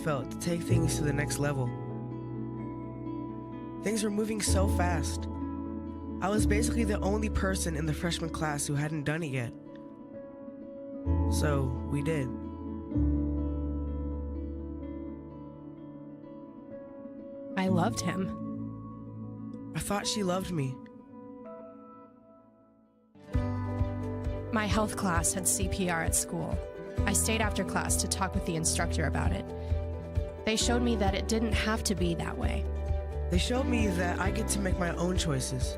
felt to take things to the next level. Things were moving so fast. I was basically the only person in the freshman class who hadn't done it yet. So we did. I loved him. I thought she loved me. My health class had CPR at school. I stayed after class to talk with the instructor about it. They showed me that it didn't have to be that way. They showed me that I get to make my own choices.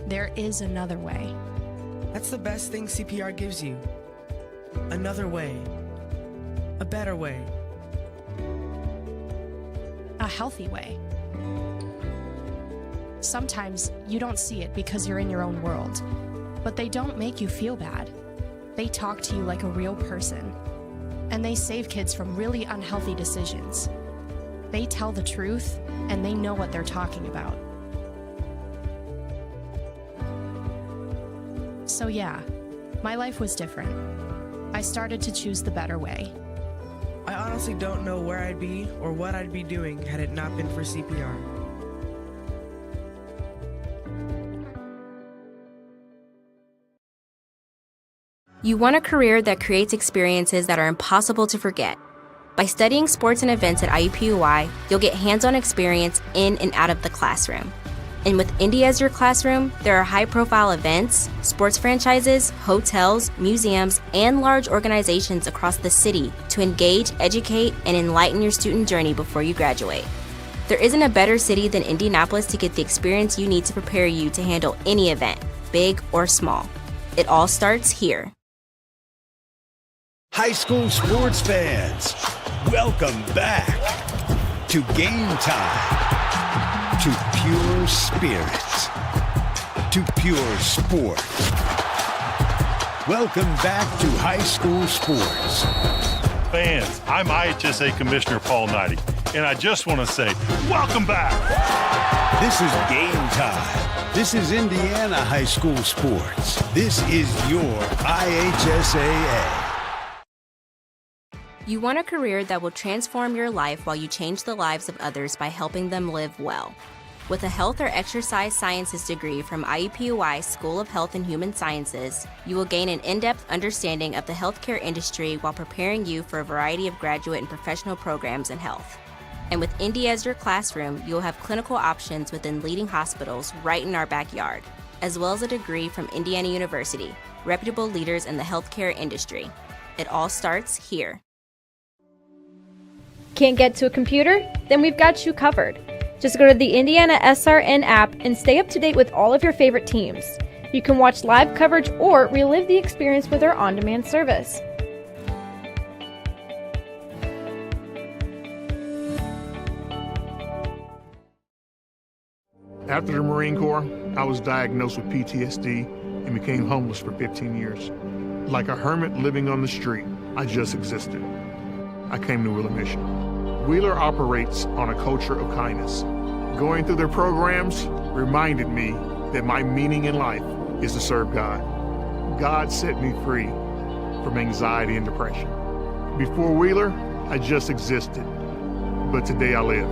There is another way. That's the best thing CPR gives you. Another way. A better way. A healthy way. Sometimes you don't see it because you're in your own world, but they don't make you feel bad. They talk to you like a real person, and they save kids from really unhealthy decisions. They tell the truth, and they know what they're talking about. So yeah, my life was different. I started to choose the better way. I honestly don't know where I'd be or what I'd be doing had it not been for CPR. You want a career that creates experiences that are impossible to forget. By studying sports and events at IUPUI, you'll get hands-on experience in and out of the classroom. And with Indy as your classroom, there are high-profile events, sports franchises, hotels, museums, and large organizations across the city to engage, educate, and enlighten your student journey before you graduate. There isn't a better city than Indianapolis to get the experience you need to prepare you to handle any event, big or small. It all starts here. High school sports fans, welcome back to Game Time, to pure spirits, to pure sport. Welcome back to high school sports. Fans, I'm IHSAA Commissioner Paul Knighty, and I just want to say, welcome back. This is Game Time. This is Indiana high school sports. This is your IHSAA. You want a career that will transform your life while you change the lives of others by helping them live well. With a health or exercise sciences degree from IUPUI School of Health and Human Sciences, you will gain an in-depth understanding of the healthcare industry while preparing you for a variety of graduate and professional programs in health. And with Indy as your classroom, you will have clinical options within leading hospitals right in our backyard, as well as a degree from Indiana University, reputable leaders in the healthcare industry. It all starts here. Can't get to a computer? Then we've got you covered. Just go to the IndianaSRN app and stay up to date with all of your favorite teams. You can watch live coverage or relive the experience with our on-demand service. After the Marine Corps, I was diagnosed with PTSD and became homeless for 15 years. Like a hermit living on the street, I just existed. I came to Wheeler Mission. Wheeler operates on a culture of kindness. Going through their programs reminded me that my meaning in life is to serve God. God set me free from anxiety and depression. Before Wheeler, I just existed, but today I live.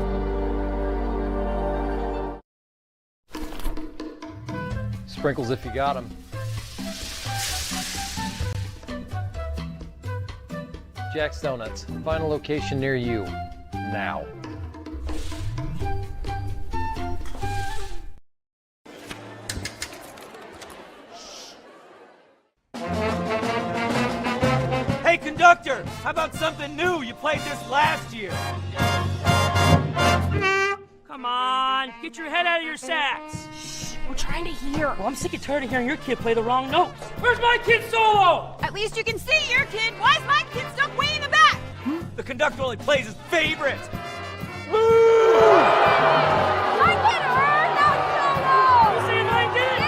Sprinkles if you got them. Jack's Donuts, find a location near you, now. Hey conductor, how about something new? You played this last year. Come on, get your head out of your sacks. We're trying to hear. Well, I'm sick and tired of hearing your kid play the wrong notes. Where's my kid solo? At least you can see your kid. Why is my kid stuck way in the back? The conductor only plays his favorites. I get her, not solo. You see if I did it?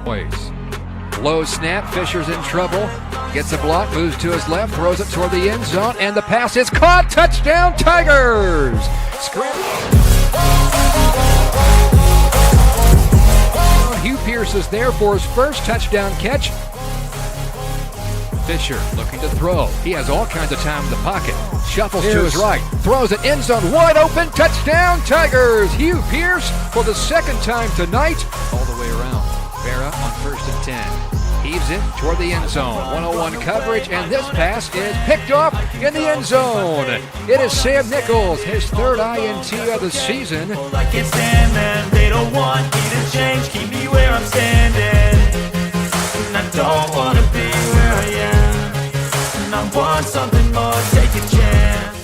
ways. Low snap, Fisher's in trouble. Gets a block, moves to his left, throws it toward the end zone, and the pass is caught. Touchdown, Tigers! Hugh Pierce is there for his first touchdown catch. Fisher looking to throw. He has all kinds of time in the pocket. Shuffles to his right. Throws it end zone. Wide open. Touchdown Tigers. Hugh Pierce for the second time tonight. All the way around. Vera on 1st and 10. Heaves it toward the end zone. 101 coverage, and this pass is picked off in the end zone. It is Sam Nichols, his third INT of the season. I can't stand them. They don't want me to change. Keep me where I'm standing. And I don't want to be where I am. And I want something more. Take a chance.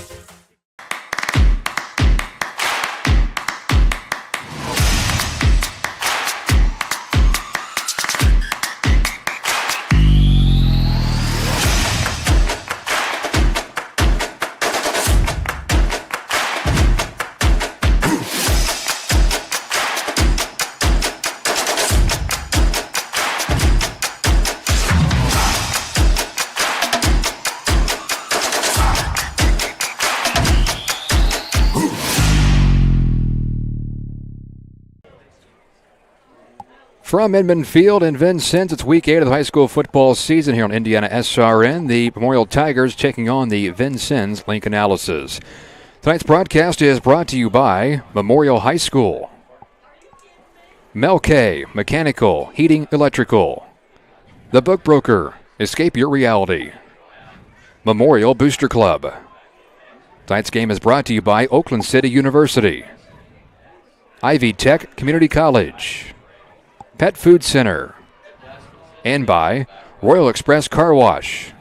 From Edmond Field in Vincennes, it's week 8 of the high school football season here on IndianaSRN. The Memorial Tigers taking on the Vincennes Link Analysis. Tonight's broadcast is brought to you by Memorial High School, Melk, Mechanical, Heating, Electrical, The Book Broker, Escape Your Reality, Memorial Booster Club. Tonight's game is brought to you by Oakland City University, Ivy Tech Community College, Pet Food Center, and by Royal Express Car Wash,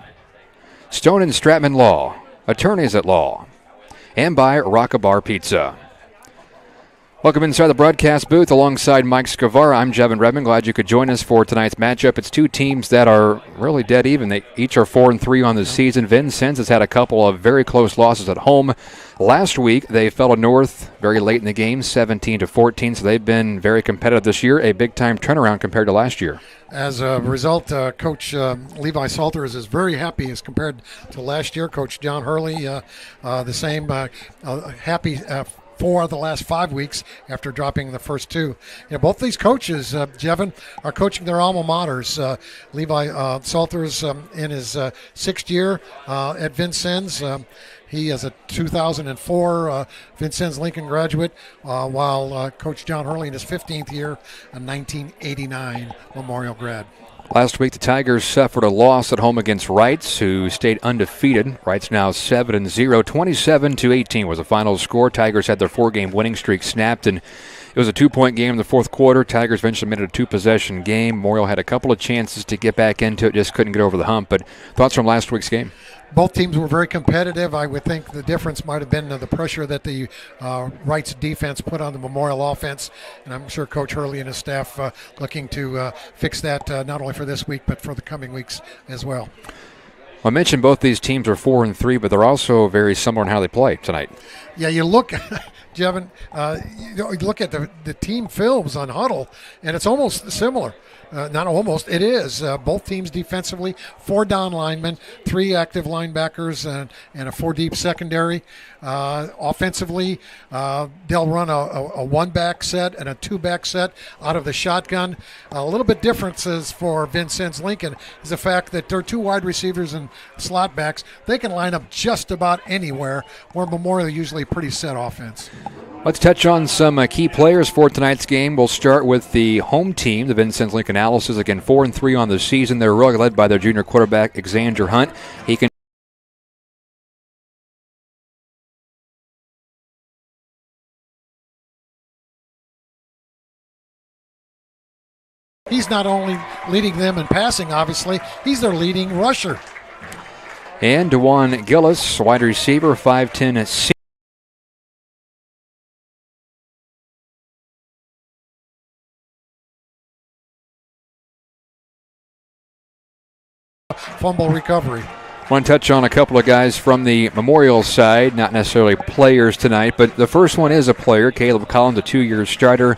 Stone and Stratman Law, Attorneys at Law, and by Rockabar Pizza. Welcome inside the broadcast booth alongside Mike Scavara. I'm Jevin Redmond. Glad you could join us for tonight's matchup. It's two teams that are really dead even. They each are 4-3 on the season. Vincennes has had a couple of very close losses at home. Last week, they fell to North very late in the game, 17-14, so they've been very competitive this year, a big-time turnaround compared to last year. As a result, Coach Levi Salters is very happy as compared to last year. Coach John Hurley, the same, happy 4 of the last 5 weeks after dropping the first 2. You know, both these coaches, Jevin, are coaching their alma maters. Levi Salters in his 6th year at Vincennes. He is a 2004 Vincennes Lincoln graduate, while Coach John Hurley in his 15th year, a 1989 Memorial grad. Last week, the Tigers suffered a loss at home against Wrights, who stayed undefeated. Wrights now 7-0. 27-18 was the final score. Tigers had their 4-game winning streak snapped, and it was a 2-point game in the fourth quarter. Tigers eventually made it a 2-possession game. Memorial had a couple of chances to get back into it, just couldn't get over the hump. But thoughts from last week's game? Both teams were very competitive. I would think the difference might have been the pressure that the Wrights defense put on the Memorial offense, and I'm sure Coach Hurley and his staff looking to fix that not only for this week but for the coming weeks as well. I mentioned both these teams are 4-3, but they're also very similar in how they play tonight. Yeah, you look, Jevin, you look at the team films on Huddle, and it's almost similar. Not almost, it is. Both teams defensively, 4 down linemen, 3 active linebackers, and a 4-deep secondary. Offensively, they'll run a 1-back set and a 2-back set out of the shotgun. A little bit differences for Vincennes Lincoln is the fact that there are 2 wide receivers and slot backs. They can line up just about anywhere, where Memorial usually pretty set offense. Let's touch on some key players for tonight's game. We'll start with the home team, the Vincennes Lincoln Analysis. Again, 4-3 on the season. They're really led by their junior quarterback, Xander Hunt. He can He's not only leading them in passing, obviously, he's their leading rusher. And DeJuan Gillis, wide receiver, 5'10", fumble recovery. Want to touch on a couple of guys from the Memorial side, not necessarily players tonight, but the first one is a player, Caleb Collins, a 2-year starter.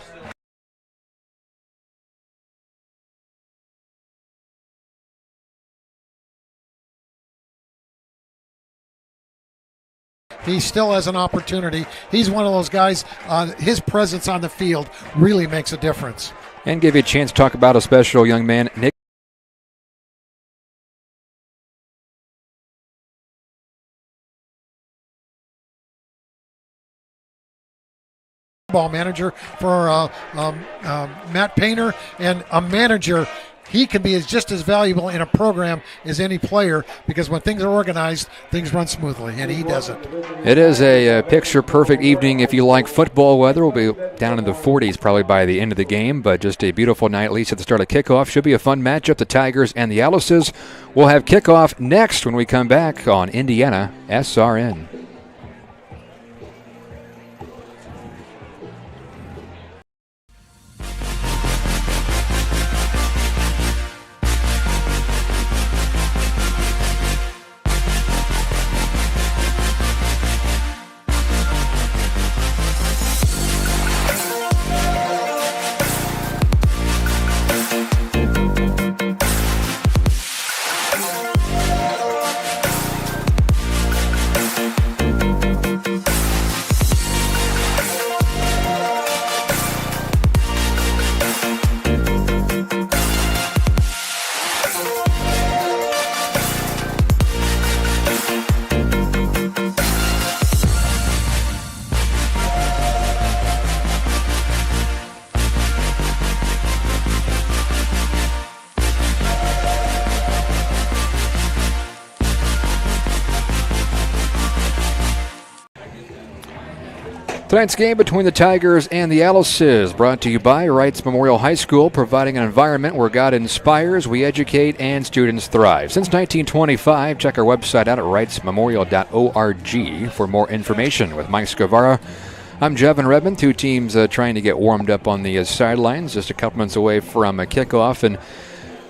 he still has an opportunity. He's one of those guys, his presence on the field really makes a difference. And give you a chance to talk about a special young man, Nick. Ball manager for Matt Painter, and a manager. He can be just as valuable in a program as any player, because when things are organized, things run smoothly, and he does it. It is a picture-perfect evening if you like football weather. We'll be down in the 40s probably by the end of the game, but just a beautiful night, at least at the start of kickoff. Should be a fun matchup, the Tigers and the Alices. We'll have kickoff next when we come back on Indiana SRN. Tonight's game between the Tigers and the Alices, brought to you by Wrights Memorial High School, providing an environment where God inspires, we educate, and students thrive. Since 1925, check our website out at wrightsmemorial.org for more information. With Mike Scavara, I'm Jevin Redmond. Two teams trying to get warmed up on the sidelines, just a couple minutes away from a kickoff. And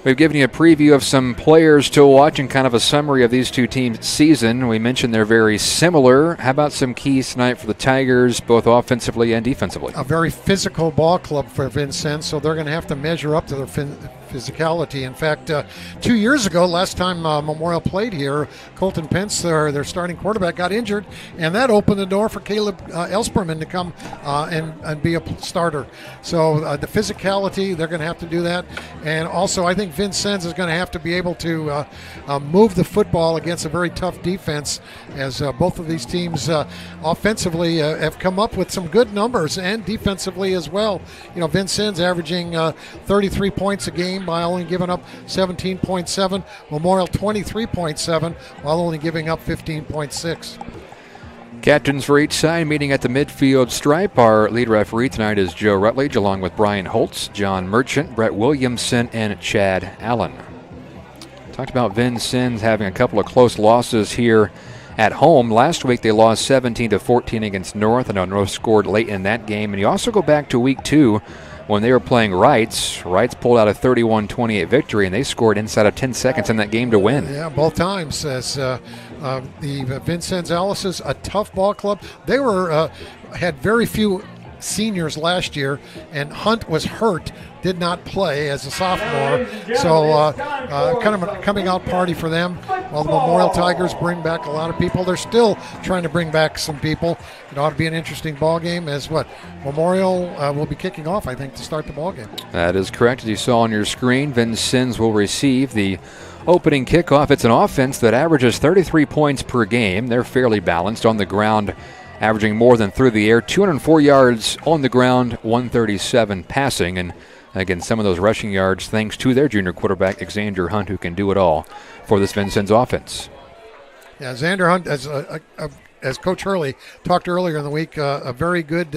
we've given you a preview of some players to watch and kind of a summary of these two teams' season. We mentioned they're very similar. How about some keys tonight for the Tigers, both offensively and defensively? A very physical ball club for Vincennes, so they're going to have to measure up to their physicality. In fact, 2 years ago, last time Memorial played here, Colton Pence, their starting quarterback, got injured, and that opened the door for Caleb Elsperman to come and be a starter. So the physicality, they're going to have to do that. And also, I think Vincennes is going to have to be able to move the football against a very tough defense, as both of these teams offensively have come up with some good numbers, and defensively as well. You know, Vincennes averaging 33 points a game by only giving up 17.7. Memorial 23.7 while only giving up 15.6. Captains for each side meeting at the midfield stripe. Our lead referee tonight is Joe Rutledge, along with Brian Holtz, John Merchant, Brett Williamson, and Chad Allen. Talked about Vincennes having a couple of close losses here at home. Last week they lost 17-14 against North. I know North scored late in that game. And you also go back to week 2 when they were playing Wrights. Wrights pulled out a 31-28 victory, and they scored inside of 10 seconds in that game to win. Yeah, both times. As the Vincennes Alices, a tough ball club. They were had very few seniors last year, and Hunt was hurt, did not play as a sophomore. So kind of a coming out party for them. While the Memorial Tigers bring back a lot of people, they're still trying to bring back some people. It ought to be an interesting ball game, as Memorial will be kicking off, I think, to start the ball game. That is correct. As you saw on your screen, Vincennes will receive the opening kickoff. It's an offense that averages 33 points per game. They're fairly balanced on the ground, averaging more than through the air. 204 yards on the ground, 137 passing. And again, some of those rushing yards thanks to their junior quarterback, Xander Hunt, who can do it all for this Vincennes offense. Yeah, Xander Hunt, as Coach Hurley talked earlier in the week, a very good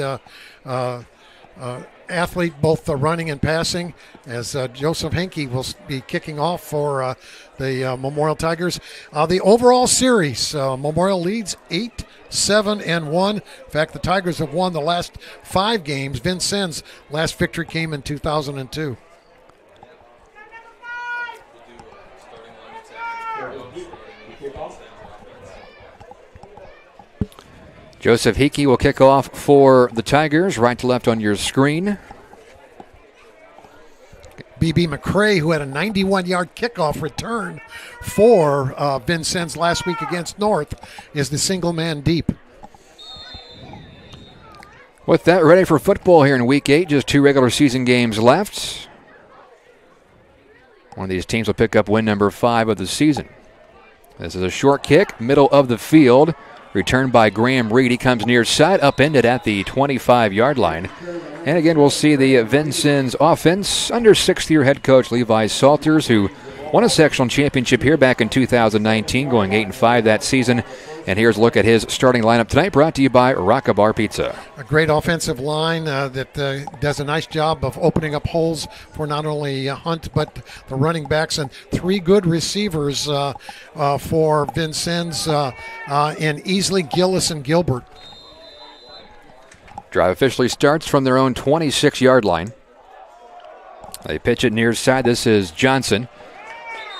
athlete, both running and passing, as Joseph Henke will be kicking off for the Memorial Tigers. The overall series, Memorial leads 8-7-1. In fact, the Tigers have won the last 5 games. Vincennes' last victory came in 2002. Joseph Hickey will kick off for the Tigers, right to left on your screen. B.B. McCray, who had a 91-yard kickoff return for Vincennes last week against North, is the single man deep. With that, ready for football here in Week 8. Just 2 regular season games left. One of these teams will pick up win number 5 of the season. This is a short kick, middle of the field. Returned by Graham Reed. He comes near side, upended at the 25-yard line. And again, we'll see the Vincennes offense under 6th-year head coach Levi Salters, who won a sectional championship here back in 2019, going 8-5 that season. And here's a look at his starting lineup tonight, brought to you by Rockabar Pizza. A great offensive line that does a nice job of opening up holes for not only Hunt but the running backs, and 3 good receivers for Vincennes in Easley, Gillis, and Gilbert. Drive officially starts from their own 26-yard line. They pitch it near side. This is Johnson.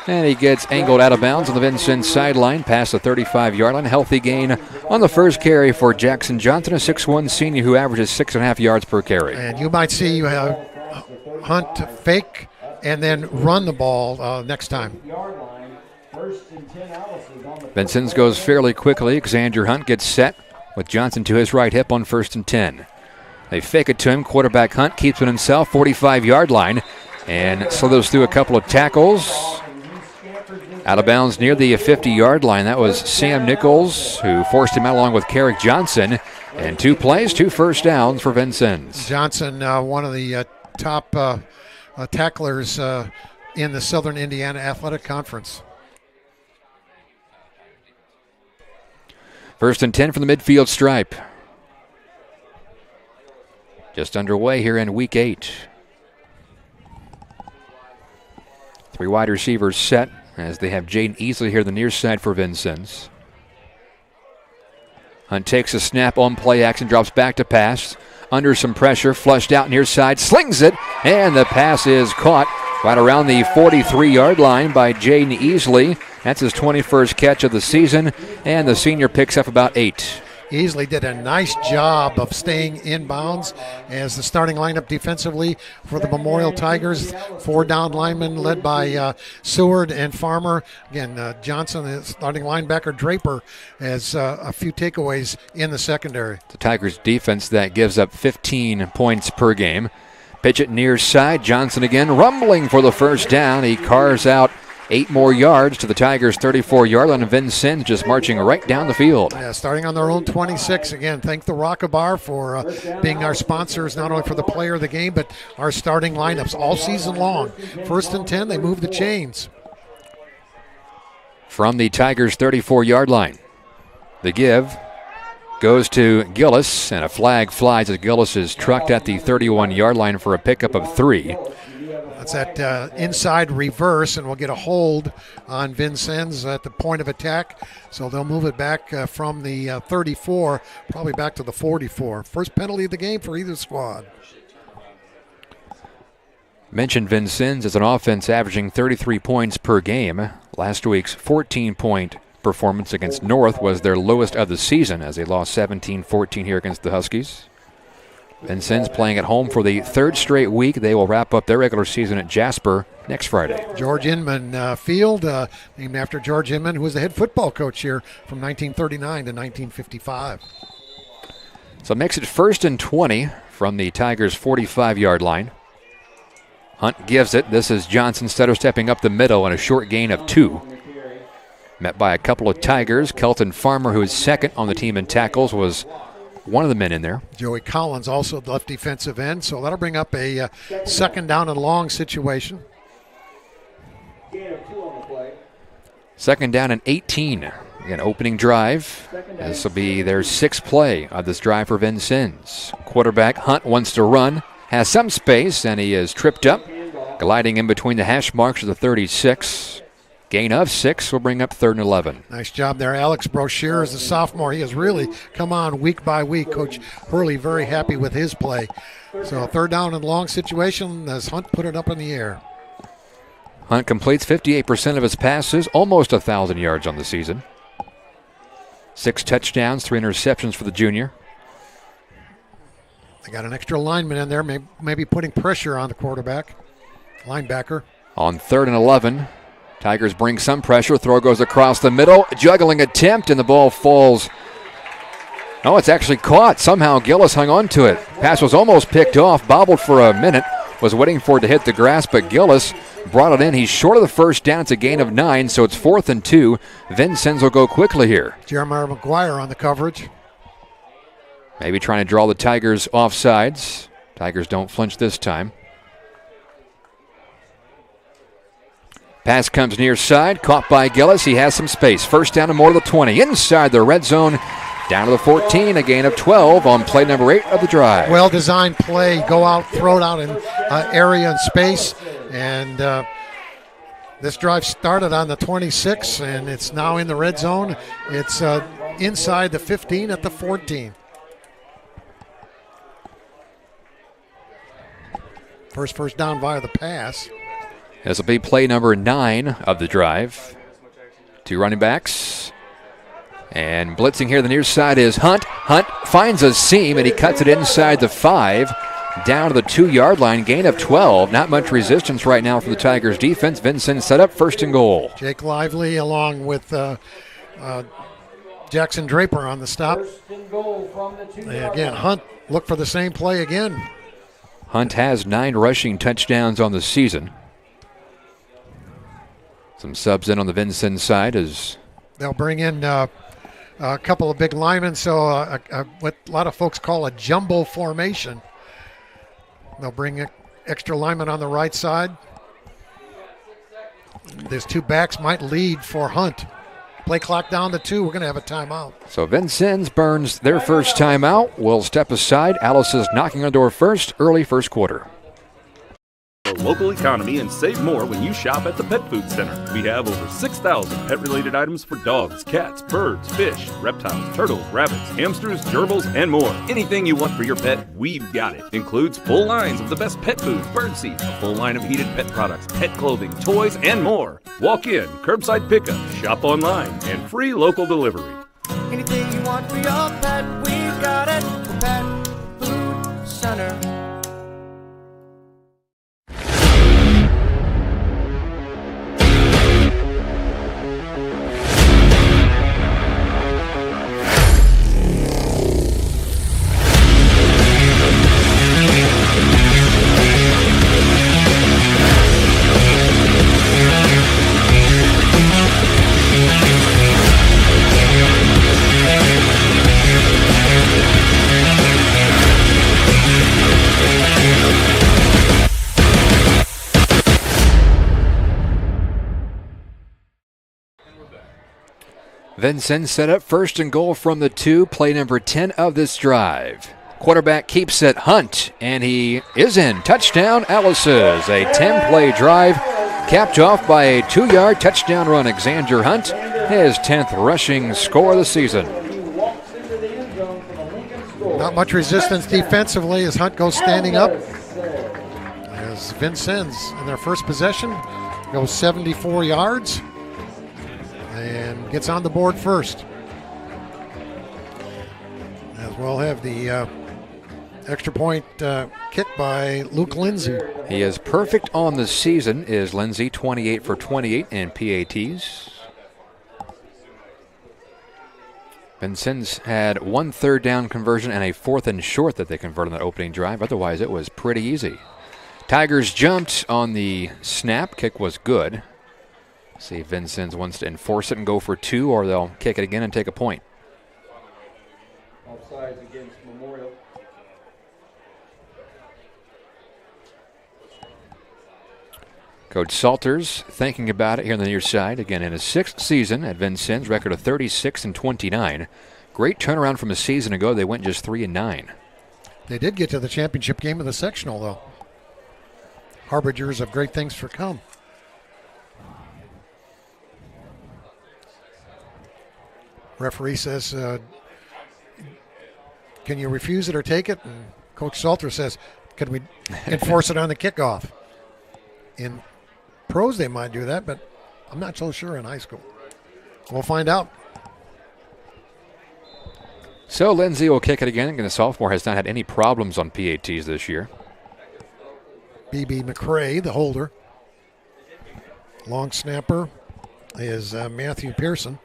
And he gets angled out of bounds on the Vincennes sideline past the 35-yard line. Healthy gain on the first carry for Jackson Johnson, a 6'1 senior who averages 6.5 yards per carry. And you might see Hunt fake and then run the ball next time. Vincennes goes fairly quickly. Xander Hunt gets set with Johnson to his right hip on 1st and 10. They fake it to him. Quarterback Hunt keeps it himself, 45-yard line, and slithers through a couple of tackles. Out of bounds near the 50-yard line. That was Sam Nichols who forced him out along with Carrick Johnson. And 2 plays, 2 first downs for Vincennes. Johnson, one of the top tacklers in the Southern Indiana Athletic Conference. 1st and 10 from the midfield stripe. Just underway here in Week 8. 3 wide receivers set as they have Jaden Easley here the near side for Vincennes. Hunt takes a snap on play action, drops back to pass. Under some pressure, flushed out near side, slings it, and the pass is caught right around the 43-yard line by Jaden Easley. That's his 21st catch of the season, and the senior picks up about 8. Easley did a nice job of staying in bounds as the starting lineup defensively for the Memorial Tigers. 4 down linemen led by Seward and Farmer. Again, Johnson, the starting linebacker. Draper has a few takeaways in the secondary. The Tigers defense that gives up 15 points per game. Pitch it near side. Johnson again rumbling for the first down. He carves out 8 more yards to the Tigers' 34-yard line, and Vincennes just marching right down the field. Yeah, starting on their own 26. Again, thank the Rockabar for being our sponsors, not only for the player of the game, but our starting lineups all season long. 1st and 10, they move the chains. From the Tigers' 34-yard line, the give goes to Gillis, and a flag flies as Gillis is trucked at the 31-yard line for a pickup of 3. That's that inside reverse, and we'll get a hold on Vincennes at the point of attack. So they'll move it back from the 34, probably back to the 44. First penalty of the game for either squad. Mentioned Vincennes as an offense averaging 33 points per game. Last week's 14-point performance against North was their lowest of the season as they lost 17-14 here against the Huskies. Vincennes playing at home for the 3rd straight week. They will wrap up their regular season at Jasper next Friday. George Inman Field, named after George Inman, who was the head football coach here from 1939 to 1955. So it makes it 1st and 20 from the Tigers' 45-yard line. Hunt gives it. This is Johnson stutter stepping up the middle and a short gain of 2. Met by a couple of Tigers. Kelton Farmer, who is second on the team in tackles, was one of the men in there. Joey Collins also left defensive end, so that'll bring up a 2nd down and long situation. 2nd down and 18. Again, opening drive. This will be their 6th play of this drive for Vincennes. Quarterback Hunt wants to run, has some space, and he is tripped up, gliding in between the hash marks of the 36. Gain of 6 will bring up 3rd and 11. Nice job there. Alex Brochere is a sophomore. He has really come on week by week. Coach Hurley very happy with his play. So 3rd down and long situation as Hunt put it up in the air. Hunt completes 58% of his passes, almost 1,000 yards on the season. 6 touchdowns, 3 interceptions for the junior. They got an extra lineman in there, maybe putting pressure on the quarterback, linebacker. On 3rd and 11. Tigers bring some pressure. Throw goes across the middle. Juggling attempt, and the ball falls Oh, it's actually caught. Somehow Gillis hung on to it. Pass was almost picked off, bobbled for a minute, was waiting for it to hit the grass, but Gillis brought it in. He's short of the first down. It's a gain of 9, so it's 4th and 2. Vincennes will go quickly here. Jeremiah McGuire on the coverage. Maybe trying to draw the Tigers off sides. Tigers don't flinch this time. Pass comes near side, caught by Gillis. He has some space. First down and more to the 20. Inside the red zone, down to the 14, a gain of 12 on play number 8 of the drive. Well-designed play. Go out, throw it out in area and space. And this drive started on the 26, and it's now in the red zone. It's inside the 15 at the 14. First down via the pass. This will be play number 9 of the drive. 2 running backs. And blitzing here the near side is Hunt. Hunt finds a seam, and he cuts it inside the 5. Down to the 2-yard line, gain of 12. Not much resistance right now for the Tigers defense. Vincennes set up 1st and goal. Jake Lively along with Jackson Draper on the stop. And again, Hunt look for the same play again. Hunt has 9 rushing touchdowns on the season. Some subs in on the Vincennes side as they'll bring in a couple of big linemen, so what a lot of folks call a jumbo formation. They'll bring extra linemen on the right side. These 2 backs might lead for Hunt. Play clock down to 2. We're going to have a timeout. So Vincennes burns their first timeout. We'll step aside. Alice is knocking on the door first, early first quarter. The local economy and save more when you shop at the Pet Food Center. We have over 6,000 pet-related items for dogs, cats, birds, fish, reptiles, turtles, rabbits, hamsters, gerbils, and more. Anything you want for your pet, we've got it. Includes full lines of the best pet food, bird seed, a full line of heated pet products, pet clothing, toys, and more. Walk in, curbside pickup, shop online, and free local delivery. Anything you want for your pet, we've got it. The Pet Food Center. Vincennes set up 1st and goal from the 2, play number 10 of this drive. Quarterback keeps it Hunt, and he is in. Touchdown, Alice's. A 10-play drive capped off by a 2-yard touchdown run. Xander Hunt, his 10th rushing score of the season. Not much resistance defensively as Hunt goes standing up. As Vincennes in their first possession goes 74 yards. And gets on the board first. As well have the extra point kick by Luke Lindsay. He is perfect on the season, is Lindsay, 28 for 28 in PATs. Vincennes had 1 third down conversion and a 4th and short that they converted on that opening drive. Otherwise, it was pretty easy. Tigers jumped on the snap. Kick was good. See if Vincennes wants to enforce it and go for 2, or they'll kick it again and take a point. Offsides against Memorial. Coach Salters thinking about it here on the near side. Again, in his 6th season at Vincennes, record of 36 and 29. Great turnaround from a season ago. They went just 3 and 9. They did get to the championship game of the sectional, though. Harbingers of great things to come. Referee says, can you refuse it or take it? And Coach Salter says, can we enforce it on the kickoff? In pros, they might do that, but I'm not so sure in high school. We'll find out. So Lindsay will kick it again. The sophomore has not had any problems on PATs this year. B.B. McCrae, the holder. Long snapper is Matthew Pearson.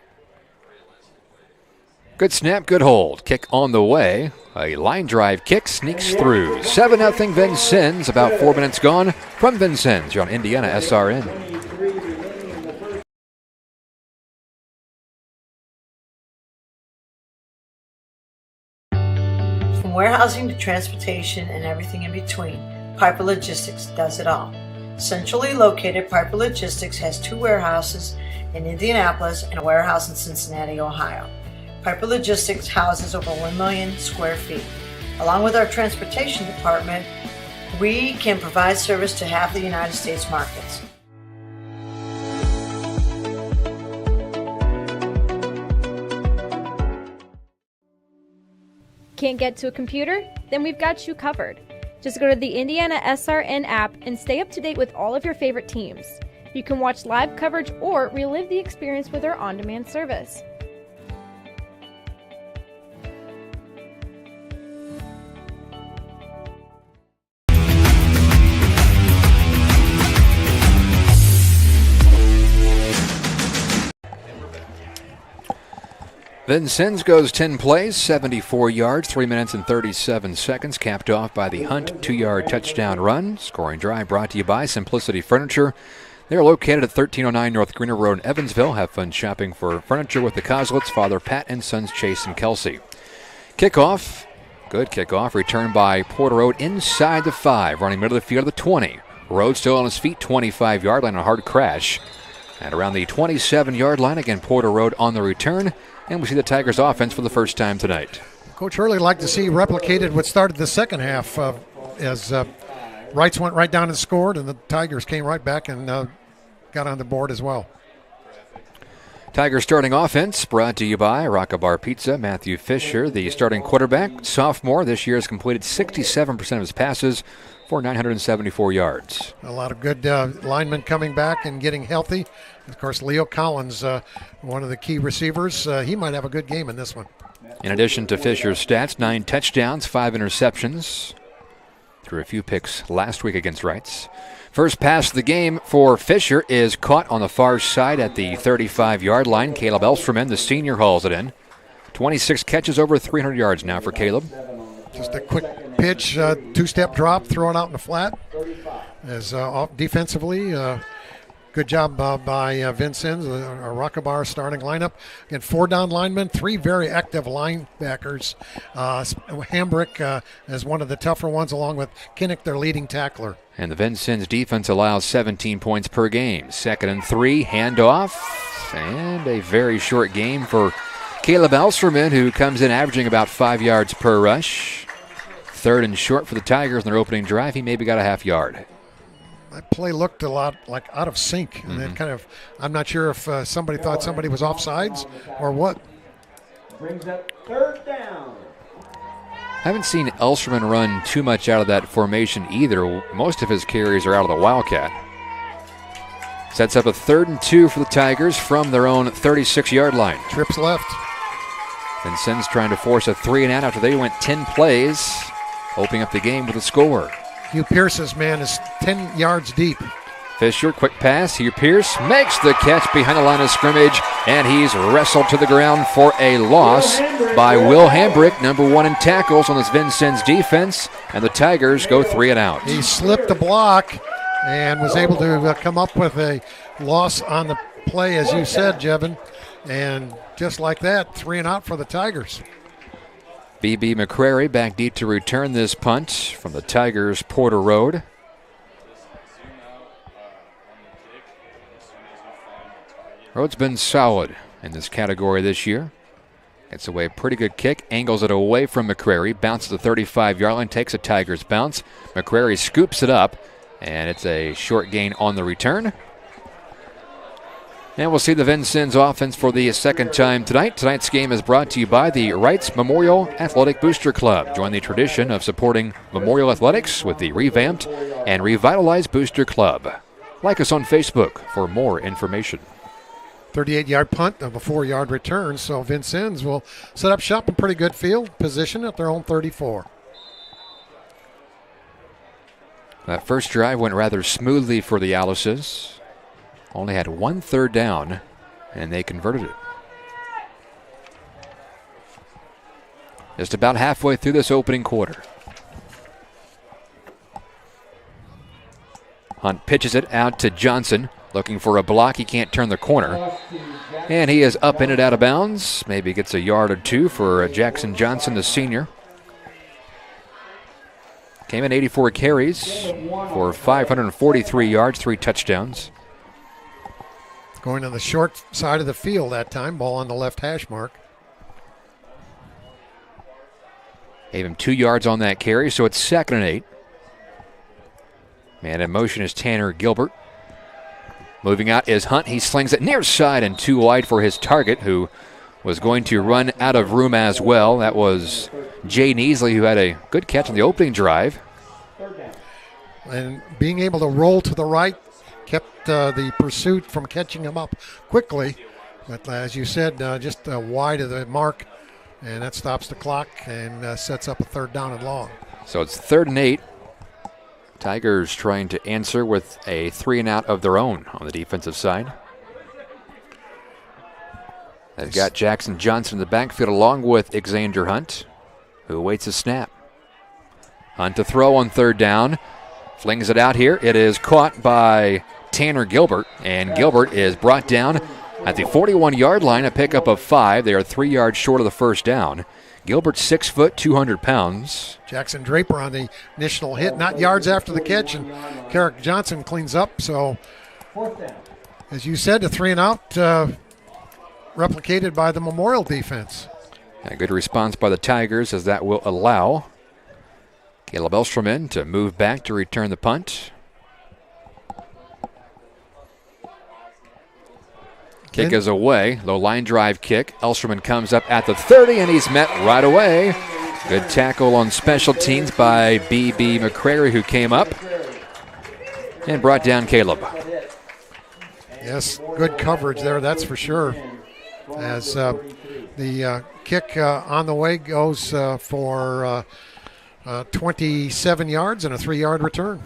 Good snap, good hold. Kick on the way. A line drive kick sneaks through. 7-0 Vincennes. About 4 minutes gone from Vincennes. You're on IndianaSRN. From warehousing to transportation and everything in between, Piper Logistics does it all. Centrally located, Piper Logistics has 2 warehouses in Indianapolis and a warehouse in Cincinnati, Ohio. Piper Logistics houses over 1 million square feet. Along with our transportation department, we can provide service to half the United States markets. Can't get to a computer? Then we've got you covered. Just go to the IndianaSRN app and stay up to date with all of your favorite teams. You can watch live coverage or relive the experience with our on-demand service. Vincennes goes 10 plays, 74 yards, 3 minutes and 37 seconds, capped off by the Hunt 2-yard touchdown run. Scoring drive brought to you by Simplicity Furniture. They're located at 1309 North Greener Road in Evansville. Have fun shopping for furniture with the Coslets, Father Pat and sons Chase and Kelsey. Kickoff, good kickoff, returned by Porter Road inside the 5, running middle of the field of the 20. Road still on his feet, 25-yard line, a hard crash. And around the 27-yard line, again, Porter Road on the return. And we see the Tigers offense for the first time tonight. Coach Hurley liked to see replicated what started the second half as Wrights went right down and scored, and the Tigers came right back and got on the board as well. Tigers starting offense brought to you by Rockabar Pizza. Matthew Fisher, the starting quarterback, sophomore, this year has completed 67% of his passes for 974 yards. A lot of good linemen coming back and getting healthy. Of course, Leo Collins, one of the key receivers, he might have a good game in this one. In addition to Fisher's stats, 9 touchdowns, 5 interceptions. Threw a few picks last week against Wrights. First pass of the game for Fisher is caught on the far side at the 35-yard line. Caleb Elsterman, the senior, hauls it in. 26 catches, over 300 yards now for Caleb. Just a quick pitch, 2-step drop, thrown out in the flat. As defensively, good job by Vincennes, our Rockabar starting lineup. Again, 4 down linemen, 3 very active linebackers. Hambrick is one of the tougher ones, along with Kinnick, their leading tackler. And the Vincennes defense allows 17 points per game. 2nd and 3, handoff, and a very short game for Caleb Elsterman, who comes in averaging about 5 yards per rush. 3rd and short for the Tigers in their opening drive. He maybe got a half yard. That play looked a lot like out of sync. And then kind of, I'm not sure if somebody thought somebody was offsides or what. Brings up 3rd down. Haven't seen Elsterman run too much out of that formation either. Most of his carries are out of the Wildcat. Sets up a 3rd and 2 for the Tigers from their own 36-yard line. Trips left. Vincennes trying to force a 3-and-out after they went 10 plays, opening up the game with a score. Hugh Pierce's man is 10 yards deep. Fisher, quick pass. Hugh Pierce makes the catch behind the line of scrimmage, and he's wrestled to the ground for a loss by Will Hambrick, number 1 in tackles on this Vincennes defense, and the Tigers go 3-and-out. He slipped the block and was able to come up with a loss on the play, as you said, Jevin, and just like that, 3-and-out for the Tigers. B.B. McCrary back deep to return this punt from the Tigers' Porter Road. Road's been solid in this category this year. Gets away a pretty good kick, angles it away from McCrary, bounces the 35-yard line, takes a Tigers bounce. McCrary scoops it up, and it's a short gain on the return. And we'll see the Vincennes offense for the second time tonight. Tonight's game is brought to you by the Wrights Memorial Athletic Booster Club. Join the tradition of supporting Memorial Athletics with the revamped and revitalized Booster Club. Like us on Facebook for more information. 38-yard punt of a 4-yard return, so Vincennes will set up shop in pretty good field position at their own 34. That first drive went rather smoothly for the Alices. Only had 1 third down, and they converted it. just about halfway through this opening quarter. Hunt pitches it out to Johnson, looking for a block. He can't turn the corner. And he is up in it out of bounds. Maybe gets a yard or two for Jackson Johnson, the senior. Came in 84 carries for 543 yards, 3 touchdowns. Going on the short side of the field that time, ball on the left hash mark. Gave him 2 yards on that carry, so it's 2nd and 8. Man in motion is Tanner Gilbert. Moving out is Hunt. He slings it near side and too wide for his target, who was going to run out of room as well. That was Jay Neasley, who had a good catch on the opening drive. And being able to roll to the right kept the pursuit from catching him up quickly. But as you said, just wide of the mark, and that stops the clock and sets up a 3rd down and long. So it's 3rd and 8. Tigers trying to answer with a 3-and-out of their own on the defensive side. They've got Jackson Johnson in the backfield along with Xander Hunt, who awaits a snap. Hunt to throw on 3rd down. Flings it out here. It is caught by Tanner Gilbert, and Gilbert is brought down at the 41-yard line, a pickup of 5. They are 3 yards short of the 1st down. Gilbert 6 foot, 200 pounds. Jackson Draper on the initial hit, not yards after the catch, and Carrick Johnson cleans up. So, as you said, the 3-and-out replicated by the Memorial defense. A good response by the Tigers, as that will allow Caleb Elsterman to move back to return the punt. Kick is away. Low line drive kick. Elsterman comes up at the 30, and he's met right away. Good tackle on special teams by B.B. McCrary, who came up and brought down Caleb. Yes, good coverage there, that's for sure. As the kick on the way goes for 27 yards and a 3-yard return.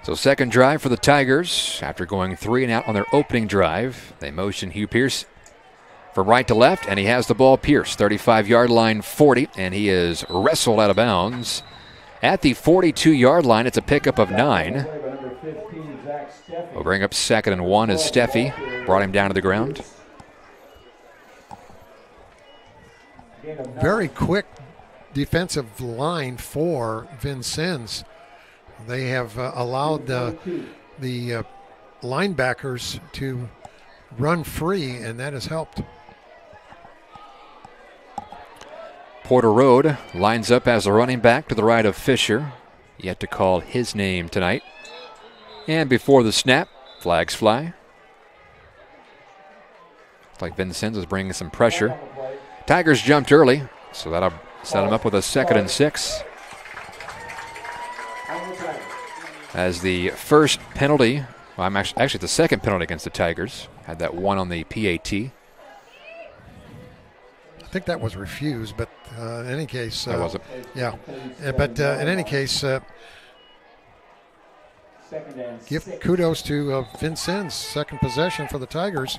So 2nd drive for the Tigers. After going 3-and-out on their opening drive, they motion Hugh Pierce from right to left, and he has the ball. Pierce, 35-yard line, 40, and he is wrestled out of bounds. At the 42-yard line, it's a pickup of 9. We'll bring up 2nd and 1 as Steffi brought him down to the ground. Very quick defensive line for Vincennes. They have allowed the linebackers to run free, and that has helped. Porter Road lines up as a running back to the right of Fisher. Yet to call his name tonight. And before the snap, flags fly. Looks like Vincennes is bringing some pressure. Tigers jumped early, so that'll set them up with a 2nd and 6. As the first penalty, well, actually the second penalty against the Tigers. Had that one on the PAT. I think that was refused, but in any case. That wasn't. Yeah, but in any case, give kudos to Vincennes. 2nd possession for the Tigers.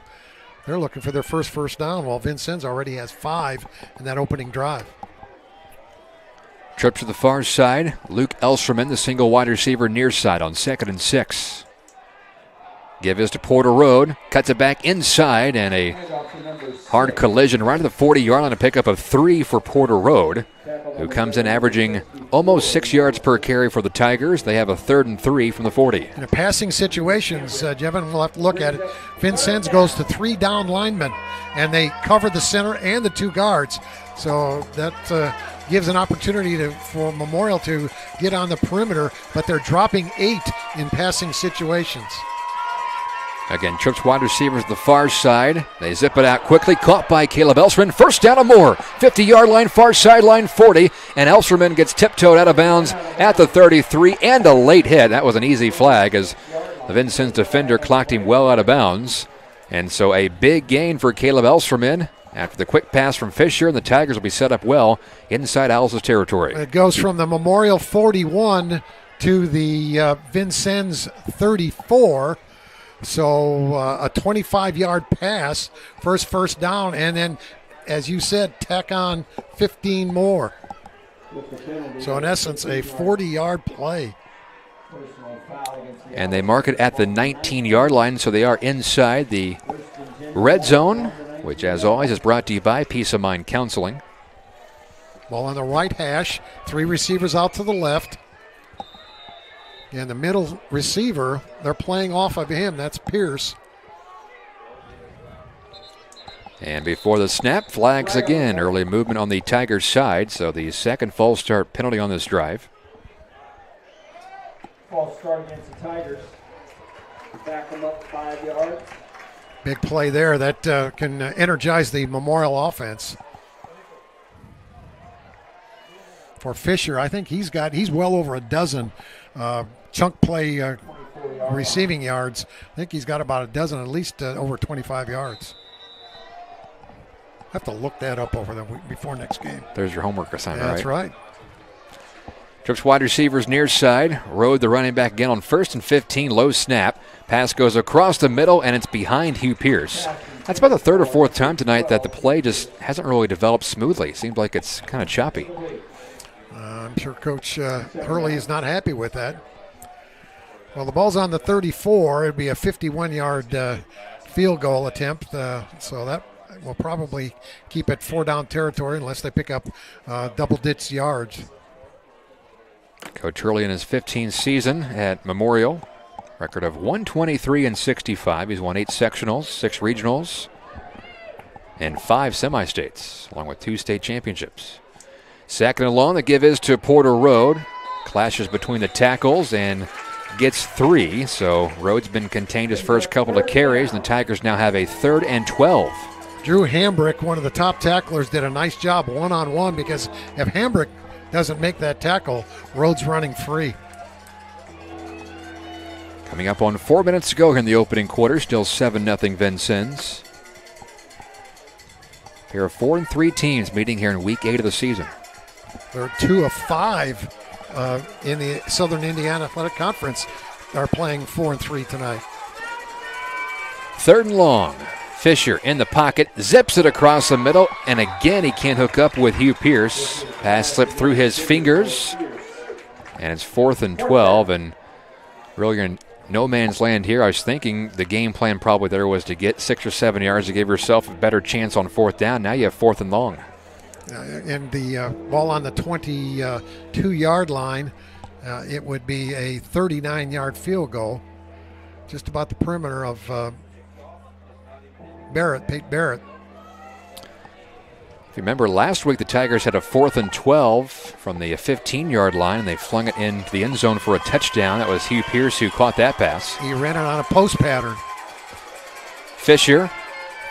They're looking for their first down, while Vincennes already has 5 in that opening drive. Trip to the far side. Luke Elsterman, the single wide receiver near side on 2nd and 6. Give is to Porter Road. Cuts it back inside, and a hard collision right at the 40-yard line. A pickup of 3 for Porter Road, who comes in averaging almost 6 yards per carry for the Tigers. They have a 3rd and 3 from the 40. In passing situations, Jevin, we'll have to look at it. Vincennes goes to 3 down linemen, and they cover the center and the 2 guards. So that gives an opportunity for Memorial to get on the perimeter, but they're dropping 8 in passing situations. Again, trips wide receivers at the far side. They zip it out quickly, caught by Caleb Elsterman. 1st down and more. 50-yard line, far sideline, 40. And Elsterman gets tiptoed out of bounds at the 33, and a late hit. That was an easy flag as the Vincennes defender clocked him well out of bounds. And so a big gain for Caleb Elsterman. After the quick pass from Fisher, the Tigers will be set up well inside Owls' territory. It goes from the Memorial 41 to the Vincennes 34. So a 25-yard pass, first down, and then, as you said, tack on 15 more. So in essence, a 40-yard play. And they mark it at the 19-yard line, so they are inside the red zone, which, as always, is brought to you by Peace of Mind Counseling. Ball on the right hash, 3 receivers out to the left. And the middle receiver, they're playing off of him. That's Pierce. And before the snap, flags again. Early movement on the Tigers' side, so the second false start penalty on this drive. False start against the Tigers. Back them up 5 yards. Big play there that can energize the Memorial offense. For Fisher, I think he's well over a dozen chunk play receiving yards. I think he's got about a dozen, at least over 25 yards. I have to look that up before next game. There's your homework assignment, That's right. Trips wide receivers near side. Rode the running back again on 1st and 15. Low snap. Pass goes across the middle, and it's behind Hugh Pierce. That's about the 3rd or 4th time tonight that the play just hasn't really developed smoothly. Seems like it's kind of choppy. I'm sure Coach Hurley is not happy with that. Well, the ball's on the 34. It'd be a 51-yard field goal attempt, so that will probably keep it 4-down territory unless they pick up double-digit yards. Coach Hurley in his 15th season at Memorial. Record of 123-65. He's won 8 sectionals, 6 regionals, and 5 semi-states, along with 2 state championships. Second and long, the give is to Porter Road. Clashes between the tackles and gets 3. So Road's been contained his first couple of carries, and the Tigers now have a 3rd and 12. Drew Hambrick, one of the top tacklers, did a nice job one-on-one because if Hambrick doesn't make that tackle, Rhodes running free. Coming up on 4 minutes to go here in the opening quarter, still 7-0 Vincennes. Here are 4 and 3 teams meeting here in week 8 of the season. They're 2 of 5 in the Southern Indiana Athletic Conference are playing 4 and 3 tonight. 3rd and long. Fisher in the pocket, zips it across the middle, and again he can't hook up with Hugh Pierce. Pass slipped through his fingers, and it's 4th and 12, and really in no man's land here. I was thinking the game plan probably there was to get 6 or 7 yards to give yourself a better chance on 4th down. Now you have 4th and long. And the ball on the 22-yard line, it would be a 39-yard field goal, just about the perimeter of Pete Barrett. If you remember, last week the Tigers had a 4th and 12 from the 15-yard line, and they flung it into the end zone for a touchdown. That was Hugh Pierce who caught that pass. He ran it on a post pattern. Fisher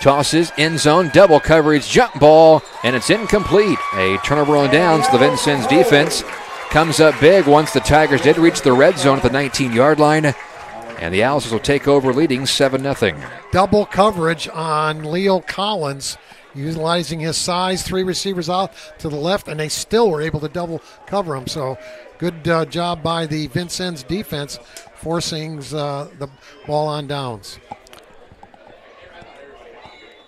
tosses, end zone, double coverage, jump ball, and it's incomplete. A turnover on downs. The Vincennes defense comes up big once the Tigers did reach the red zone at the 19-yard line, and the Owls will take over leading 7-0. Double coverage on Leo Collins, utilizing his size, 3 receivers out to the left, and they still were able to double cover him. So good job by the Vincennes defense, forcing the ball on downs.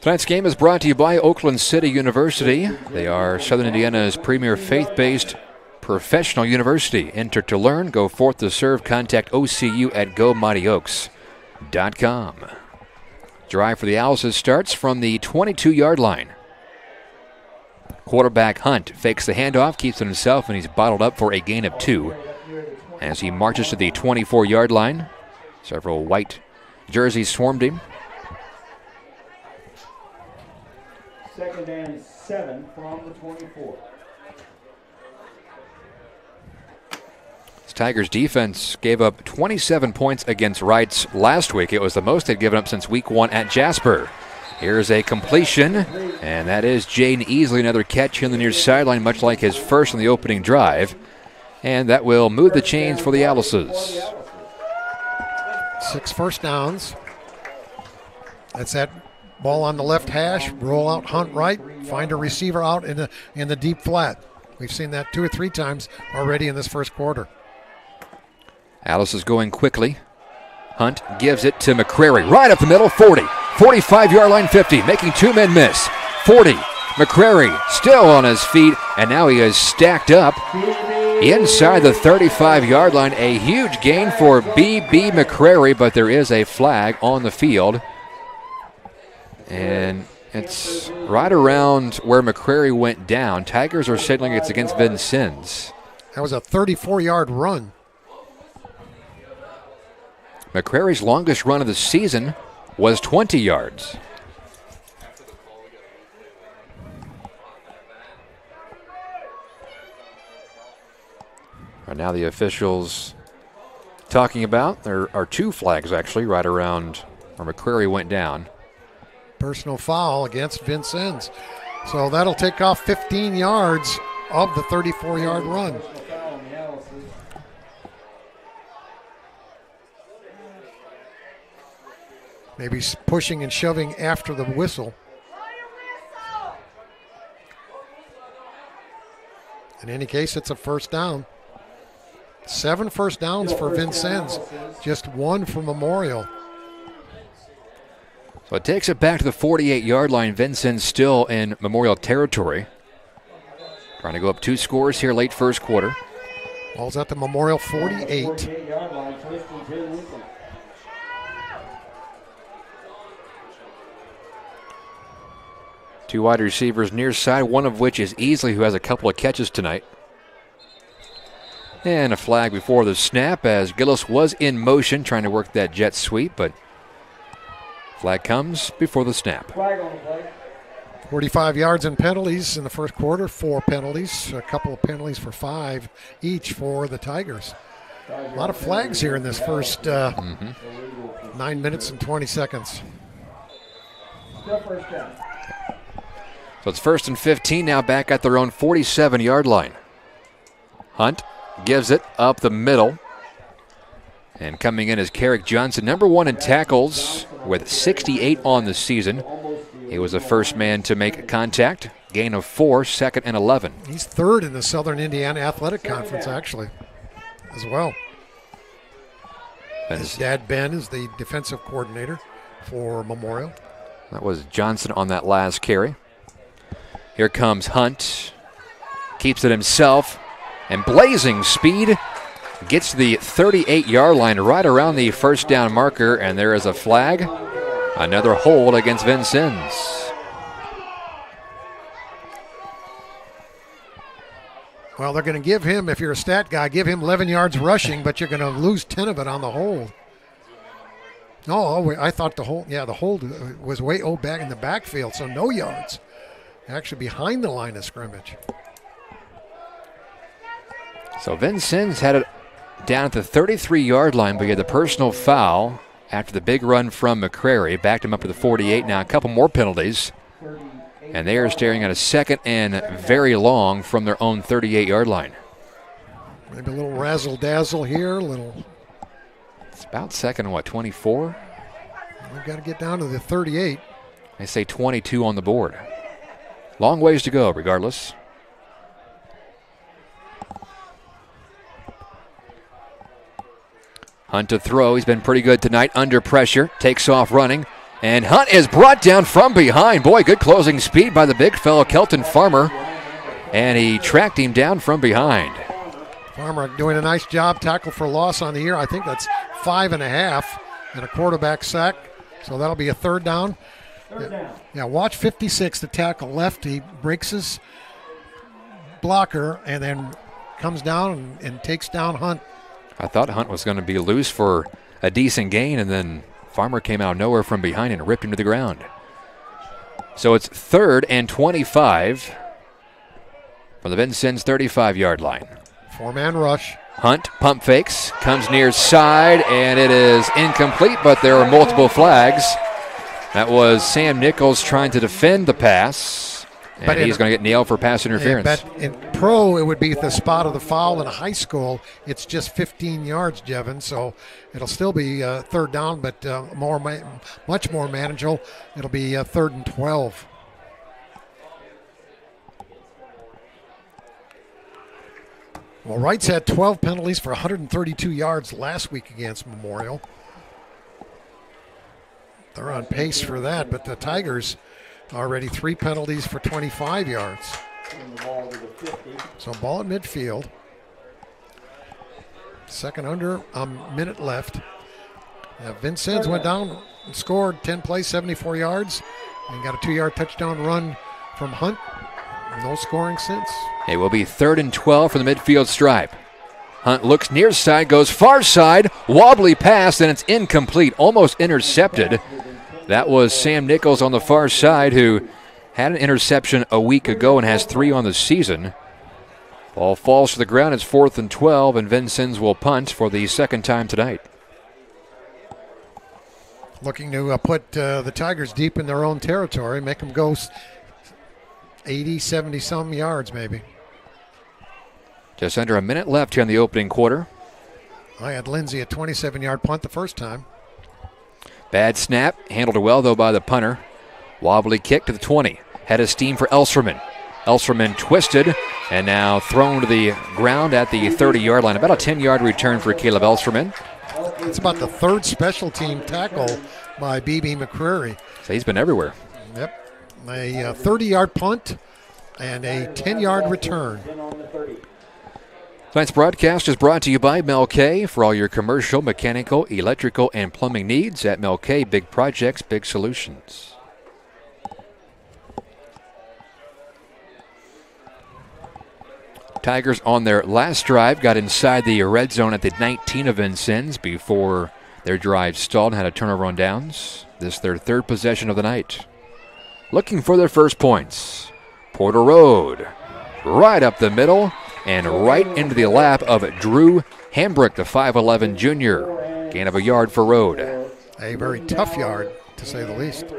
Tonight's game is brought to you by Oakland City University. They are Southern Indiana's premier faith-based professional university. Enter to learn, go forth to serve. Contact OCU at GoMightyOaks.com. Drive for the Owls starts from the 22-yard line. Quarterback Hunt fakes the handoff, keeps it himself, and he's bottled up for a gain of 2. As he marches to the 24-yard line, several white jerseys swarmed him. 2nd and 7 from the 24. Tigers defense gave up 27 points against Wrights last week. It was the most they'd given up since week 1 at Jasper. Here's a completion, and that is Jaden Easley, another catch in the near sideline, much like his first on the opening drive. And that will move the chains for the Owlses. 6 first downs. That's at Ball on the left hash, roll out Hunt right, find a receiver out in the deep flat. We've seen that 2 or 3 times already in this first quarter. Alice is going quickly. Hunt gives it to McCrary. Right up the middle, 40. 45-yard line, 50. Making 2 men miss. 40. McCrary still on his feet, and now he is stacked up inside the 35-yard line. A huge gain for B.B. McCrary, but there is a flag on the field. And it's right around where McCrary went down. Tigers are signaling it's against Vincennes. That was a 34-yard run. McCrary's longest run of the season was 20 yards. Right now the officials talking about, there are 2 flags actually right around where McCrary went down. Personal foul against Vincennes. So that'll take off 15 yards of the 34-yard run. Maybe pushing and shoving after the whistle. In any case, it's a first down. 7 first downs for Vincennes, just 1 for Memorial. So it takes it back to the 48-yard line. Vincennes still in Memorial territory. Trying to go up 2 scores here late first quarter. Ball's at the Memorial 48. Two wide receivers near side, one of which is Easley, who has a couple of catches tonight. And a flag before the snap as Gillis was in motion trying to work that jet sweep, but flag comes before the snap. 45 yards and penalties in the first quarter, 4 penalties, a couple of penalties for 5 each for the Tigers. A lot of flags here in this first 9 minutes and 20 seconds. So it's 1st and 15 now, back at their own 47-yard line. Hunt gives it up the middle. And coming in is Carrick Johnson, number 1 in tackles with 68 on the season. He was the first man to make contact. Gain of 4, 2nd and 11. He's 3rd in the Southern Indiana Athletic Conference, actually, as well. His dad, Ben, is the defensive coordinator for Memorial. That was Johnson on that last carry. Here comes Hunt. Keeps it himself. And blazing speed. Gets to the 38-yard line right around the first down marker. And there is a flag. Another hold against Vincennes. Well, they're going to give him, if you're a stat guy, give him 11 yards rushing, but you're going to lose 10 of it on the hold. No, I thought the hold was way back in the backfield, so no yards. Actually behind the line of scrimmage. So Vincennes had it down at the 33-yard line, but he had the personal foul after the big run from McCrary. Backed him up to the 48. Now a couple more penalties. And they are staring at a 2nd and very long from their own 38-yard line. Maybe a little razzle-dazzle here, It's about 2nd and 24? We've got to get down to the 38. They say 22 on the board. Long ways to go, regardless. Hunt to throw. He's been pretty good tonight under pressure. Takes off running. And Hunt is brought down from behind. Boy, good closing speed by the big fellow, Kelton Farmer. And he tracked him down from behind. Farmer doing a nice job. Tackle for loss on the year. I think that's 5.5 and a quarterback sack. So that'll be a 3rd down. Yeah, watch 56, the tackle left. He breaks his blocker and then comes down and takes down Hunt. I thought Hunt was going to be loose for a decent gain, and then Farmer came out of nowhere from behind and ripped him to the ground. So it's 3rd and 25 from the Vincennes 35-yard line. 4-man rush. Hunt pump fakes, comes near side, and it is incomplete, but there are multiple flags. That was Sam Nichols trying to defend the pass. And he's going to get nailed for pass interference. But in pro, it would be the spot of the foul. In high school, it's just 15 yards, Jevin. So it'll still be third down, but much more manageable. It'll be 3rd and 12. Well, Wright's had 12 penalties for 132 yards last week against Memorial. They're on pace for that, but the Tigers already 3 penalties for 25 yards. So ball at midfield. Second under, a minute left. Vincennes went down and scored 10 plays, 74 yards, and got a 2-yard touchdown run from Hunt. No scoring since. It will be 3rd and 12 for the midfield stripe. Hunt looks near side, goes far side, wobbly pass, and it's incomplete, almost intercepted. That was Sam Nichols on the far side, who had an interception a week ago and has 3 on the season. Ball falls to the ground. It's 4th and 12, and Vincennes will punt for the second time tonight. Looking to put the Tigers deep in their own territory, make them go 80, 70-some yards maybe. Just under a minute left here in the opening quarter. I had Lindsay a 27-yard punt the first time. Bad snap, handled well though by the punter. Wobbly kick to the 20. Head of steam for Elserman. Elserman twisted and now thrown to the ground at the 30-yard line. About a 10-yard return for Caleb Elserman. It's about the 3rd special team tackle by B.B. McCreary. So he's been everywhere. Yep. A 30-yard punt and a 10-yard return. Tonight's broadcast is brought to you by Mel K. For all your commercial, mechanical, electrical, and plumbing needs at Mel K. Big projects, big solutions. Tigers on their last drive got inside the red zone at the 19 of Vincennes before their drive stalled and had a turnover on downs. This is their 3rd possession of the night. Looking for their first points. Porter Road, right up the middle and right into the lap of Drew Hambrick, the 5'11 junior. Gain of a yard for Road. A very tough yard, to say the least.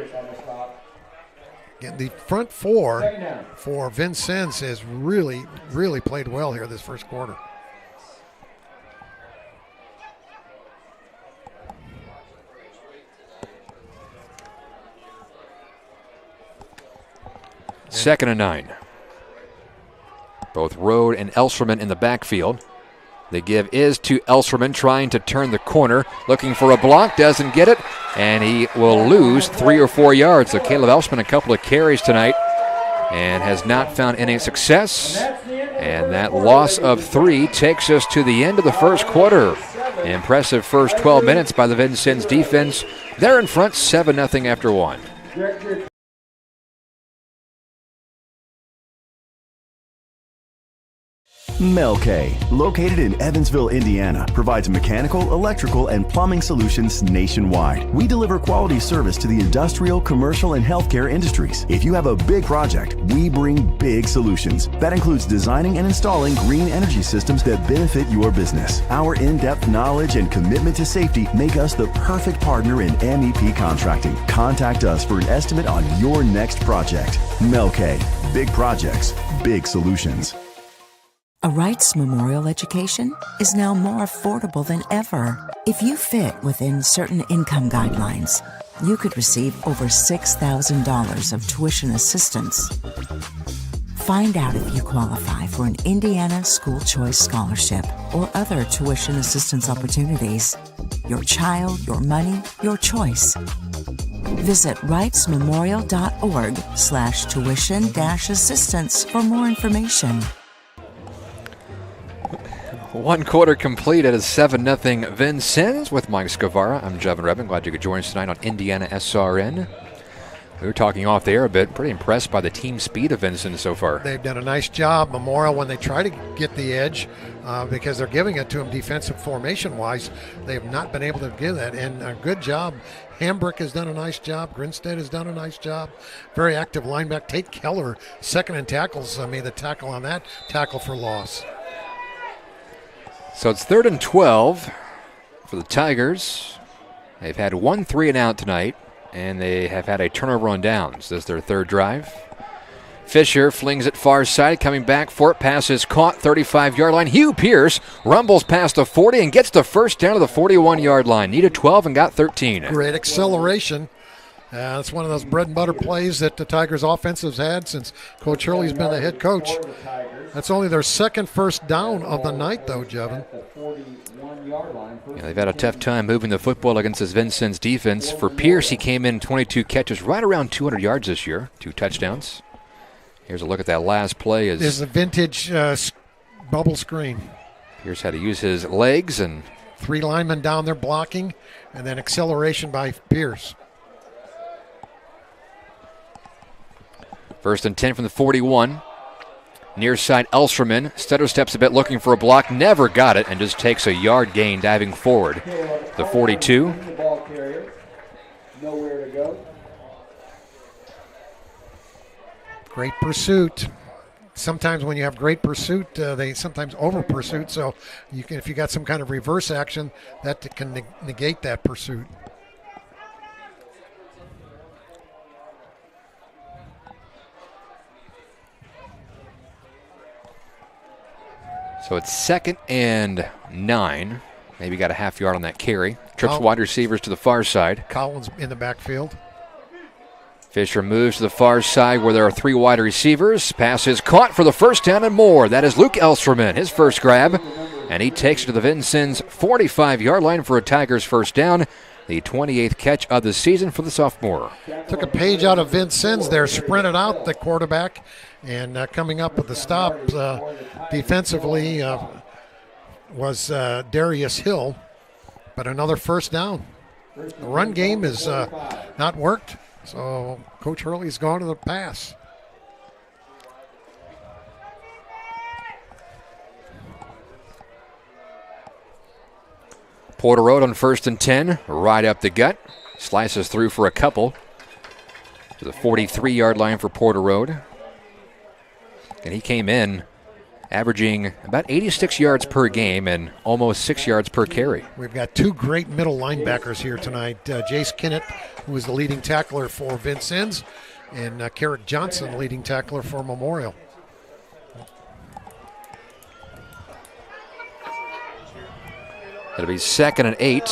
The front 4 for Vincennes has really, really played well here this first quarter. Second and 9. Both Road and Elserman in the backfield. The give is to Elserman, trying to turn the corner, looking for a block, doesn't get it, and he will lose 3 or 4 yards. So Caleb Elserman, a couple of carries tonight, and has not found any success. And that loss of 3 takes us to the end of the first quarter. Impressive first 12 minutes by the Vincennes defense. They're in front 7-0 after 1. Mel K, located in Evansville, Indiana, provides mechanical, electrical, and plumbing solutions nationwide. We deliver quality service to the industrial, commercial, and healthcare industries. If you have a big project, we bring big solutions. That includes designing and installing green energy systems that benefit your business. Our in-depth knowledge and commitment to safety make us the perfect partner in MEP contracting. Contact us for an estimate on your next project. Mel K, big projects, big solutions. A Wrights Memorial Education is now more affordable than ever. If you fit within certain income guidelines, you could receive over $6,000 of tuition assistance. Find out if you qualify for an Indiana School Choice Scholarship or other tuition assistance opportunities. Your child, your money, your choice. Visit wrightsmemorial.org/tuition-assistance for more information. 1 quarter complete at a 7-0 Vincennes with Mike Scavara. I'm Jevin Rebin. Glad you could join us tonight on IndianaSRN. We were talking off the air a bit. Pretty impressed by the team speed of Vincennes so far. They've done a nice job. Memorial, when they try to get the edge, because they're giving it to them defensive formation-wise, they have not been able to give that. And a good job. Hambrick has done a nice job. Grinstead has done a nice job. Very active linebacker. Tate Keller, second in tackles. I mean, the tackle on that, tackle for loss. So it's 3rd and 12 for the Tigers. They've had 1 3-and-out tonight, and they have had a turnover on downs. This is their 3rd drive. Fisher flings it far side, coming back for it. Pass is caught, 35-yard line. Hugh Pierce rumbles past the 40 and gets the first down to the 41-yard line. Needed 12 and got 13. Great acceleration. It's one of those bread and butter plays that the Tigers offense has had since Coach Hurley's been the head coach. That's only their second first down of the night, though, Jevin. Yeah, they've had a tough time moving the football against this Vincennes defense. For Pierce, he came in 22 catches, right around 200 yards this year, 2 touchdowns. Here's a look at that last play. This is a vintage bubble screen. Pierce had to use his legs, and 3 linemen down there blocking, and then acceleration by Pierce. First and 10 from the 41. Near side, Elsterman. Stutter steps a bit looking for a block. Never got it and just takes a yard gain diving forward. The 42. Nowhere to go. Great pursuit. Sometimes when you have great pursuit, they sometimes over pursuit. So you can, if you got some kind of reverse action, that can negate that pursuit. So it's 2nd and 9. Maybe got a half yard on that carry. Trips wide receivers to the far side. Collins in the backfield. Fisher moves to the far side where there are 3 wide receivers. Pass is caught for the first down and more. That is Luke Elsterman, his first grab. And he takes it to the Vincennes 45-yard line for a Tigers first down. The 28th catch of the season for the sophomore. Took a page out of Vincennes there, sprinted out the quarterback, and coming up with the stop defensively was Darius Hill. But another first down. The run game has not worked, so Coach Hurley's gone to the pass. Porter Road on 1st and 10, right up the gut. Slices through for a couple to the 43-yard line for Porter Road. And he came in averaging about 86 yards per game and almost 6 yards per carry. We've got 2 great middle linebackers here tonight. Jace Kinnett, who is the leading tackler for Vincennes, and Carrick Johnson, leading tackler for Memorial. It'll be 2nd and 8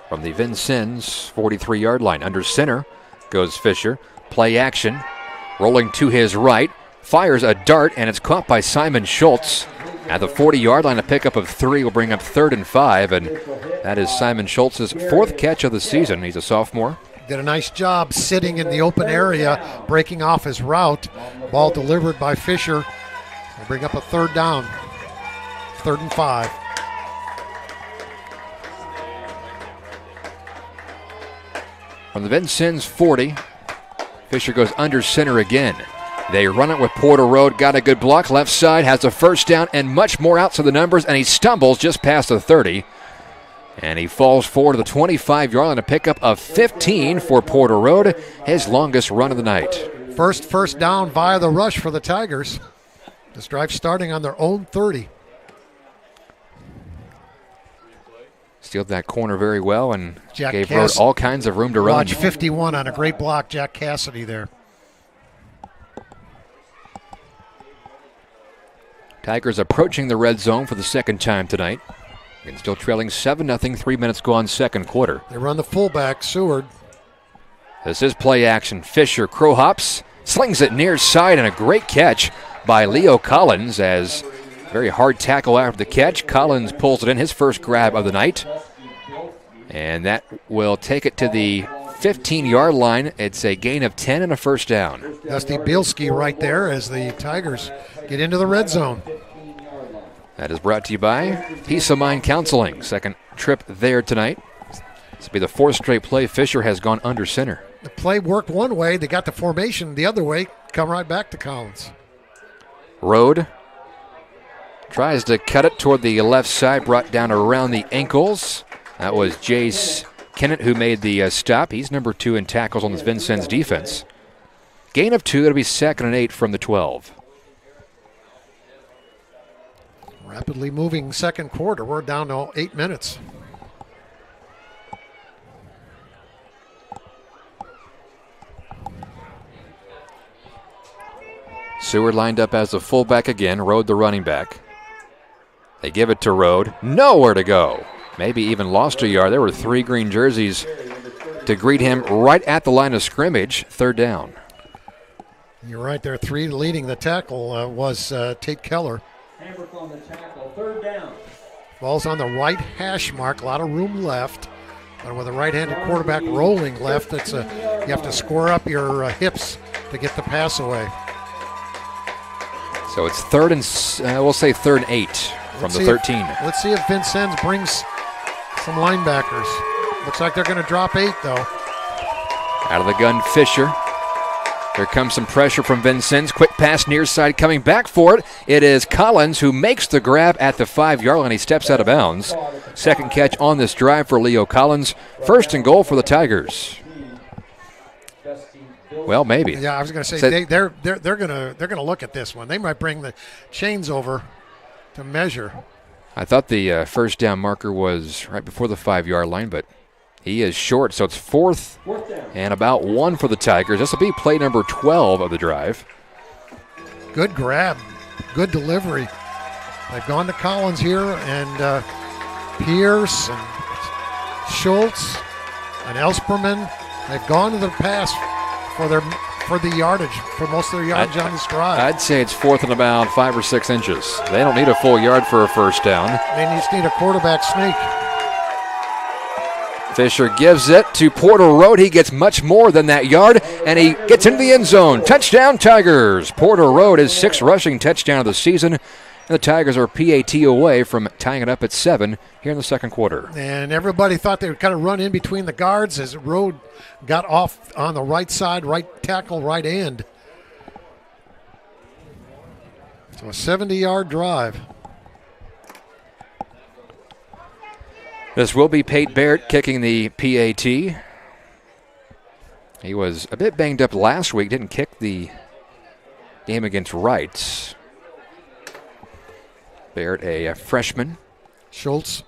from the Vincennes 43-yard line. Under center goes Fisher. Play action. Rolling to his right. Fires a dart, and it's caught by Simon Schultz. At the 40-yard line, a pickup of 3 will bring up 3rd and 5, and that is Simon Schultz's 4th catch of the season. He's a sophomore. Did a nice job sitting in the open area, breaking off his route. Ball delivered by Fisher. Will bring up a 3rd down. 3rd and 5. From the Vincennes 40, Fisher goes under center again. They run it with Porter Road, got a good block, left side, has a first down and much more outside the numbers, and he stumbles just past the 30. And he falls forward to the 25-yard line, a pickup of 15 for Porter Road, his longest run of the night. First down via the rush for the Tigers. This drive starting on their own 30. Stealed that corner very well and Jack gave Road all kinds of room to run. Watch 51 on a great block, Jack Cassidy there. Tigers approaching the red zone for the 2nd time tonight. And still trailing 7-0, 3 minutes gone, 2nd quarter. They run the fullback, Seward. This is play action. Fisher crow hops, slings it near side, and a great catch by Leo Collins as very hard tackle after the catch. Collins pulls it in, his first grab of the night. And that will take it to the 15-yard line. It's a gain of 10 and a first down. Dusty Bielski right there as the Tigers get into the red zone. That is brought to you by Peace of Mind Counseling. 2nd trip there tonight. This will be the 4th straight play Fisher has gone under center. The play worked one way. They got the formation the other way. Come right back to Collins. Road tries to cut it toward the left side, brought down around the ankles. That was Jace Kennett who made the stop. He's number 2 in tackles on this Vincennes defense. Gain of 2. That'll be 2nd and 8 from the 12. Rapidly moving 2nd quarter. We're down to 8 minutes. Seward lined up as the fullback again. Rode the running back. They give it to Rode. Nowhere to go. Maybe even lost a yard. There were 3 green jerseys to greet him right at the line of scrimmage. 3rd down. You're right there. 3 leading the tackle was Tate Keller. Hambrick on the tackle. 3rd down. Ball's on the right hash mark. A lot of room left. But with a right-handed quarterback rolling left, you have to square up your hips to get the pass away. So it's 3rd and we'll say 3rd and 8 from the 13. Let's see if Vincennes brings some linebackers. Looks like they're going to drop 8 though. Out of the gun, Fisher. Here comes some pressure from Vincennes. Quick pass near side, coming back for it. It is Collins who makes the grab at the 5-yard line. He steps out of bounds. Second catch on this drive for Leo Collins. 1st and goal for the Tigers. Well, maybe. Yeah, I was going to say they're going to look at this one. They might bring the chains over to measure. I thought the first down marker was right before the 5-yard line, but he is short, so it's 4th and about 1 for the Tigers. This will be play number 12 of the drive. Good grab, good delivery. They've gone to Collins here, and Pierce and Schultz and Elsperman. They've gone to the pass for the yardage, for most of their yardage on this drive. I'd say it's 4th and about 5 or 6 inches. They don't need a full yard for a first down. They just need a quarterback sneak. Fisher gives it to Porter Road. He gets much more than that yard, and he gets into the end zone. Touchdown, Tigers. Porter Road is 6th rushing touchdown of the season, and the Tigers are PAT away from tying it up at 7 here in the second quarter. And everybody thought they would kind of run in between the guards as Road got off on the right side, right tackle, right end. So a 70-yard drive. This will be Pate Barrett kicking the PAT. He was a bit banged up last week, didn't kick the game against Wrights. Barrett, a freshman. Schultz,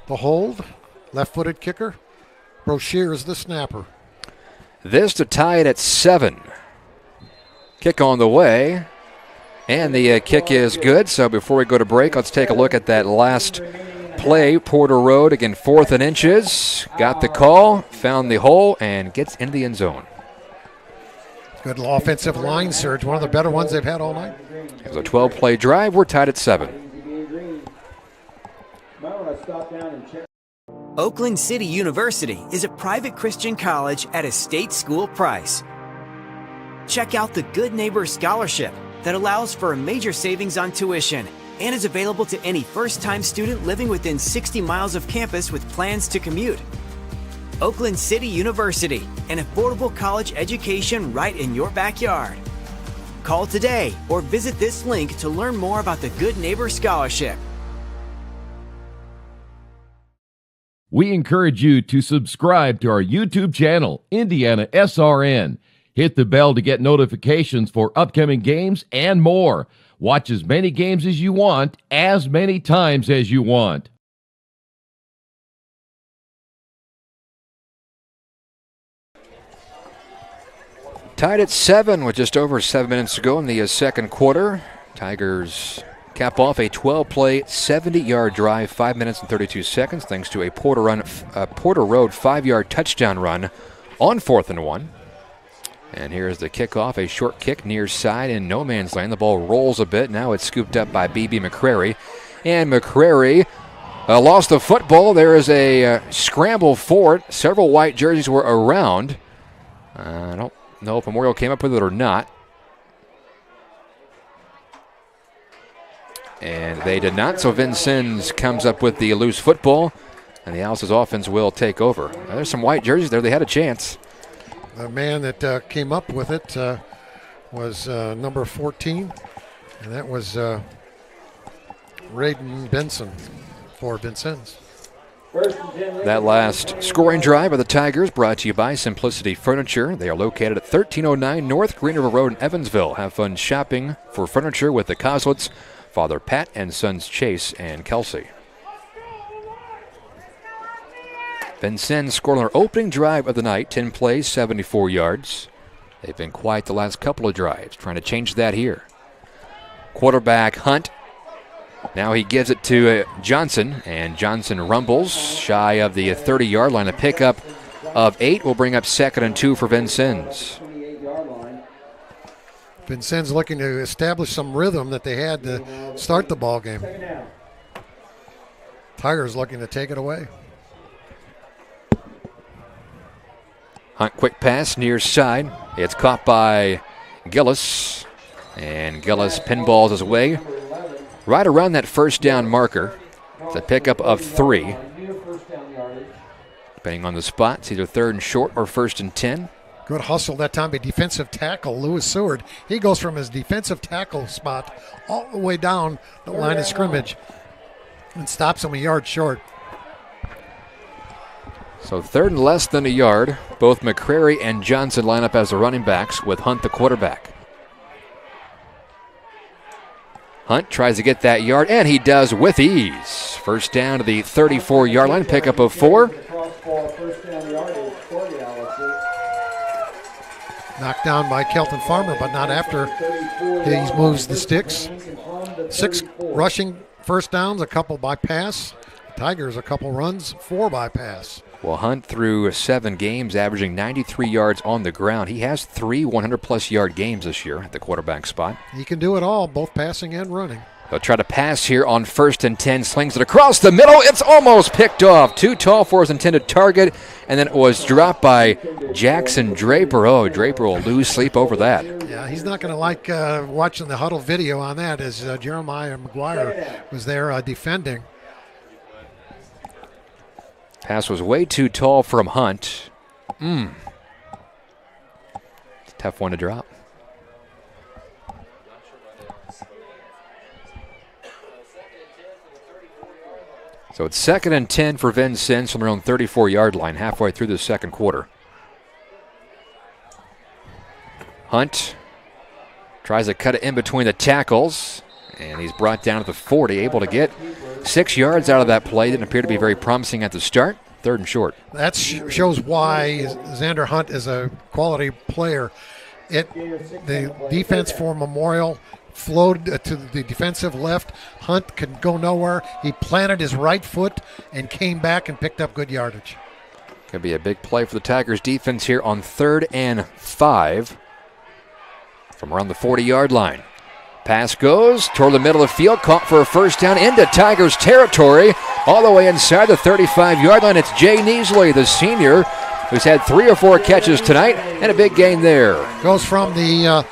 the hold, left-footed kicker. Broshear is the snapper. This to tie it at 7. Kick on the way, and the kick is good. So before we go to break, let's take a look at that last play. Porter Road, again, 4th and inches. Got the call, found the hole, and gets into the end zone. Good offensive line surge, one of the better ones they've had all night. It was a 12-play drive. We're tied at 7. Oakland City University is a private Christian college at a state school price. Check out the Good Neighbor Scholarship that allows for a major savings on tuition and is available to any first-time student living within 60 miles of campus with plans to commute. Oakland City University, an affordable college education right in your backyard. Call today or visit this link to learn more about the Good Neighbor Scholarship. We encourage you to subscribe to our YouTube channel, IndianaSRN. Hit the bell to get notifications for upcoming games and more. Watch as many games as you want, as many times as you want. Tied at 7 with just over 7 minutes to go in the second quarter. Tigers cap off a 12-play, 70-yard drive, 5 minutes and 32 seconds, thanks to a Porter Road 5-yard touchdown run on 4th and 1. And here's the kickoff, a short kick near side in no man's land. The ball rolls a bit. Now it's scooped up by B.B. McCrary. And McCrary lost the football. There is a scramble for it. Several white jerseys were around. I don't know if Memorial came up with it or not. And they did not, so Vincennes comes up with the loose football, and the Alice's offense will take over. Now, there's some white jerseys there. They had a chance. The man that came up with it was number 14, and that was Raiden Benson for Vincennes. That last scoring drive of the Tigers brought to you by Simplicity Furniture. They are located at 1309 North Green River Road in Evansville. Have fun shopping for furniture with the Coslets, Father Pat and sons Chase and Kelsey. Vincennes scored on their opening drive of the night, 10 plays, 74 yards. They've been quiet the last couple of drives, trying to change that here. Quarterback Hunt. Now he gives it to Johnson, and Johnson rumbles shy of the 30-yard line. A pickup of 8 will bring up 2nd and 2 for Vincennes. Vincennes looking to establish some rhythm that they had to start the ball game. Tigers looking to take it away. Hunt quick pass near side. It's caught by Gillis, and Gillis pinballs his way right around that first down marker. It's a pickup of 3. Depending on the spot, it's either 3rd and short or 1st and 10. Good hustle that time by defensive tackle Lewis Seward. He goes from his defensive tackle spot all the way down the line of scrimmage and stops him a yard short. So 3rd and less than a yard. Both McCrary and Johnson line up as the running backs with Hunt the quarterback. Hunt tries to get that yard, and he does with ease. First down to the 34-yard line, pickup of 4. Knocked down by Kelton Farmer, but not after he moves the sticks. 6 rushing first downs, a couple by pass. Tigers, a couple runs, 4 by pass. Well, Hunt through 7 games, averaging 93 yards on the ground. He has 3 100-plus yard games this year at the quarterback spot. He can do it all, both passing and running. They'll try to pass here on 1st and 10. Slings it across the middle. It's almost picked off. Too tall for his intended target, and then it was dropped by Jackson Draper. Oh, Draper will lose sleep over that. Yeah, he's not going to like watching the huddle video on that, as Jeremiah McGuire was there defending. Pass was way too tall from Hunt. It's a tough one to drop. So it's 2nd and 10 for Vincennes from their own 34-yard line, halfway through the second quarter. Hunt tries to cut it in between the tackles, and he's brought down to the 40, able to get 6 yards out of that play. Didn't appear to be very promising at the start. 3rd and short. That shows why Xander Hunt is a quality player. The defense for Memorial flowed to the defensive left. Hunt could go nowhere. He planted his right foot and came back and picked up good yardage. Could be a big play for the Tigers defense here on 3rd and 5 from around the 40-yard line. Pass goes toward the middle of the field, caught for a first down into Tigers territory, all the way inside the 35-yard line. It's Jay Neasley, the senior, who's had 3 or 4 catches tonight, and a big gain there. Goes from the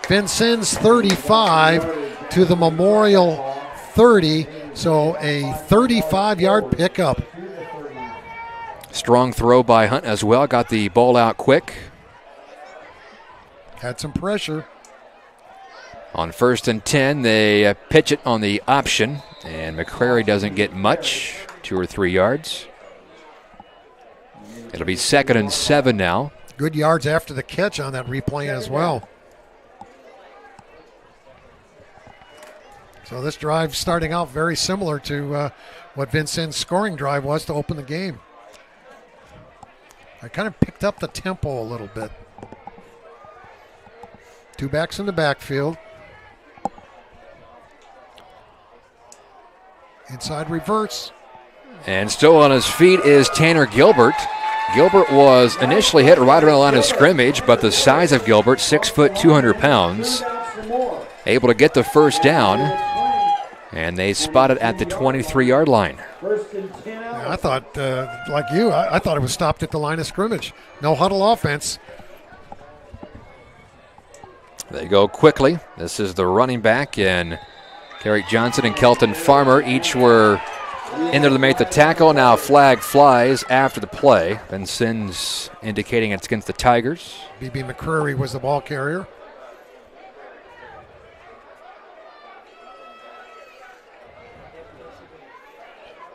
Vincennes 35 to the Memorial 30, so a 35-yard pickup. Strong throw by Hunt as well, got the ball out quick. Had some pressure. On 1st and 10, they pitch it on the option, and McCrary doesn't get much, 2 or 3 yards. It'll be 2nd and 7 now. Good yards after the catch on that replay as well. So this drive starting out very similar to what Vincennes' scoring drive was to open the game. I kind of picked up the tempo a little bit. 2 backs in the backfield. Inside reverse. And still on his feet is Tanner Gilbert. Gilbert was initially hit right around the line of scrimmage, but the size of Gilbert, 6 foot, 200 pounds, able to get the first down, and they spot it at the 23-yard line. Yeah, I thought, like you, I thought it was stopped at the line of scrimmage. No huddle offense. They go quickly. This is the running back, and Carrick Johnson and Kelton Farmer each were in there to make the tackle. Now flag flies after the play. Vincennes indicating it's against the Tigers. B.B. McCreary was the ball carrier.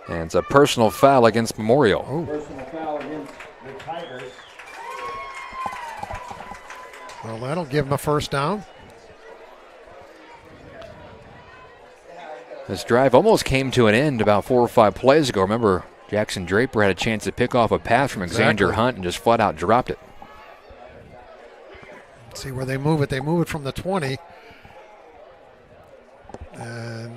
And it's a personal foul against Memorial. Personal foul against the Tigers. Well, that'll give them a first down. This drive almost came to an end about 4 or 5 plays ago. Remember, Jackson Draper had a chance to pick off a pass from Xander Hunt and just flat out dropped it. Let's see where they move it. They move it from the 20. And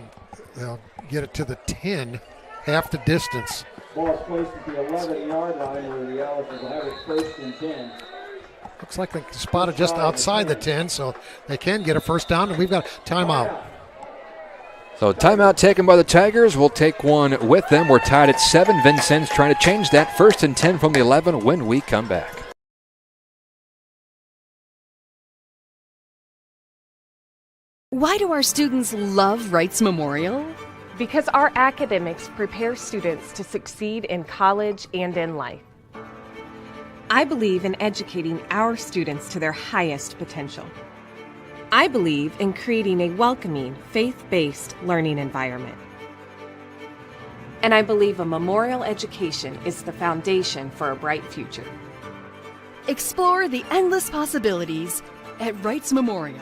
they'll get it to the 10, half the distance. Ball is placed at the 11-yard line where the Owls will have it first and 10. Looks like they spotted just outside the 10, so they can get a first down, and we've got timeout. So timeout taken by the Tigers. We'll take one with them. We're tied at 7. Vincennes trying to change that. First and 10 from the 11 when we come back. Why do our students love Wrights Memorial? Because our academics prepare students to succeed in college and in life. I believe in educating our students to their highest potential. I believe in creating a welcoming, faith-based learning environment. And I believe a memorial education is the foundation for a bright future. Explore the endless possibilities at Wrights Memorial.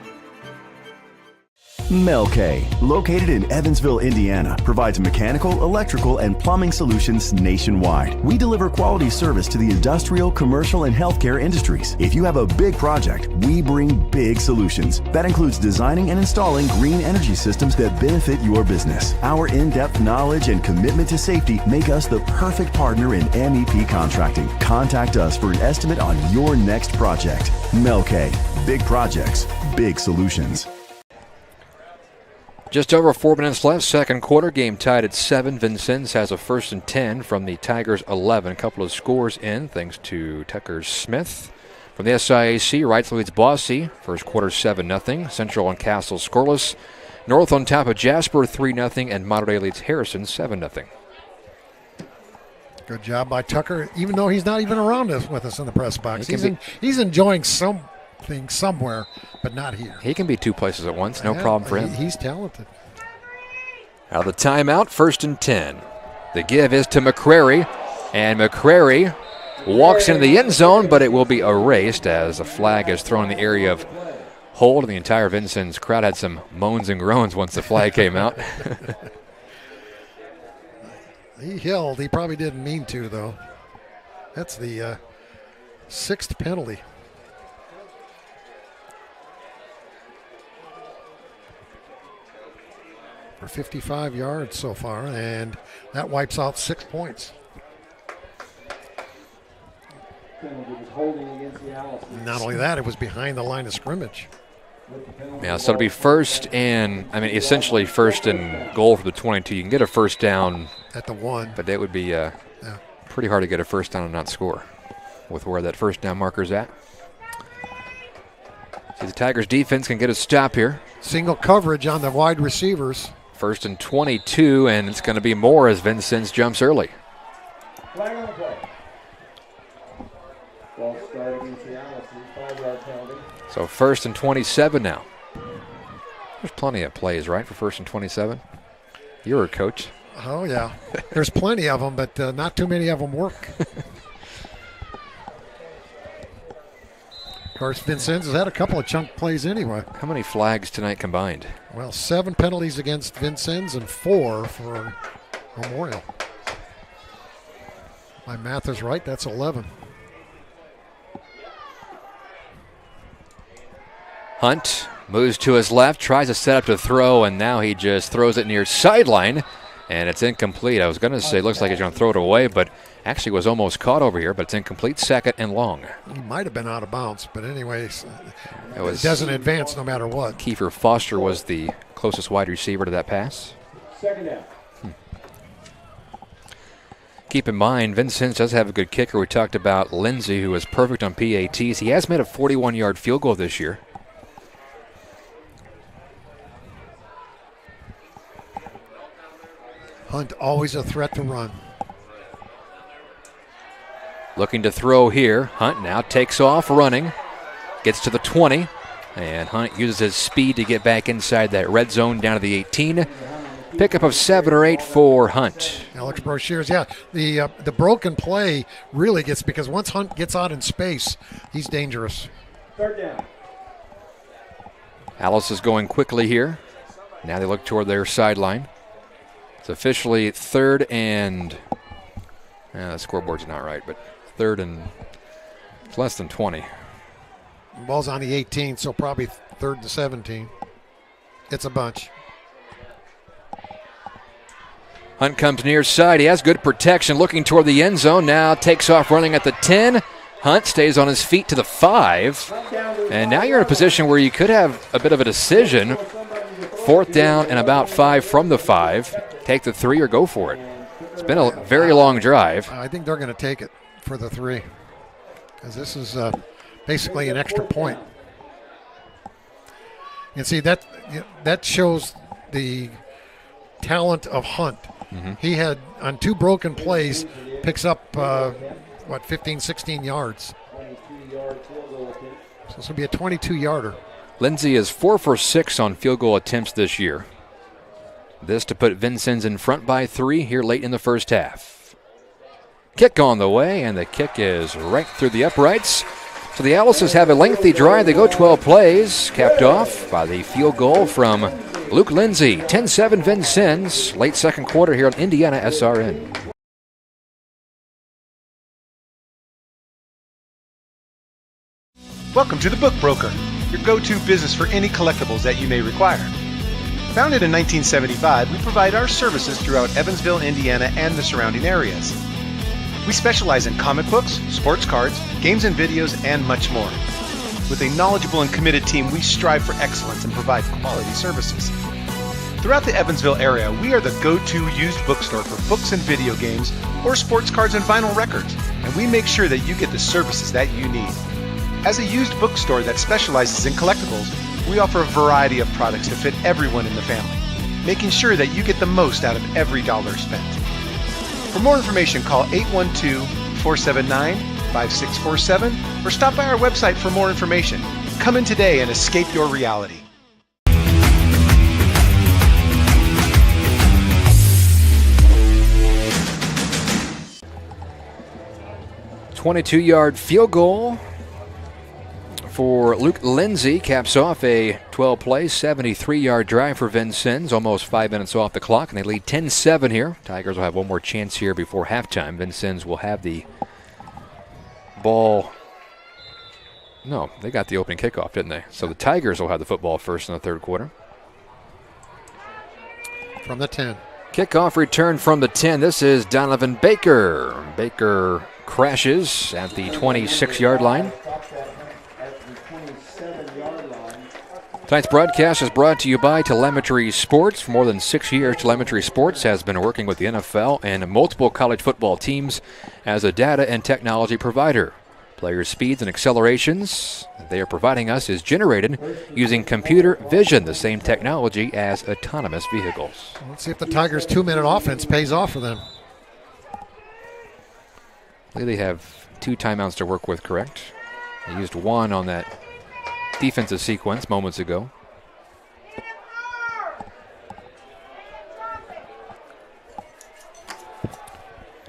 Melk, located in Evansville, Indiana, provides mechanical, electrical, and plumbing solutions nationwide. We deliver quality service to the industrial, commercial, and healthcare industries. If you have a big project, we bring big solutions. That includes designing and installing green energy systems that benefit your business. Our in-depth knowledge and commitment to safety make us the perfect partner in MEP contracting. Contact us for an estimate on your next project. Melk, big projects, big solutions. Just over 4 minutes left, second quarter, game tied at 7. Vincennes has a first and 10 from the Tigers 11. A couple of scores in thanks to Tucker Smith. From the SIAC, Wrights leads Boise, first quarter 7-0. Central and Castle scoreless. North on top of Jasper 3-0, and Mater Dei leads Harrison 7-0. Good job by Tucker, even though he's not even around us with us in the press box. He's enjoying something somewhere, but not here. He can be two places at once, no problem for him. He's talented. Out of the timeout, first and 10. The give is to McCrary, and McCrary walks into the end zone, but it will be erased as a flag is thrown in the area of hold, and the entire Vincennes crowd had some moans and groans once the flag came out. He held. He probably didn't mean to, though. That's the 6th penalty. For 55 yards so far, and that wipes out 6 points. Not only that, it was behind the line of scrimmage. Yeah, so it'll be first and, essentially first and goal for the 22. You can get a first down at the 1. But it would be pretty hard to get a first down and not score with where that first down marker's at. See, the Tigers defense can get a stop here. Single coverage on the wide receivers. First and 22, and it's going to be more as Vincennes jumps early. Flag on the play. Ball started against the Allison, 5-yard penalty. So first and 27 now. There's plenty of plays, right, for first and 27? You're a coach. Oh, yeah. There's plenty of them, but not too many of them work. Of course, Vincennes has had a couple of chunk plays anyway. How many flags tonight combined? Well, 7 penalties against Vincennes and 4 for Memorial. My math is right. That's 11. Hunt moves to his left, tries to set up to throw, and now he just throws it near sideline, and it's incomplete. I was going to say it looks like he's going to throw it away, but actually was almost caught over here, but it's incomplete, second and long. He might have been out of bounds, but anyways, it doesn't advance no matter what. Kiefer Foster was the closest wide receiver to that pass. Second down. Keep in mind, Vincennes does have a good kicker. We talked about Lindsey, who is perfect on PATs. He has made a 41-yard field goal this year. Hunt always a threat to run. Looking to throw here. Hunt now takes off running. Gets to the 20. And Hunt uses his speed to get back inside that red zone down to the 18. Pickup of 7 or 8 for Hunt. Alex Brocheres, yeah. The broken play really gets, because once Hunt gets out in space, he's dangerous. Third down. Alice is going quickly here. Now they look toward their sideline. It's officially third and, the scoreboard's not right, but third and it's less than 20. Ball's on the 18, so probably 3rd to 17. It's a bunch. Hunt comes near side. He has good protection, looking toward the end zone. Now takes off running at the 10. Hunt stays on his feet to the 5. And now you're in a position where you could have a bit of a decision. 4th down and about 5 from the 5. Take the 3 or go for it. It's been a very long drive. I think they're going to take it for the 3, because this is basically an extra point. And see, that shows the talent of Hunt. Mm-hmm. He had, on 2 broken plays, picks up, 15, 16 yards. So this will be a 22-yarder. Lindsay is 4 for 6 on field goal attempts this year. This to put Vincennes in front by 3 here late in the first half. Kick on the way, and the kick is right through the uprights. So the Owls have a lengthy drive. They go 12 plays, capped off by the field goal from Luke Lindsay. 10-7 Vincennes, late second quarter here on IndianaSRN. Welcome to The Book Broker, your go-to business for any collectibles that you may require. Founded in 1975, we provide our services throughout Evansville, Indiana, and the surrounding areas. We specialize in comic books, sports cards, games and videos, and much more. With a knowledgeable and committed team, we strive for excellence and provide quality services. Throughout the Evansville area, we are the go-to used bookstore for books and video games, or sports cards and vinyl records, and we make sure that you get the services that you need. As a used bookstore that specializes in collectibles, we offer a variety of products to fit everyone in the family, making sure that you get the most out of every dollar spent. For more information, call 812-479-5647 or stop by our website for more information. Come in today and escape your reality. A 22-yard field goal for Luke Lindsay caps off a 12-play, 73-yard drive for Vincennes, almost 5 minutes off the clock, and they lead 10-7 here. Tigers will have one more chance here before halftime. Vincennes will have the ball. No, they got the opening kickoff, didn't they? So the Tigers will have the football first in the third quarter. From the 10. Kickoff return from the 10. This is Donovan Baker. Baker crashes at the 26-yard line. Tonight's broadcast is brought to you by Telemetry Sports. For more than 6 years, Telemetry Sports has been working with the NFL and multiple college football teams as a data and technology provider. Player speeds and accelerations they are providing us is generated using computer vision, the same technology as autonomous vehicles. Let's see if the Tigers' 2-minute offense pays off for them. I believe they have 2 timeouts to work with, correct? They used 1 on that defensive sequence moments ago.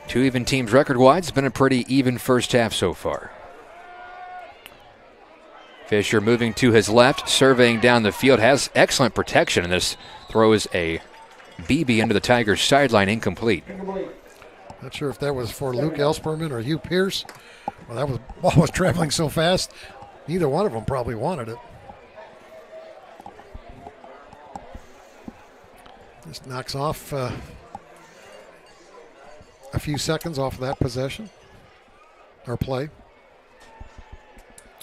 Two even teams record-wise. It's been a pretty even first half so far. Fisher moving to his left, surveying down the field, has excellent protection, and this throws a BB into the Tigers' sideline, incomplete. Not sure if that was for Luke Elsperman or Hugh Pierce. Well, that ball was traveling so fast. Neither one of them probably wanted it. Just knocks off a few seconds off of that possession or play.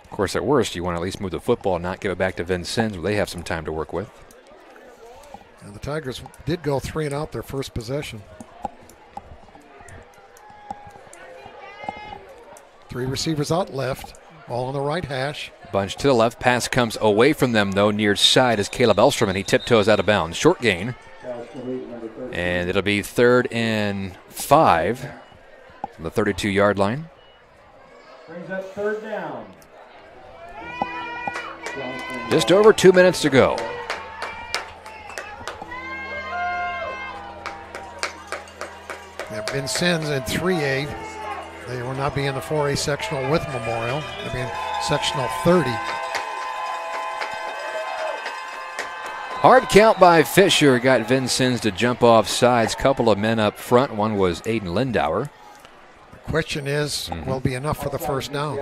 Of course, at worst, you want to at least move the football and not give it back to Vincennes, where they have some time to work with. And the Tigers did go 3 and out their first possession. 3 receivers out left. All on the right hash. Bunch to the left. Pass comes away from them, though, near side is Caleb Elstrom, and he tiptoes out of bounds. Short gain. And it'll be 3rd and 5 from the 32-yard line. Brings up 3rd down. Just over 2 minutes to go. Vincennes in 3A. They will not be in the 4A sectional with Memorial. They'll be in sectional 30. Hard count by Fisher got Vincennes to jump off sides. Couple of men up front. One was Aiden Lindauer. The question is, will it be enough for the first down?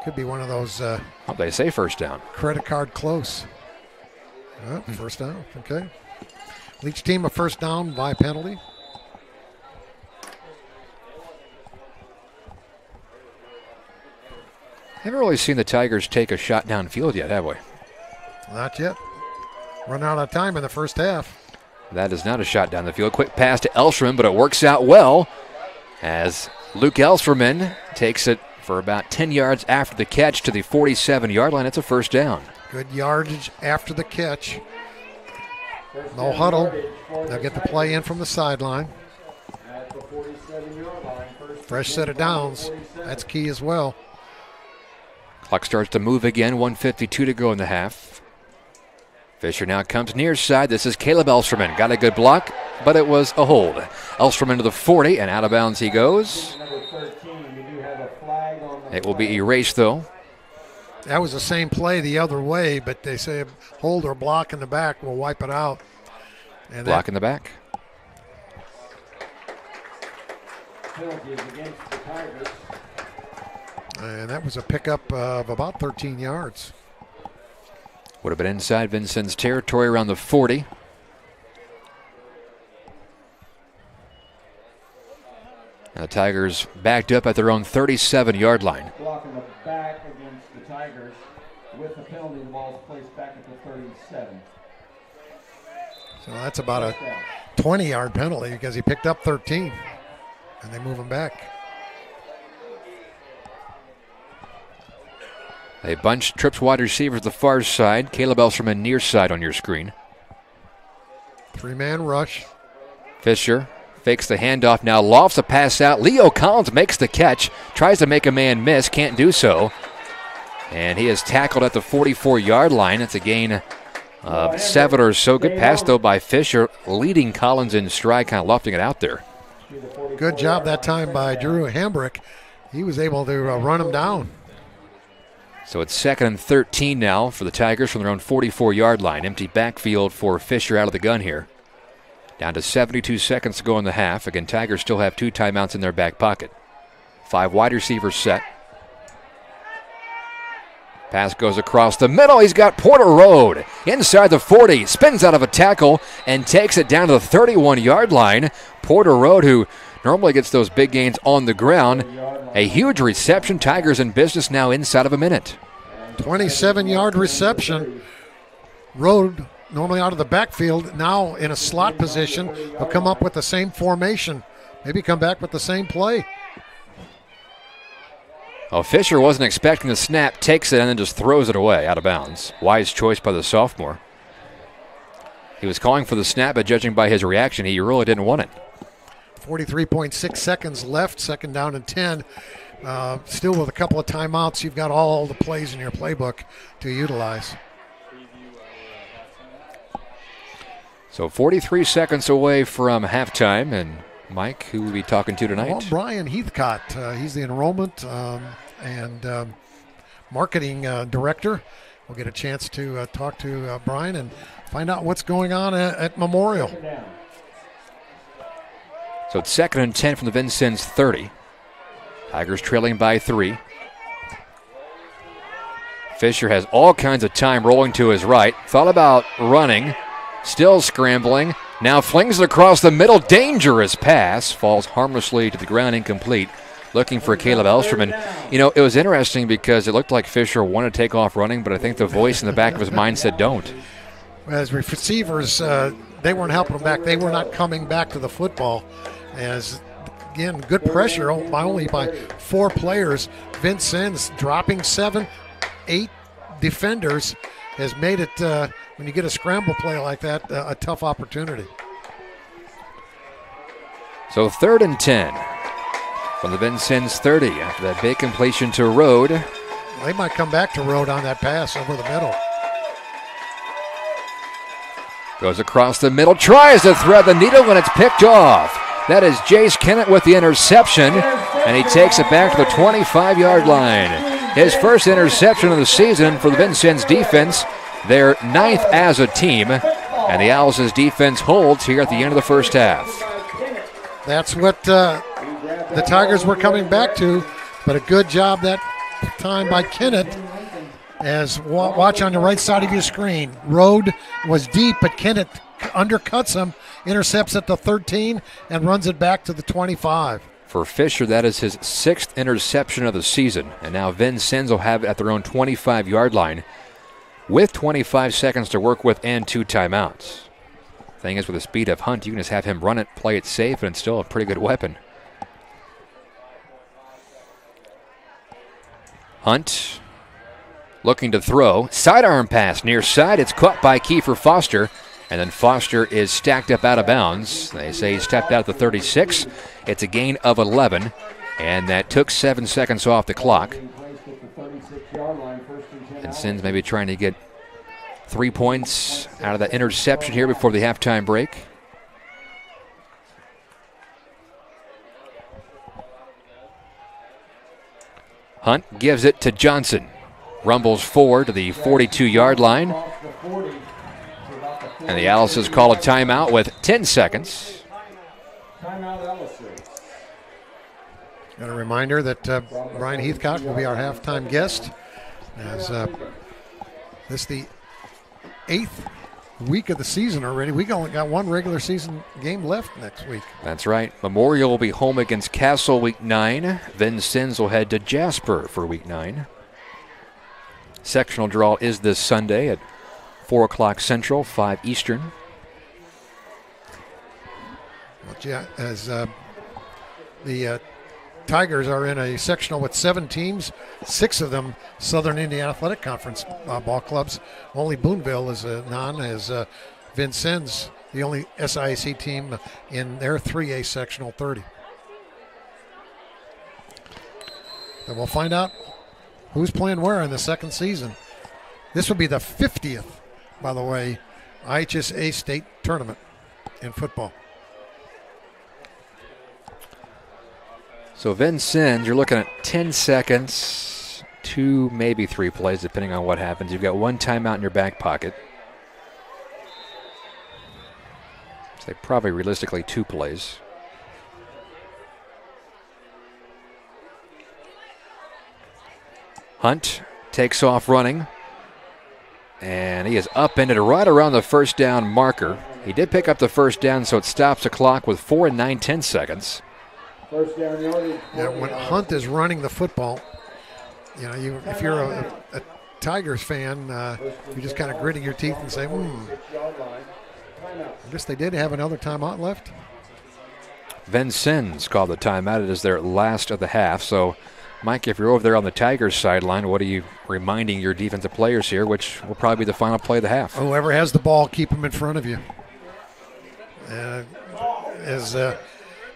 Could be one of those. How'd they say first down? Credit card close. First down, okay. Each team a first down by penalty. Haven't really seen the Tigers take a shot downfield yet, have we? Not yet. Run out of time in the first half. That is not a shot down the field. Quick pass to Elsterman, but it works out well as Luke Elsterman takes it for about 10 yards after the catch to the 47-yard line. It's a first down. Good yardage after the catch. No huddle. They'll get the play in from the sideline. Fresh set of downs. That's key as well. Clock starts to move again. 1:52 to go in the half. Fisher now comes near side. This is Caleb Elsterman. Got a good block, but it was a hold. Elsterman to the 40, and out of bounds he goes. It will be erased, though. That was the same play the other way, but they say hold or block in the back will wipe it out. And block in the back. Penalties against the Tigers. And that was a pickup of about 13 yards. Would have been inside Vincennes' territory around the 40. And the Tigers backed up at their own 37-yard line. Blocking the back against the Tigers. With the penalty, the ball is placed back at the 37. So that's about a 20-yard penalty because he picked up 13. And they move him back. A bunch trips wide receivers the far side. Caleb Elsterman near side on your screen. 3-man rush. Fisher fakes the handoff, now lofts a pass out. Leo Collins makes the catch, tries to make a man miss, can't do so. And he is tackled at the 44-yard line. It's a gain of 7 or so. Good pass, though, by Fisher, leading Collins in stride, kind of lofting it out there. Good job that time by Drew Hambrick. He was able to run him down. So it's 2nd and 13 now for the Tigers from their own 44-yard line. Empty backfield for Fisher out of the gun here. Down to 72 seconds to go in the half. Again, Tigers still have 2 timeouts in their back pocket. 5 wide receivers set. Pass goes across the middle. He's got Porter Road inside the 40. Spins out of a tackle and takes it down to the 31-yard line. Porter Road, who normally gets those big gains on the ground. A huge reception. Tigers in business now inside of a minute. 27-yard reception. Road normally out of the backfield, now in a slot position. He'll come up with the same formation. Maybe come back with the same play. Well, Fisher wasn't expecting the snap, takes it and then just throws it away out of bounds. Wise choice by the sophomore. He was calling for the snap, but judging by his reaction, he really didn't want it. 43.6 seconds left, 2nd down and 10. Still with a couple of timeouts, you've got all the plays in your playbook to utilize. So 43 seconds away from halftime, and Mike, who will be talking to tonight? Well, Brian Heathcott. He's the enrollment and marketing director. We'll get a chance to talk to Brian and find out what's going on at Memorial. So it's 2nd and 10 from the Vincennes 30. Tigers trailing by 3. Fisher has all kinds of time rolling to his right. Thought about running. Still scrambling. Now flings it across the middle. Dangerous pass. Falls harmlessly to the ground, incomplete. Looking for Caleb Elsterman. You know, it was interesting because it looked like Fisher wanted to take off running, but I think the voice in the back of his mind said don't. As receivers, they weren't helping him back. They were not coming back to the football. As, again, good pressure only by 4 players. Vincennes dropping 7, 8 defenders has made it, when you get a scramble play like that, a tough opportunity. So 3rd and 10 from the Vincennes 30 after that big completion to Road. They might come back to Road on that pass over the middle. Goes across the middle, tries to thread the needle, and it's picked off. That is Jace Kennett with the interception, and he takes it back to the 25-yard line. His first interception of the season for the Vincennes defense, their 9th as a team, and the Owls' defense holds here at the end of the first half. That's what the Tigers were coming back to, but a good job that time by Kennett. As watch on the right side of your screen. Road was deep, but Kennett undercuts him, intercepts at the 13, and runs it back to the 25. For Fisher, that is his 6th interception of the season. And now Vincennes will have it at their own 25-yard line with 25 seconds to work with and 2 timeouts. Thing is, with the speed of Hunt, you can just have him run it, play it safe, and it's still a pretty good weapon. Hunt looking to throw. Sidearm pass near side. It's caught by Kiefer Foster. And then Foster is stacked up out of bounds. They say he stepped out at the 36. It's a gain of 11. And that took 7 seconds off the clock. And Vincennes maybe trying to get 3 points out of that interception here before the halftime break. Hunt gives it to Johnson. Rumbles forward to the 42-yard line. And the Alices call a timeout with 10 seconds. Got a reminder that Brian Heathcock will be our halftime guest. As this is the 8th week of the season already. We only got 1 regular season game left next week. That's right. Memorial will be home against Castle week 9. Vincennes will head to Jasper for week 9. Sectional draw is this Sunday at 4 o'clock Central, 5 Eastern. Well, as the Tigers are in a sectional with 7 teams, 6 of them Southern Indiana Athletic Conference ball clubs. Only Boonville is non, as Vincennes, the only SIAC team in their 3A sectional 30. And we'll find out who's playing where in the second season. This will be the 50th, by the way, IHSAA state tournament in football. So Vincennes, you're looking at 10 seconds, 2, maybe 3 plays, depending on what happens. You've got 1 timeout in your back pocket. So probably realistically 2 plays. Hunt takes off running. And he is upended right around the first down marker. He did pick up the first down, so it stops the clock with 4 and 9/10 seconds. First down yardage. Yeah, when Hunt is running the football, you know, if you're a Tigers fan, you're just kind of gritting your teeth and say, I guess they did have another timeout left. Vincennes called the timeout. It is their last of the half. So, Mike, if you're over there on the Tigers sideline, what are you reminding your defensive players here, which will probably be the final play of the half? Whoever has the ball, keep them in front of you.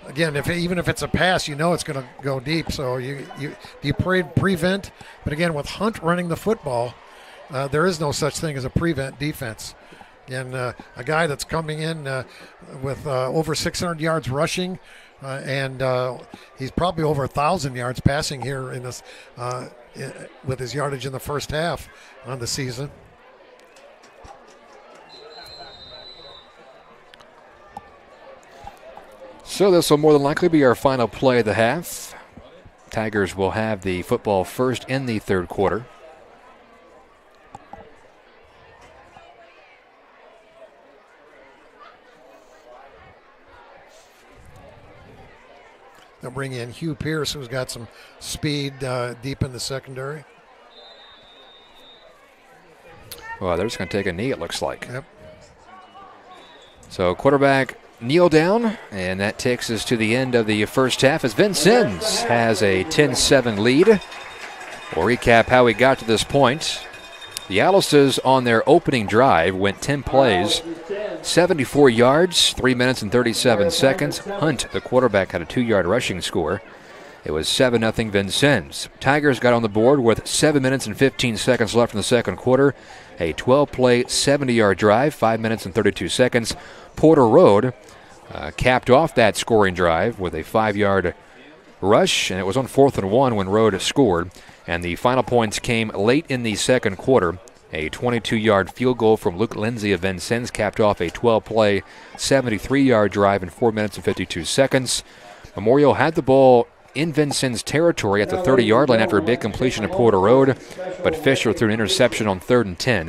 Again, even if it's a pass, you know it's going to go deep. So you prevent. But again, with Hunt running the football, there is no such thing as a prevent defense. Again, a guy that's coming in with over 600 yards rushing, and he's probably over 1,000 yards passing here in this with his yardage in the first half on the season. So this will more than likely be our final play of the half. Tigers will have the football first in the third quarter. They'll bring in Hugh Pierce, who's got some speed deep in the secondary. Well, they're just going to take a knee, it looks like. Yep. So quarterback kneel down, and that takes us to the end of the first half as Vincennes has a 10-7 lead. We'll recap how we got to this point. The Alices on their opening drive went 10 plays, 74 yards, 3 minutes and 37 seconds. Hunt, the quarterback, had a 2-yard rushing score. It was 7-0 Vincennes. Tigers got on the board with 7 minutes and 15 seconds left in the second quarter. A 12-play, 70-yard drive, 5 minutes and 32 seconds. Porter Road capped off that scoring drive with a 5-yard rush, and it was on 4th and 1 when Road scored. And the final points came late in the second quarter. A 22-yard field goal from Luke Lindsay of Vincennes capped off a 12-play, 73-yard drive in 4 minutes and 52 seconds. Memorial had the ball in Vincennes' territory at the 30-yard line after a big completion of Porter Road, but Fisher threw an interception on 3rd and 10.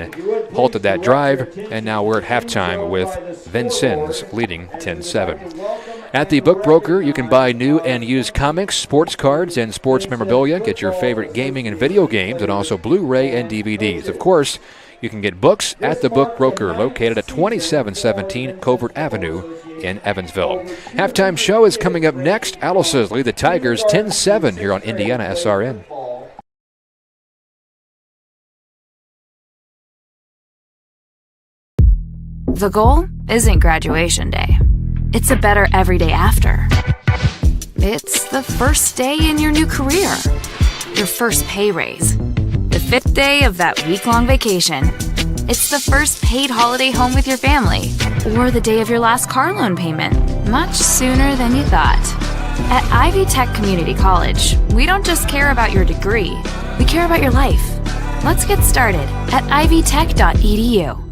halted that drive, and now we're at halftime with Vincennes leading 10-7. At the Book Broker, you can buy new and used comics, sports cards, and sports memorabilia. Get your favorite gaming and video games, and also Blu-ray and DVDs. Of course, you can get books at the Book Broker, located at 2717 Covert Avenue in Evansville. Halftime show is coming up next. Alice's lead the Tigers 10-7 here on IndianaSRN. The goal isn't graduation day. It's a better every day after. It's the first day in your new career, your first pay raise, the 5th day of that week-long vacation. It's the first paid holiday home with your family, or the day of your last car loan payment, much sooner than you thought. At Ivy Tech Community College, we don't just care about your degree, we care about your life. Let's get started at ivytech.edu.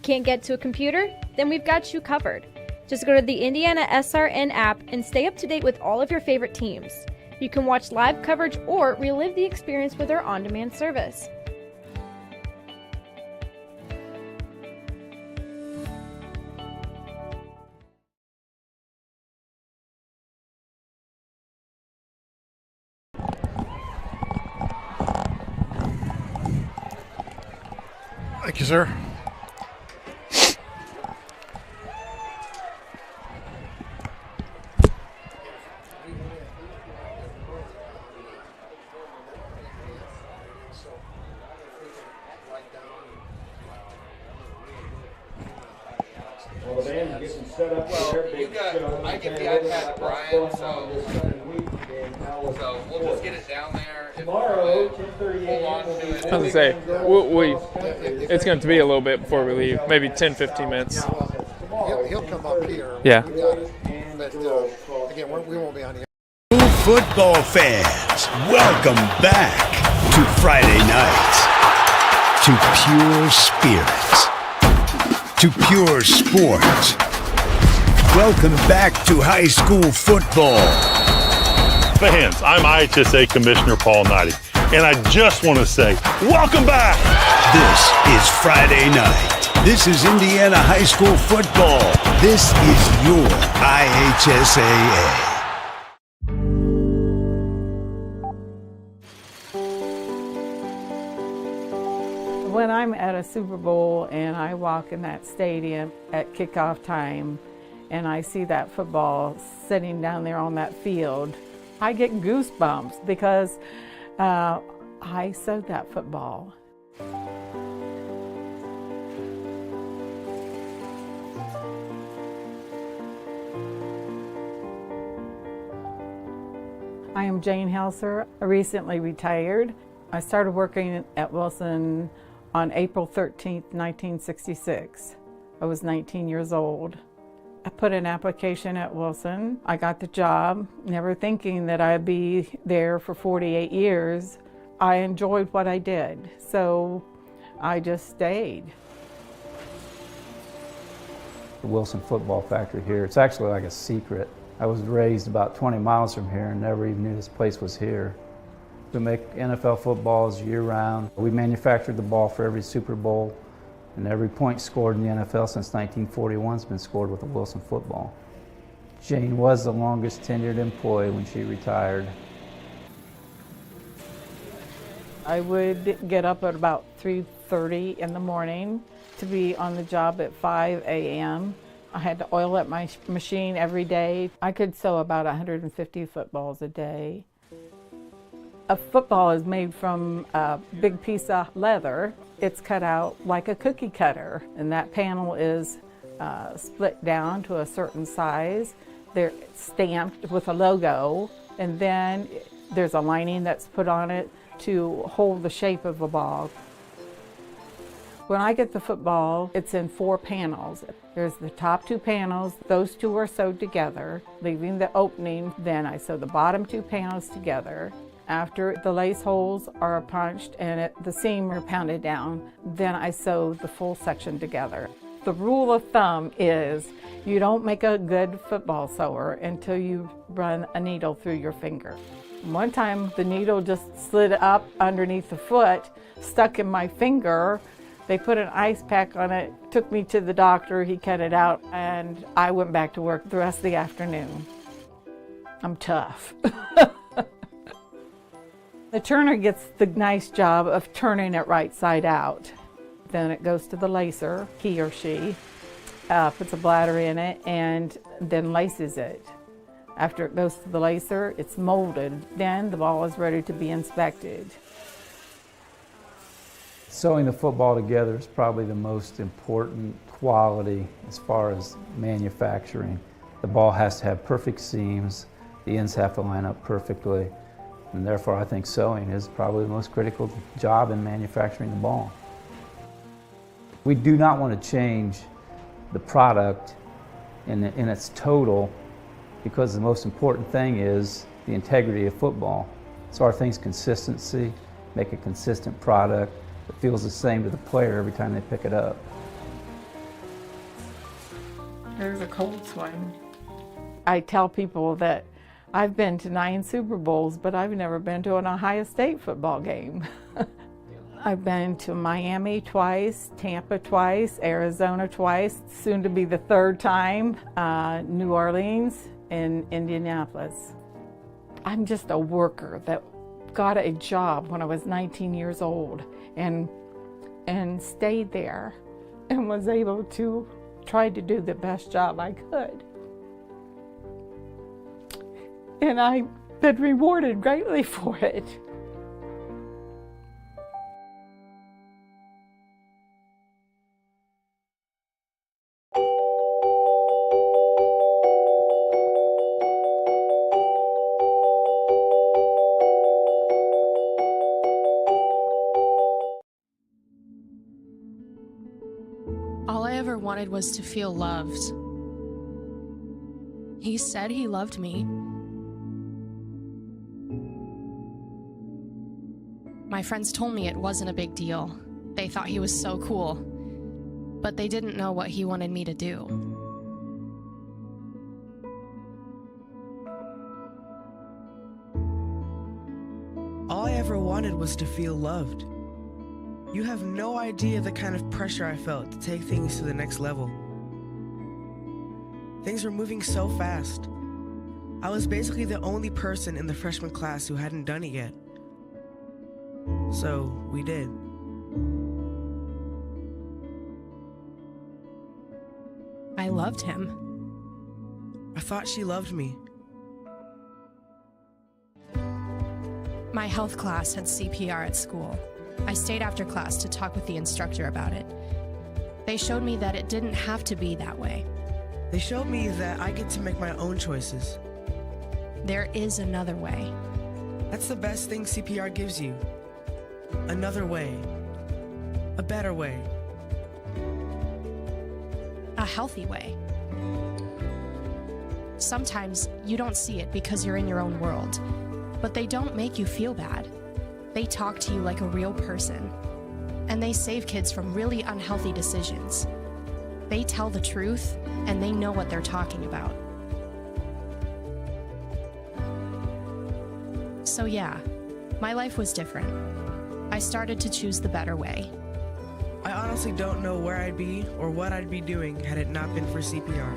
Can't get to a computer? Then we've got you covered. Just go to the IndianaSRN app and stay up to date with all of your favorite teams. You can watch live coverage or relive the experience with our on-demand service. Thank you, sir. Well, the band's getting set up for their big show. I get the iPad, Brian, so we'll just get it down there. Tomorrow, 10:30 a.m. I was going to say, it's going to be a little bit before we leave, maybe 10-15 minutes. He'll come up here. Yeah. We got it. But again, we won't be on the air. Football fans, welcome back to Friday night, to pure spirits, to pure sports. Welcome back to high school football. Fans, I'm IHSAA Commissioner Paul Knighty, and I just want to say, welcome back! This is Friday night. This is Indiana high school football. This is your IHSAA. When I'm at a Super Bowl and I walk in that stadium at kickoff time and I see that football sitting down there on that field, I get goosebumps because I sewed that football. I am Jane Helser. I recently retired. I started working at Wilson on April 13th, 1966. I was 19 years old. I put an application at Wilson. I got the job, never thinking that I'd be there for 48 years. I enjoyed what I did, so I just stayed. The Wilson Football Factory here, it's actually like a secret. I was raised about 20 miles from here and never even knew this place was here. We make NFL footballs year-round. We manufactured the ball for every Super Bowl, and every point scored in the NFL since 1941 has been scored with a Wilson football. Jane was the longest tenured employee when she retired. I would get up at about 3:30 in the morning to be on the job at 5 a.m. I had to oil up my machine every day. I could sew about 150 footballs a day. A football is made from a big piece of leather. It's cut out like a cookie cutter, and that panel is split down to a certain size. They're stamped with a logo, and then there's a lining that's put on it to hold the shape of the ball. When I get the football, it's in 4 panels. There's the top 2 panels. Those 2 are sewed together, leaving the opening. Then I sew the bottom 2 panels together. After the lace holes are punched and the seam are pounded down, then I sew the full section together. The rule of thumb is you don't make a good football sewer until you run a needle through your finger. One time the needle just slid up underneath the foot, stuck in my finger. They put an ice pack on it, took me to the doctor, he cut it out, and I went back to work the rest of the afternoon. I'm tough. The turner gets the nice job of turning it right side out. Then it goes to the lacer, he or she, puts a bladder in it and then laces it. After it goes to the lacer, it's molded. Then the ball is ready to be inspected. Sewing the football together is probably the most important quality as far as manufacturing. The ball has to have perfect seams, the ends have to line up perfectly, and therefore I think sewing is probably the most critical job in manufacturing the ball. We do not want to change the product in its total, because the most important thing is the integrity of football. So our thing's consistency, make a consistent product that feels the same to the player every time they pick it up. There's a cold swing. I tell people that I've been to 9 Super Bowls, but I've never been to an Ohio State football game. I've been to Miami twice, Tampa twice, Arizona twice, soon to be the 3rd time, New Orleans and Indianapolis. I'm just a worker that got a job when I was 19 years old and stayed there and was able to try to do the best job I could. And I've been rewarded greatly for it. All I ever wanted was to feel loved. He said he loved me. My friends told me it wasn't a big deal. They thought he was so cool, but they didn't know what he wanted me to do. All I ever wanted was to feel loved. You have no idea the kind of pressure I felt to take things to the next level. Things were moving so fast. I was basically the only person in the freshman class who hadn't done it yet. So we did. I loved him. I thought she loved me. My health class had CPR at school. I stayed after class to talk with the instructor about it. They showed me that it didn't have to be that way. They showed me that I get to make my own choices. There is another way. That's the best thing CPR gives you. Another way. A better way. A healthy way. Sometimes you don't see it because you're in your own world, but they don't make you feel bad. They talk to you like a real person, and they save kids from really unhealthy decisions. They tell the truth, and they know what they're talking about. So yeah, my life was different. I started to choose the better way. I honestly don't know where I'd be or what I'd be doing had it not been for CPR.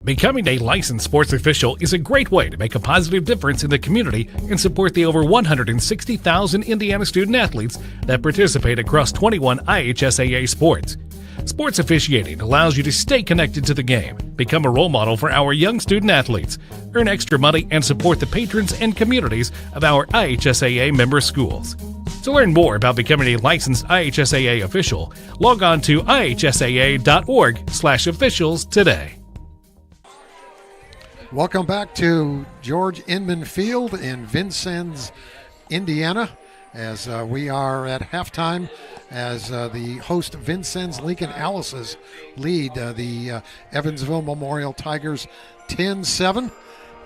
Becoming a licensed sports official is a great way to make a positive difference in the community and support the over 160,000 Indiana student athletes that participate across 21 IHSAA sports. Sports officiating allows you to stay connected to the game, become a role model for our young student athletes, earn extra money, and support the patrons and communities of our IHSAA member schools. To learn more about becoming a licensed IHSAA official, log on to ihsaa.org/officials today. Welcome back to George Inman Field in Vincennes, Indiana, as we are at halftime as the host Vincennes Lincoln Alice's lead the Evansville Memorial Tigers 10-7.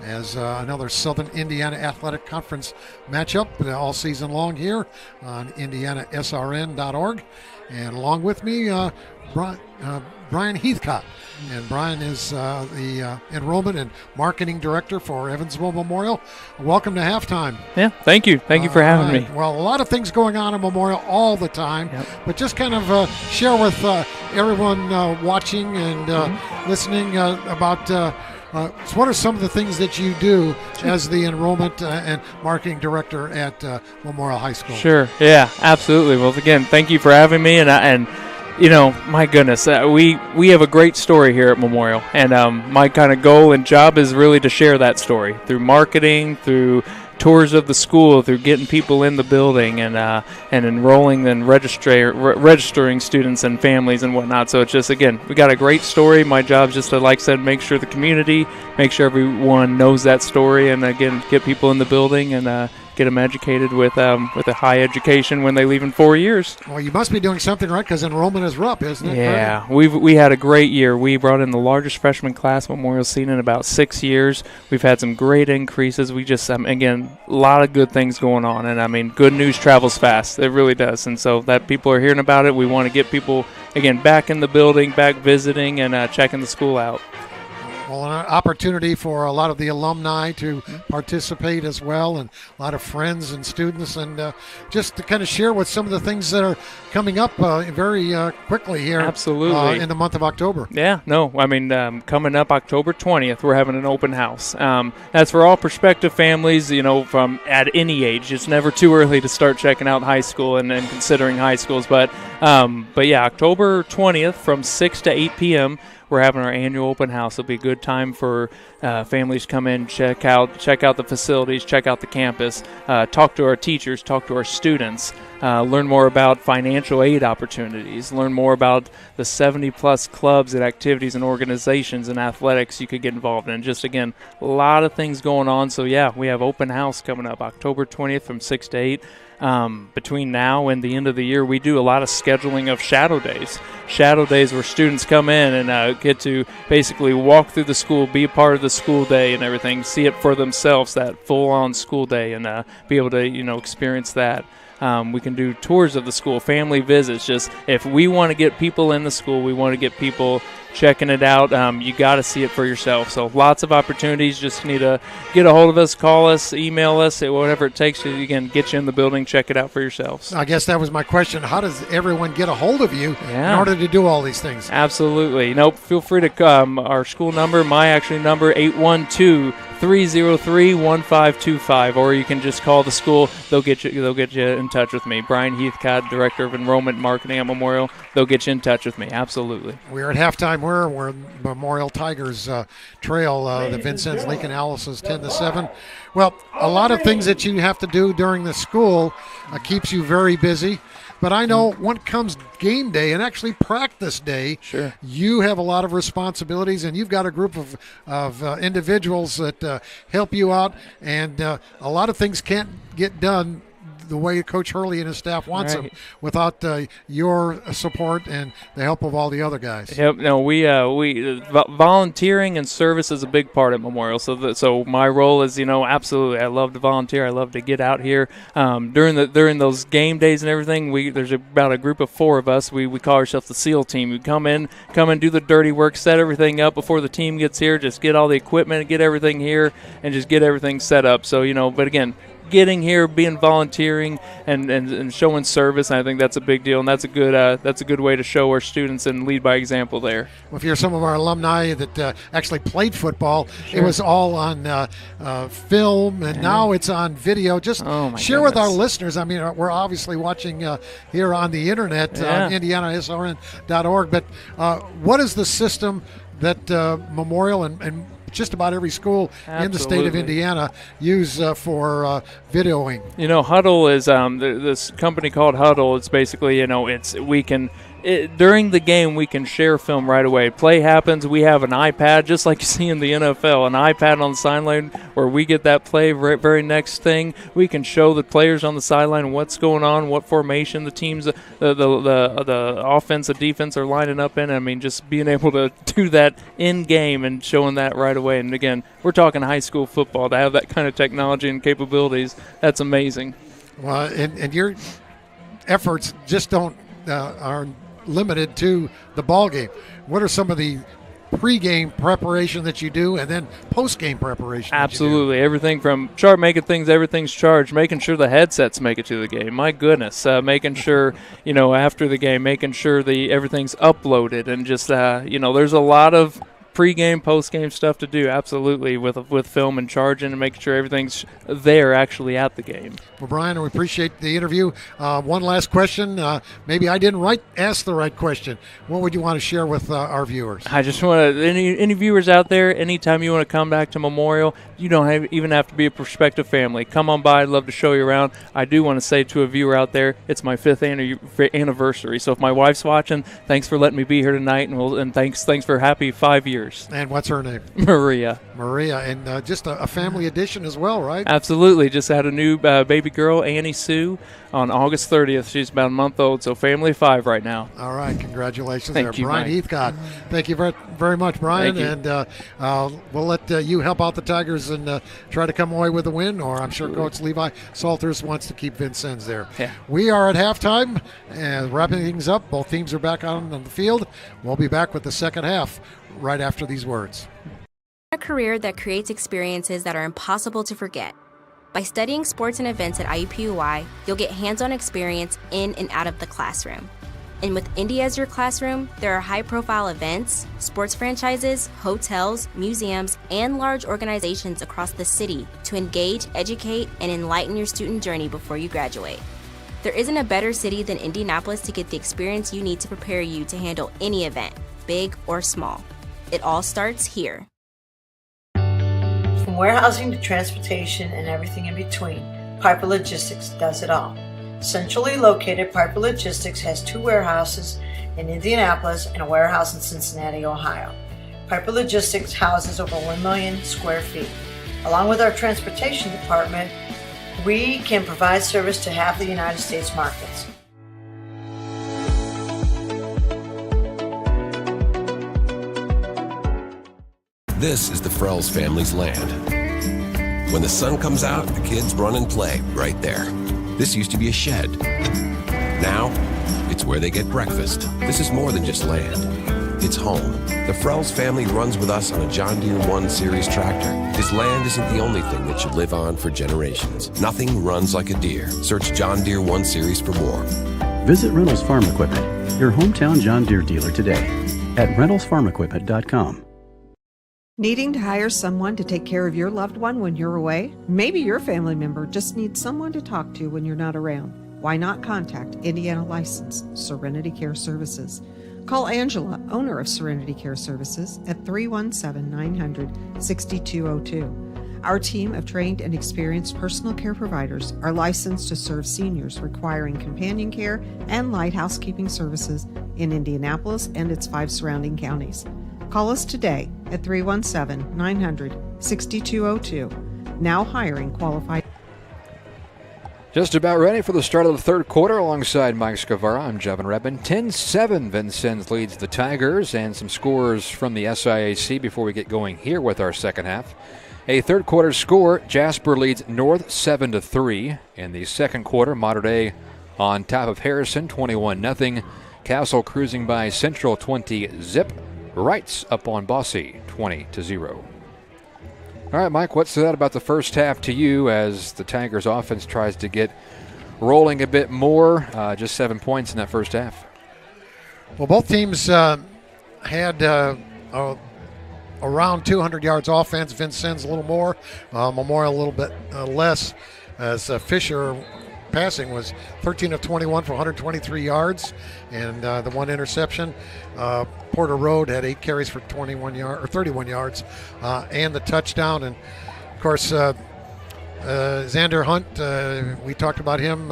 as another Southern Indiana Athletic Conference matchup all season long here on IndianaSRN.org. And along with me, Brian Heathcott. And Brian is the Enrollment and Marketing Director for Evansville Memorial. Welcome to Halftime. Yeah, thank you. Thank you for having me. Well, a lot of things going on in Memorial all the time, but just kind of share with everyone watching and listening about so what are some of the things that you do as the Enrollment and Marketing Director at Memorial High School? Sure. Yeah, absolutely. Well, again, thank you for having me. And you know, my goodness, we have a great story here at Memorial, and my kind of goal and job is really to share that story through marketing, through tours of the school, through getting people in the building and enrolling and registering students and families and whatnot. So it's just, again, we got a great story. My job is just to, like I said, make sure the community, make sure everyone knows that story, and again, get people in the building and get them educated with a high education when they leave in 4 years. Well, you must be doing something right because enrollment is up, isn't it? Yeah, we had a great year. We brought in the largest freshman class Memorial's seen in about 6 years. We've had some great increases. We just, again, a lot of good things going on. And, I mean, good news travels fast. It really does. And so that people are hearing about it. We want to get people, again, back in the building, back visiting, and checking the school out. Well, an opportunity for a lot of the alumni to participate as well, and a lot of friends and students, and just to kind of share with some of the things that are coming up very quickly here. Absolutely. In the month of October. Yeah, no, I mean, coming up October 20th, we're having an open house. That's for all prospective families, you know, from at any age. It's never too early to start checking out high school and considering high schools. But yeah, October 20th from 6 to 8 p.m., we're having our annual open house. It'll be a good time for families to come in, check out the facilities, check out the campus, talk to our teachers, talk to our students, learn more about financial aid opportunities, learn more about the 70-plus clubs and activities and organizations and athletics you could get involved in. Just, again, a lot of things going on. So, yeah, we have open house coming up October 20th from 6 to 8. Between now and the end of the year, we do a lot of scheduling of shadow days. Shadow days where students come in and get to basically walk through the school, be a part of the school day and everything, see it for themselves, that full-on school day, and be able to, you know, experience that. We can do tours of the school, family visits. Just if we want to get people in the school, we want to get people checking it out. You got to see it for yourself. So lots of opportunities. Just need to get a hold of us, call us, email us, whatever it takes to, again, get you in the building, check it out for yourselves. I guess that was my question. How does everyone get a hold of you in order to do all these things? Absolutely. Nope. Feel free to come. Our school number, my actually number, 812-303-1525, or you can just call the school. They'll get you in touch with me. Brian Heathcott, Director of Enrollment and Marketing at Memorial. They'll get you in touch with me. Absolutely. We're at halftime. We're Memorial Tigers trail the Vincennes Lincoln Alice's 10-7. Well, a lot of things that you have to do during the school keeps you very busy. But I know when it comes game day and actually practice day, sure, you have a lot of responsibilities, and you've got a group of individuals that help you out, and a lot of things can't get done the way Coach Hurley and his staff wants them without your support and the help of all the other guys. Yep. No, we volunteering and service is a big part at Memorial. So my role is, you know, absolutely, I love to volunteer. I love to get out here during those game days and everything. There's about a group of 4 of us. We call ourselves the SEAL team. We come and do the dirty work, set everything up before the team gets here. Just get all the equipment, get everything here, and just get everything set up. So, you know, but again, getting here, being volunteering, and showing service, and I think that's a big deal, and that's a good way to show our students and lead by example there. Well, if you're some of our alumni that actually played football, sure, it was all on film, and now it's on video. Just share with our listeners. I mean, we're obviously watching here on the internet on IndianaSRN.org, but what is the system that Memorial and just about every school in the state of Indiana use for videoing? You know, Huddle is this company called Huddle. It's basically, you know, we can during the game, we can share film right away. Play happens, we have an iPad, just like you see in the NFL, an iPad on the sideline where we get that play very next thing. We can show the players on the sideline what's going on, what formation the teams, the offense, the defense are lining up in. I mean, just being able to do that in game and showing that right away. And again, we're talking high school football. To have that kind of technology and capabilities, that's amazing. Well, and your efforts just are limited to the ball game. What are some of the pre-game preparation that you do, and then post-game preparation? Absolutely, everything from everything's charged, making sure the headsets make it to the game. My goodness, making sure after the game, making sure everything's uploaded, and just there's a lot of pre-game, post-game stuff to do, absolutely, with film and charging and making sure everything's there actually at the game. Well, Brian, we appreciate the interview. One last question. Maybe I didn't ask the right question. What would you want to share with our viewers? I just want to, any viewers out there, anytime you want to come back to Memorial, you don't even have to be a prospective family. Come on by. I'd love to show you around. I do want to say to a viewer out there, it's my 5th anniversary. So if my wife's watching, thanks for letting me be here tonight, and thanks for happy 5 years. And what's her name? Maria, and just a family edition as well, right? Absolutely. Just had a new baby girl, Annie Sue, on August 30th. She's about a month old, so family of 5 right now. All right, congratulations. Thank you, Brian Mike. Heathcott. Thank you very, very much, Brian. Thank you. And we'll let you help out the Tigers and try to come away with a win, or I'm sure Coach Levi Salters wants to keep Vincennes there. Yeah. We are at halftime and wrapping things up. Both teams are back on the field. We'll be back with the second half right after these words. A career that creates experiences that are impossible to forget. By studying sports and events at IUPUI, you'll get hands-on experience in and out of the classroom. And with Indy as your classroom, there are high-profile events, sports franchises, hotels, museums, and large organizations across the city to engage, educate, and enlighten your student journey before you graduate. There isn't a better city than Indianapolis to get the experience you need to prepare you to handle any event, big or small. It all starts here. From warehousing to transportation and everything in between, Piper Logistics does it all. Centrally located, Piper Logistics has 2 warehouses in Indianapolis and a warehouse in Cincinnati, Ohio. Piper Logistics houses over 1 million square feet. Along with our transportation department, we can provide service to half the United States markets. This is the Frells family's land. When the sun comes out, the kids run and play right there. This used to be a shed. Now, it's where they get breakfast. This is more than just land. It's home. The Frells family runs with us on a John Deere 1 Series tractor. This land isn't the only thing that should live on for generations. Nothing runs like a Deere. Search John Deere 1 Series for more. Visit Reynolds Farm Equipment, your hometown John Deere dealer today at reynoldsfarmequipment.com. Needing to hire someone to take care of your loved one when you're away? Maybe your family member just needs someone to talk to when you're not around. Why not contact Indiana licensed Serenity Care Services? Call Angela, owner of Serenity Care Services, at 317-900-6202. Our team of trained and experienced personal care providers are licensed to serve seniors requiring companion care and light housekeeping services in Indianapolis and its 5 surrounding counties. Call us today at 317-900-6202. Now hiring qualified. Just about ready for the start of the third quarter alongside Mike Scavara. I'm Jevin Redmond. 10-7 Vincennes leads the Tigers, and some scores from the SIAC before we get going here with our second half. A third quarter score, Jasper leads North 7-3. In the second quarter, Mater Dei on top of Harrison 21-0. Castle cruising by Central 20-zip. Wrights up on Bossy 20-0. All right, Mike, what stood out about the first half to you as the Tigers offense tries to get rolling a bit more? Just 7 points in that first half. Well, both teams had around 200 yards offense. Vincennes a little more, Memorial a little bit less, as Fisher passing was 13 of 21 for 123 yards and the 1 interception. Porter Road had 8 carries for 31 yards and the touchdown. And of course, Xander Hunt, we talked about him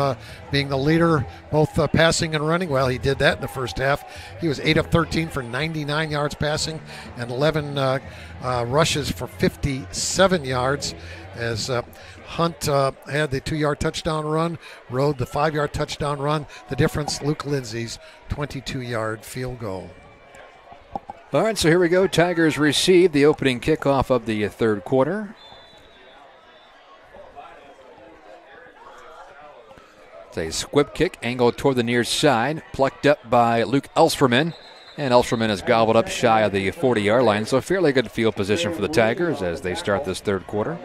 being the leader, both passing and running. Well, he did that in the first half. He was 8 of 13 for 99 yards passing and 11 rushes for 57 yards as Hunt had the 2-yard touchdown run, Rode the 5-yard touchdown run. The difference, Luke Lindsay's 22-yard field goal. All right, so here we go. Tigers receive the opening kickoff of the third quarter. It's a squib kick angled toward the near side, plucked up by Luke Elsterman. And Elsterman is gobbled up shy of the 40-yard line, so a fairly good field position for the Tigers as they start this third quarter.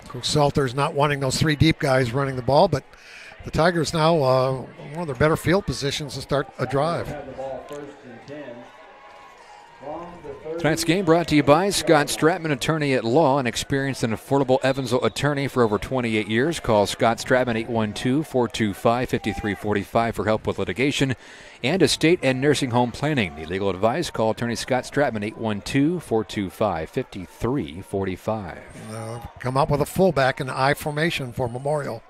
Coach Salter's not wanting those 3 deep guys running the ball, but the Tigers now one of their better field positions to start a drive. Tonight's game brought to you by Scott Stratman, attorney at law, an experienced and affordable Evansville attorney for over 28 years. Call Scott Stratman 812-425-5345 for help with litigation and estate and nursing home planning. Need legal advice? Call attorney Scott Stratman 812-425-5345. Come up with a fullback in I formation for Memorial.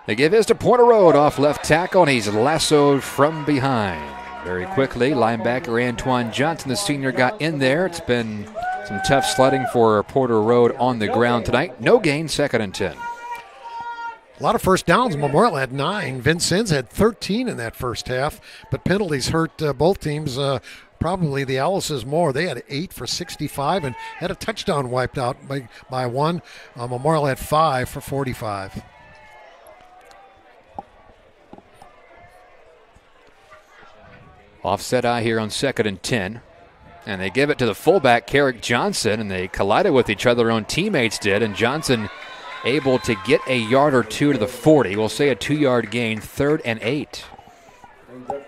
They give his to Porter Road off left tackle, and he's lassoed from behind. Very quickly, linebacker Antoine Johnson, the senior, got in there. It's been some tough sledding for Porter Road on the ground tonight. No gain, 2nd and 10. A lot of first downs. Memorial had 9. Vincennes had 13 in that first half, but penalties hurt both teams. Probably the Owls more. They had 8 for 65 and had a touchdown wiped out by one. Memorial had 5 for 45. Offset eye here on 2nd and 10. And they give it to the fullback, Carrick Johnson, and they collided with each other. Their own teammates did, and Johnson able to get a yard or 2 to the 40. We'll say a 2-yard gain, 3rd and 8.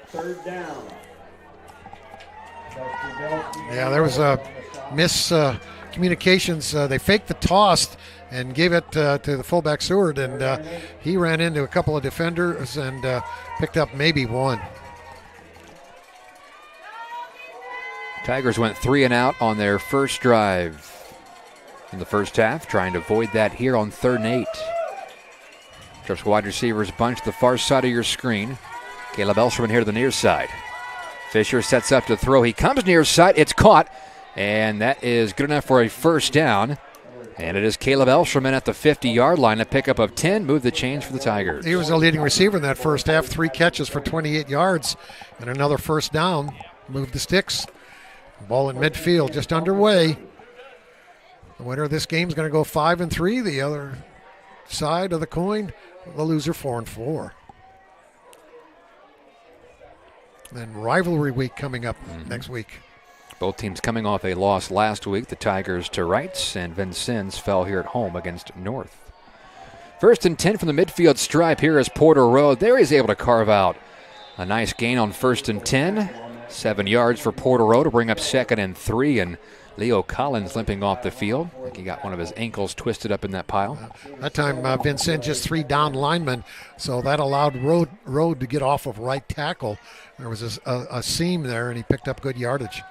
Third down. Yeah, there was a miscommunications. They faked the toss and gave it to the fullback Seward, and he ran into a couple of defenders and picked up maybe 1. Tigers went 3 and out on their first drive in the first half, trying to avoid that here on 3rd and 8. Trips wide receivers bunch to the far side of your screen. Caleb Elsterman here to the near side. Fisher sets up to throw. He comes near side. It's caught, and that is good enough for a first down. And it is Caleb Elsterman at the 50-yard line. A pickup of 10, move the chains for the Tigers. He was the leading receiver in that first half. 3 catches for 28 yards and another first down. Move the sticks. Ball in midfield, just underway. The winner of this game is going to go 5-3. The other side of the coin, the loser 4-4. Then rivalry week coming up next week. Both teams coming off a loss last week. The Tigers to Wrights, and Vincennes fell here at home against North. 1st and 10 from the midfield stripe. Here is Porter Road. There he's able to carve out a nice gain on 1st and 10. 7 yards for Porter Road to bring up 2nd and 3, and Leo Collins limping off the field. I think he got one of his ankles twisted up in that pile. That time Vincennes just 3 down linemen, so that allowed Road to get off of right tackle. There was a seam there, and he picked up good yardage.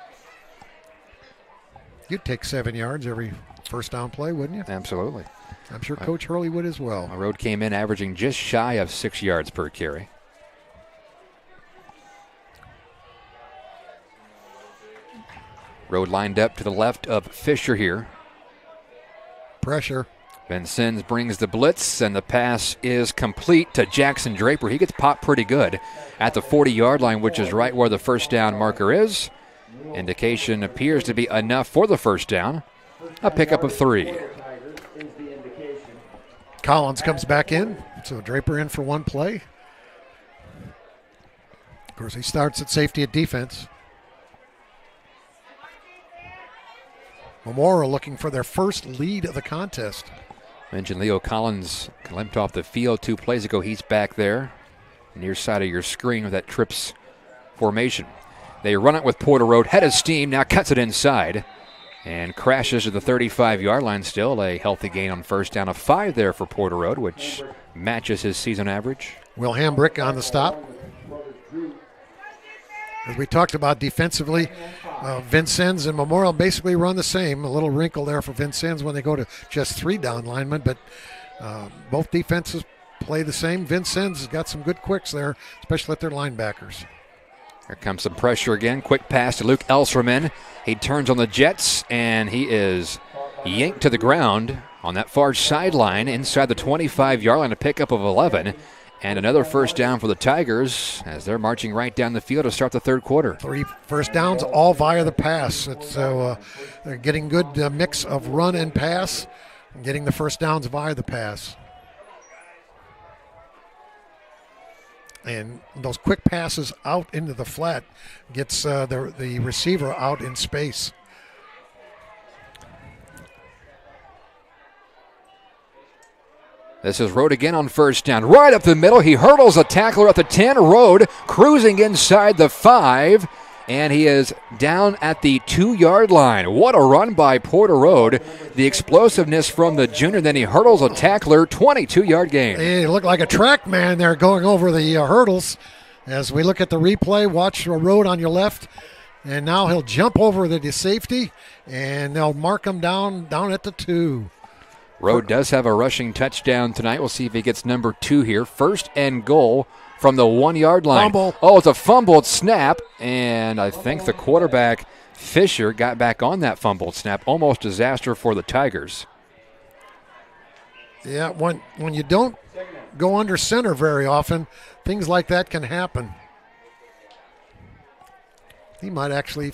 You'd take 7 yards every first down play, wouldn't you? Absolutely. I'm sure Coach Hurley would as well. Road came in averaging just shy of 6 yards per carry. Road lined up to the left of Fisher here. Pressure. Vincennes brings the blitz, and the pass is complete to Jackson Draper. He gets popped pretty good at the 40-yard line, which is right where the first down marker is. Indication appears to be enough for the first down. A pickup of 3. Collins comes back in, so Draper in for 1 play. Of course, he starts at safety at defense. Memorial looking for their first lead of the contest. Mentioned Leo Collins limped off the field 2 plays ago. He's back there near side of your screen with that trips formation. They run it with Porter Road, head of steam, now cuts it inside and crashes to the 35-yard line. Still a healthy gain on first down of 5 there for Porter Road, which matches his season average. Will Hambrick on the stop. As we talked about defensively, Vincennes and Memorial basically run the same. A little wrinkle there for Vincennes when they go to just 3 down linemen, but both defenses play the same. Vincennes has got some good quicks there, especially at their linebackers. Here comes some pressure again. Quick pass to Luke Elserman. He turns on the Jets, and he is yanked to the ground on that far sideline inside the 25-yard line, a pickup of 11. And another first down for the Tigers as they're marching right down the field to start the third quarter. 3 first downs, all via the pass. They're getting good mix of run and pass, and getting the first downs via the pass. And those quick passes out into the flat gets the receiver out in space. This is Rode again on first down. Right up the middle, he hurdles a tackler at the 10. Rode cruising inside the 5, and he is down at the 2-yard line. What a run by Porter Rode. The explosiveness from the junior, then he hurdles a tackler, 22-yard gain. He looked like a track man there going over the hurdles. As we look at the replay, watch Rode on your left, and now he'll jump over the safety, and they'll mark him down at the 2. Rode does have a rushing touchdown tonight. We'll see if he gets number 2 here. First and goal from the 1-yard line. Fumble. Oh, it's a fumbled snap, and I think the quarterback, Fisher, got back on that fumbled snap. Almost disaster for the Tigers. Yeah, when you don't go under center very often, things like that can happen. He might actually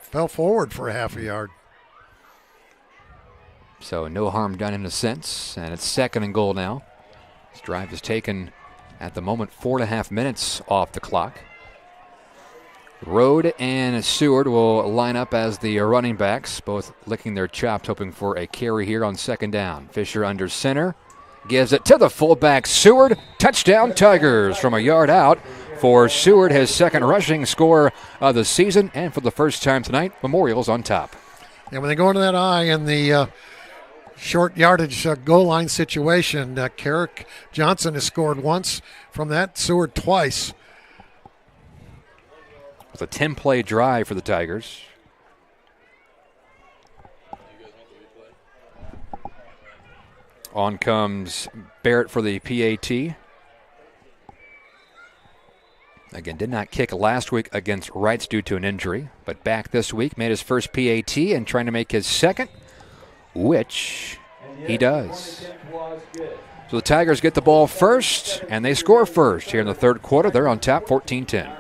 fell forward for a half a yard. So no harm done in a sense, and it's second and goal now. This drive is taken at the moment 4.5 minutes off the clock. Rode and Seward will line up as the running backs, both licking their chops, hoping for a carry here on second down. Fisher under center, gives it to the fullback Seward. Touchdown Tigers from a yard out for Seward, his second rushing score of the season, and for the first time tonight, Memorial's on top. And when they go into that eye in the short yardage goal line situation, Carrick Johnson has scored once from that, Seward twice. It's a 10-play drive for the Tigers. On comes Barrett for the PAT. Again, did not kick last week against Wrights due to an injury, but back this week, made his first PAT and trying to make his second, which he does. So the Tigers get the ball first, and they score first here in the third quarter. They're on top, 14-10.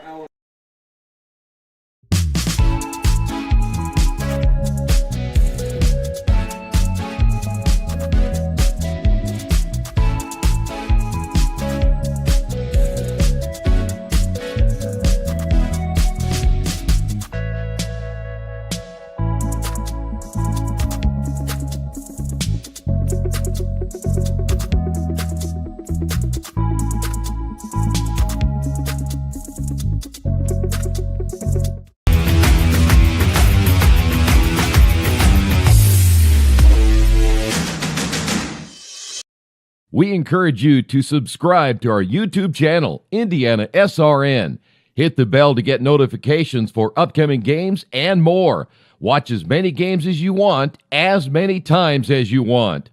We encourage you to subscribe to our YouTube channel, IndianaSRN. Hit the bell to get notifications for upcoming games and more. Watch as many games as you want, as many times as you want.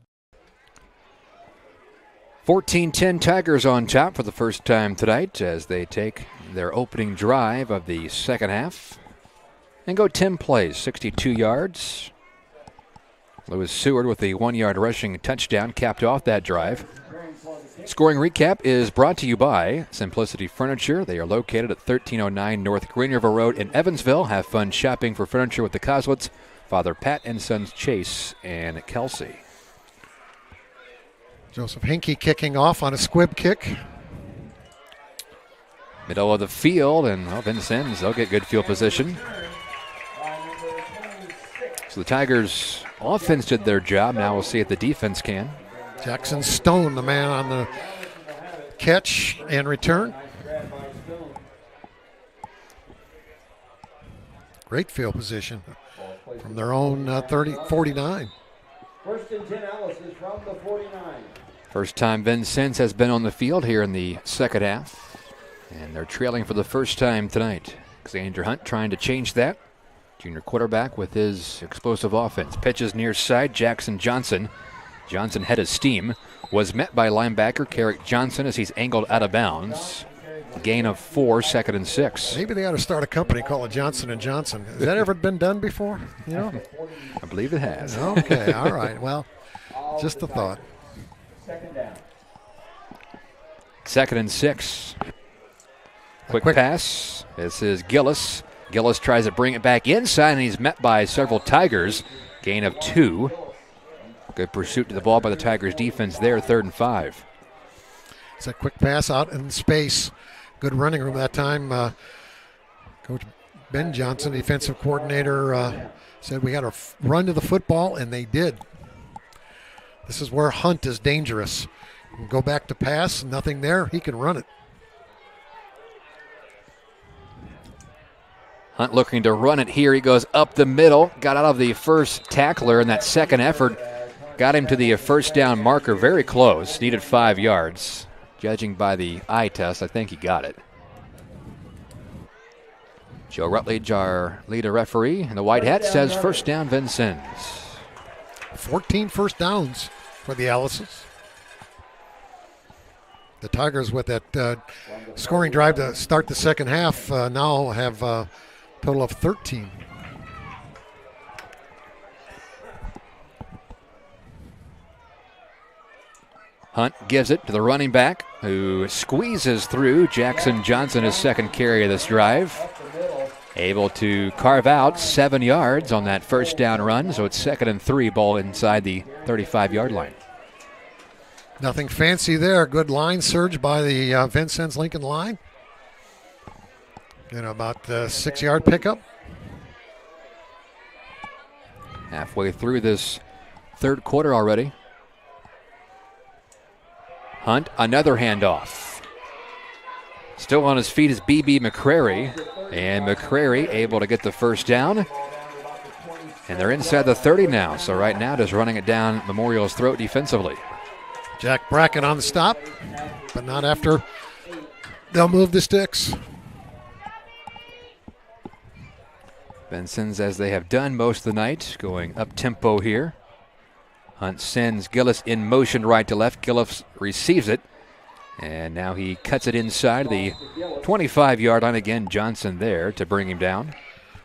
14-10 Tigers on top for the first time tonight as they take their opening drive of the second half and go 10 plays, 62 yards. Lewis Seward with the 1-yard rushing touchdown capped off that drive. Scoring recap is brought to you by Simplicity Furniture. They are located at 1309 North Green River Road in Evansville. Have fun shopping for furniture with the Coslets, Father Pat and Sons Chase and Kelsey. Joseph Hinkie kicking off on a squib kick. Middle of the field, and Vincennes, they'll get good field position. So the Tigers' offense did their job. Now we'll see if the defense can. Jackson Stone, the man on the catch and return. Great field position from their own 49. First and 10, Ellis is from the 49. First time Vincennes has been on the field here in the second half. And they're trailing for the first time tonight. Xander Hunt trying to change that. Junior quarterback with his explosive offense. Pitches near side, Jackson Johnson. Johnson head of steam. Was met by linebacker Carrick Johnson as he's angled out of bounds. Gain of 4, 2nd and 6. Maybe they ought to start a company called Johnson & Johnson. Has that ever been done before? You know? I believe it has. Okay, all right. Well, just a thought. 2nd and 6. Quick pass. This is Gillis. Gillis tries to bring it back inside, and he's met by several Tigers. Gain of 2. Good pursuit to the ball by the Tigers defense there, 3rd and 5. It's a quick pass out in space. Good running room that time. Coach Ben Johnson, defensive coordinator, said we got to run to the football, and they did. This is where Hunt is dangerous. Go back to pass, nothing there, he can run it. Hunt looking to run it here. He goes up the middle, got out of the first tackler in that second effort, got him to the first down marker, very close, needed 5 yards. Judging by the eye test, I think he got it. Joe Rutledge, our leader referee, in the white hat, says first down, Vincennes. 14 first downs for the Alices. The Tigers, with that scoring drive to start the second half, now have a total of 13. Hunt gives it to the running back, who squeezes through. Jackson Johnson, his second carry of this drive. Able to carve out 7 yards on that first down run, so it's 2nd and 3, ball inside the 35-yard line. Nothing fancy there. Good line surge by the Vincennes Lincoln line. And about 6-yard pickup. Halfway through this third quarter already. Hunt, another handoff. Still on his feet is B.B. McCrary. And McCrary able to get the first down. And they're inside the 30 now. So right now just running it down Memorial's throat defensively. Jack Brackett on the stop, but not after they'll move the sticks. Vincennes, as they have done most of the night, going up-tempo here. Hunt sends Gillis in motion right to left. Gillis receives it. And now he cuts it inside the 25-yard line again. Johnson there to bring him down.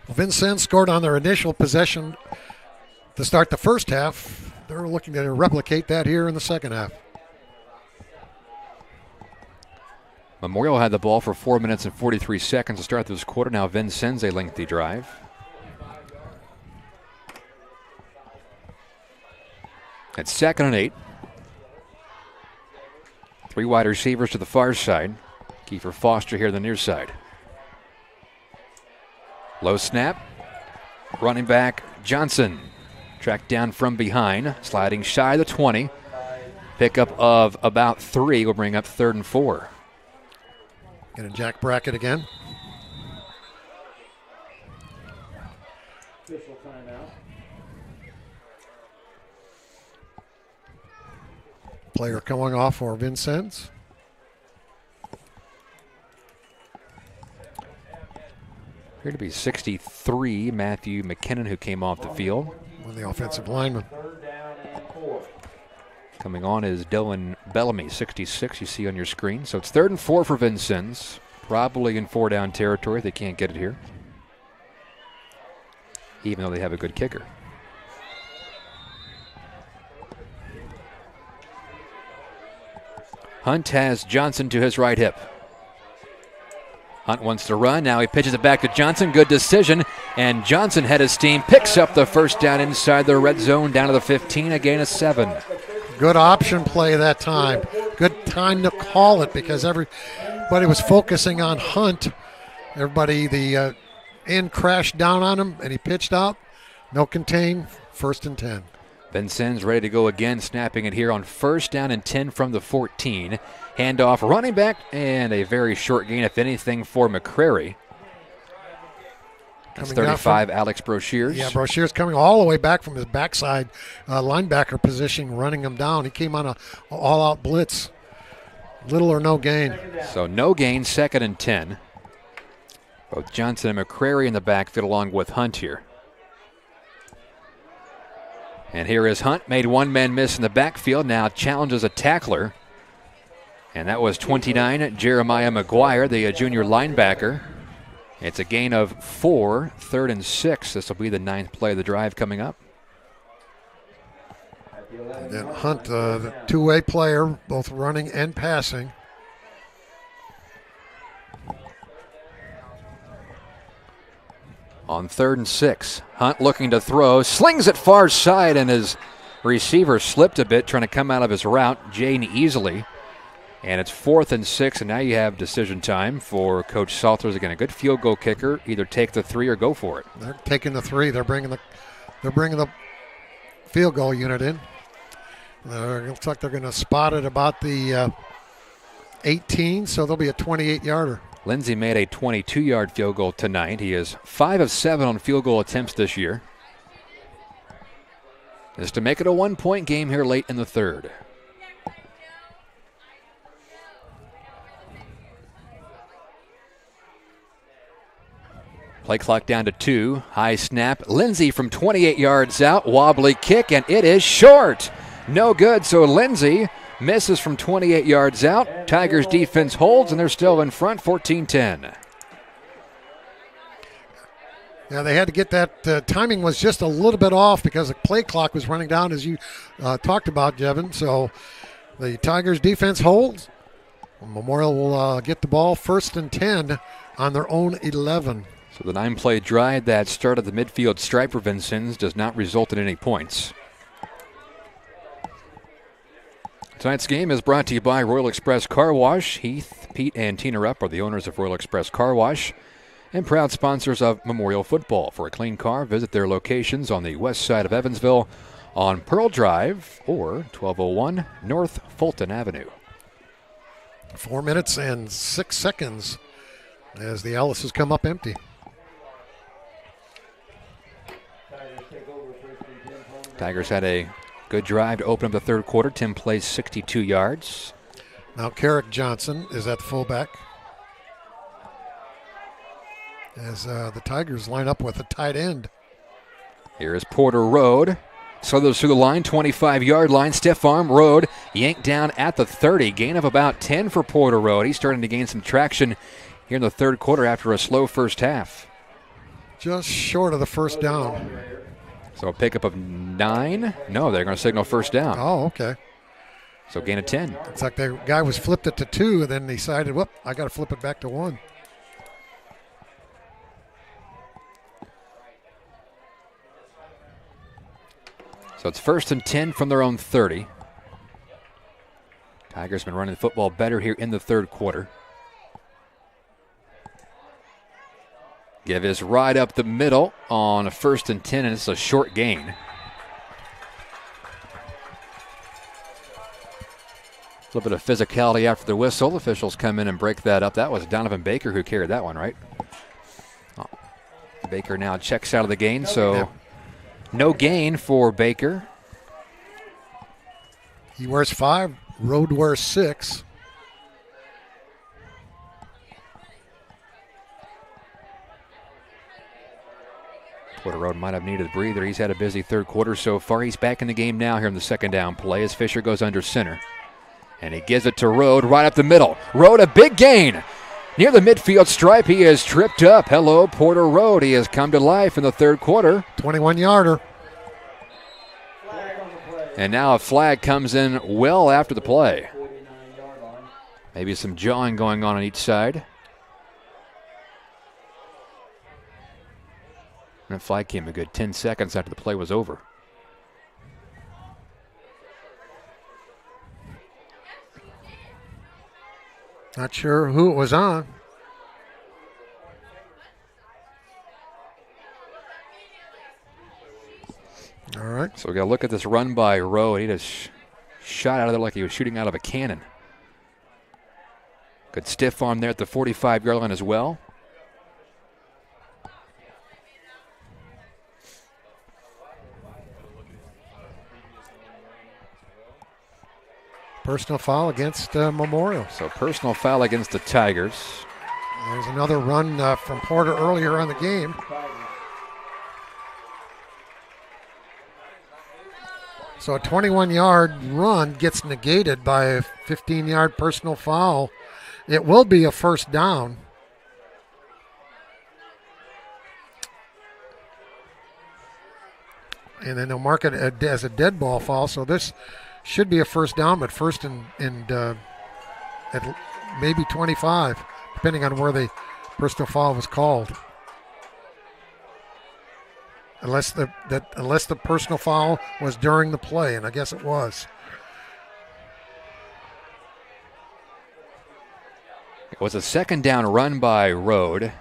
Vincennes scored on their initial possession to start the first half. They're looking to replicate that here in the second half. Memorial had the ball for 4 minutes and 43 seconds to start this quarter. Now Vincennes a lengthy drive. It's 2nd and 8. 3 wide receivers to the far side. Kiefer Foster here the near side. Low snap. Running back Johnson. Tracked down from behind. Sliding shy of the 20. Pickup of about 3 will bring up 3rd and 4. Getting Jack Brackett again. Official timeout. Player coming off for Vincennes. Appeared to be 63, Matthew McKinnon, who came off the field. One of the offensive linemen. Coming on is Dylan Bellamy, 66, you see on your screen. So it's 3rd and 4 for Vincennes. Probably in 4-down territory. They can't get it here, even though they have a good kicker. Hunt has Johnson to his right hip. Hunt wants to run. Now he pitches it back to Johnson. Good decision. And Johnson, head of steam, picks up the first down inside the red zone, down to the 15, a gain of 7. Good option play that time. Good time to call it because everybody was focusing on Hunt. Everybody, the end crashed down on him, and he pitched out. No contain, 1st and 10. Vincennes ready to go again, snapping it here on 1st down and 10 from the 14. Handoff, running back, and a very short gain, if anything, for McCrary. That's 35, Alex Brochiers. Yeah, Brochiers coming all the way back from his backside linebacker position, running him down. He came on an all-out blitz. Little or no gain. So no gain, 2nd and 10. Both Johnson and McCrary in the backfield along with Hunt here. And here is Hunt, made one man miss in the backfield, now challenges a tackler. And that was 29, Jeremiah McGuire, the junior linebacker. It's a gain of 4, 3rd and 6. This will be the 9th play of the drive coming up. And then Hunt, the two-way player, both running and passing. On 3rd and 6, Hunt looking to throw, slings it far side, and his receiver slipped a bit trying to come out of his route, Jane Easley. And it's 4th and 6, and now you have decision time for Coach Salters. Again, a good field goal kicker. Either take the 3 or go for it. They're taking the 3. They're bringing the field goal unit in. It looks like they're going to spot it about the 18, so there'll be a 28-yarder. Lindsey made a 22-yard field goal tonight. He is 5 of 7 on field goal attempts this year. Just to make it a 1-point game here late in the 3rd. Play clock down to 2. High snap. Lindsey from 28 yards out. Wobbly kick, and it is short. No good, so Lindsey misses from 28 yards out. Tigers defense holds, and they're still in front, 14-10. Yeah, they had to get that. Timing was just a little bit off because the play clock was running down, as you talked about, Jevin. So the Tigers defense holds. Memorial will get the ball 1st and 10 on their own 11. So the 9-play drive that started the midfield stripe for Vincennes does not result in any points. Tonight's game is brought to you by Royal Express Car Wash. Heath, Pete, and Tina Rupp are the owners of Royal Express Car Wash and proud sponsors of Memorial Football. For a clean car, visit their locations on the west side of Evansville on Pearl Drive or 1201 North Fulton Avenue. 4 minutes and 6 seconds as the Ellis's come up empty. Tigers had a good drive to open up the 3rd quarter. Tim plays 62 yards. Now Carrick Johnson is at the fullback as the Tigers line up with a tight end. Here is Porter Road. Slithers through the line, 25-yard line. Stiff arm, Road yanked down at the 30. Gain of about 10 for Porter Road. He's starting to gain some traction here in the 3rd quarter after a slow first half. Just short of the first down. So a pickup of 9. No, they're going to signal first down. Oh, okay. So gain of 10. It's like the guy was flipped it to 2 and then decided, whoop, I got to flip it back to 1. So it's 1st and 10 from their own 30. Tigers been running the football better here in the 3rd quarter. Give his ride up the middle on a 1st and 10, and it's a short gain. A little bit of physicality after the whistle. Officials come in and break that up. That was Donovan Baker who carried that one, right? Oh. Baker now checks out of the game, so no gain for Baker. He wears 5. Road wears 6. Porter Road might have needed a breather. He's had a busy 3rd quarter so far. He's back in the game now here in the 2nd down play as Fisher goes under center. And he gives it to Road right up the middle. Road, a big gain. Near the midfield stripe, he is tripped up. Hello, Porter Road. He has come to life in the 3rd quarter. 21-yarder. And now a flag comes in well after the play. Maybe some jawing going on each side. And the flag came a good 10 seconds after the play was over. Not sure who it was on. All right. So we got to look at this run by Rowe. He just shot out of there like he was shooting out of a cannon. Good stiff arm there at the 45-yard line as well. Personal foul against Memorial. So personal foul against the Tigers. There's another run from Porter earlier in the game. So a 21-yard run gets negated by a 15-yard personal foul. It will be a first down. And then they'll mark it as a dead ball foul. So this should be a first down, but first and at maybe 25, depending on where the personal foul was called. Unless the personal foul was during the play, and I guess it was. It was a second down run by Rode,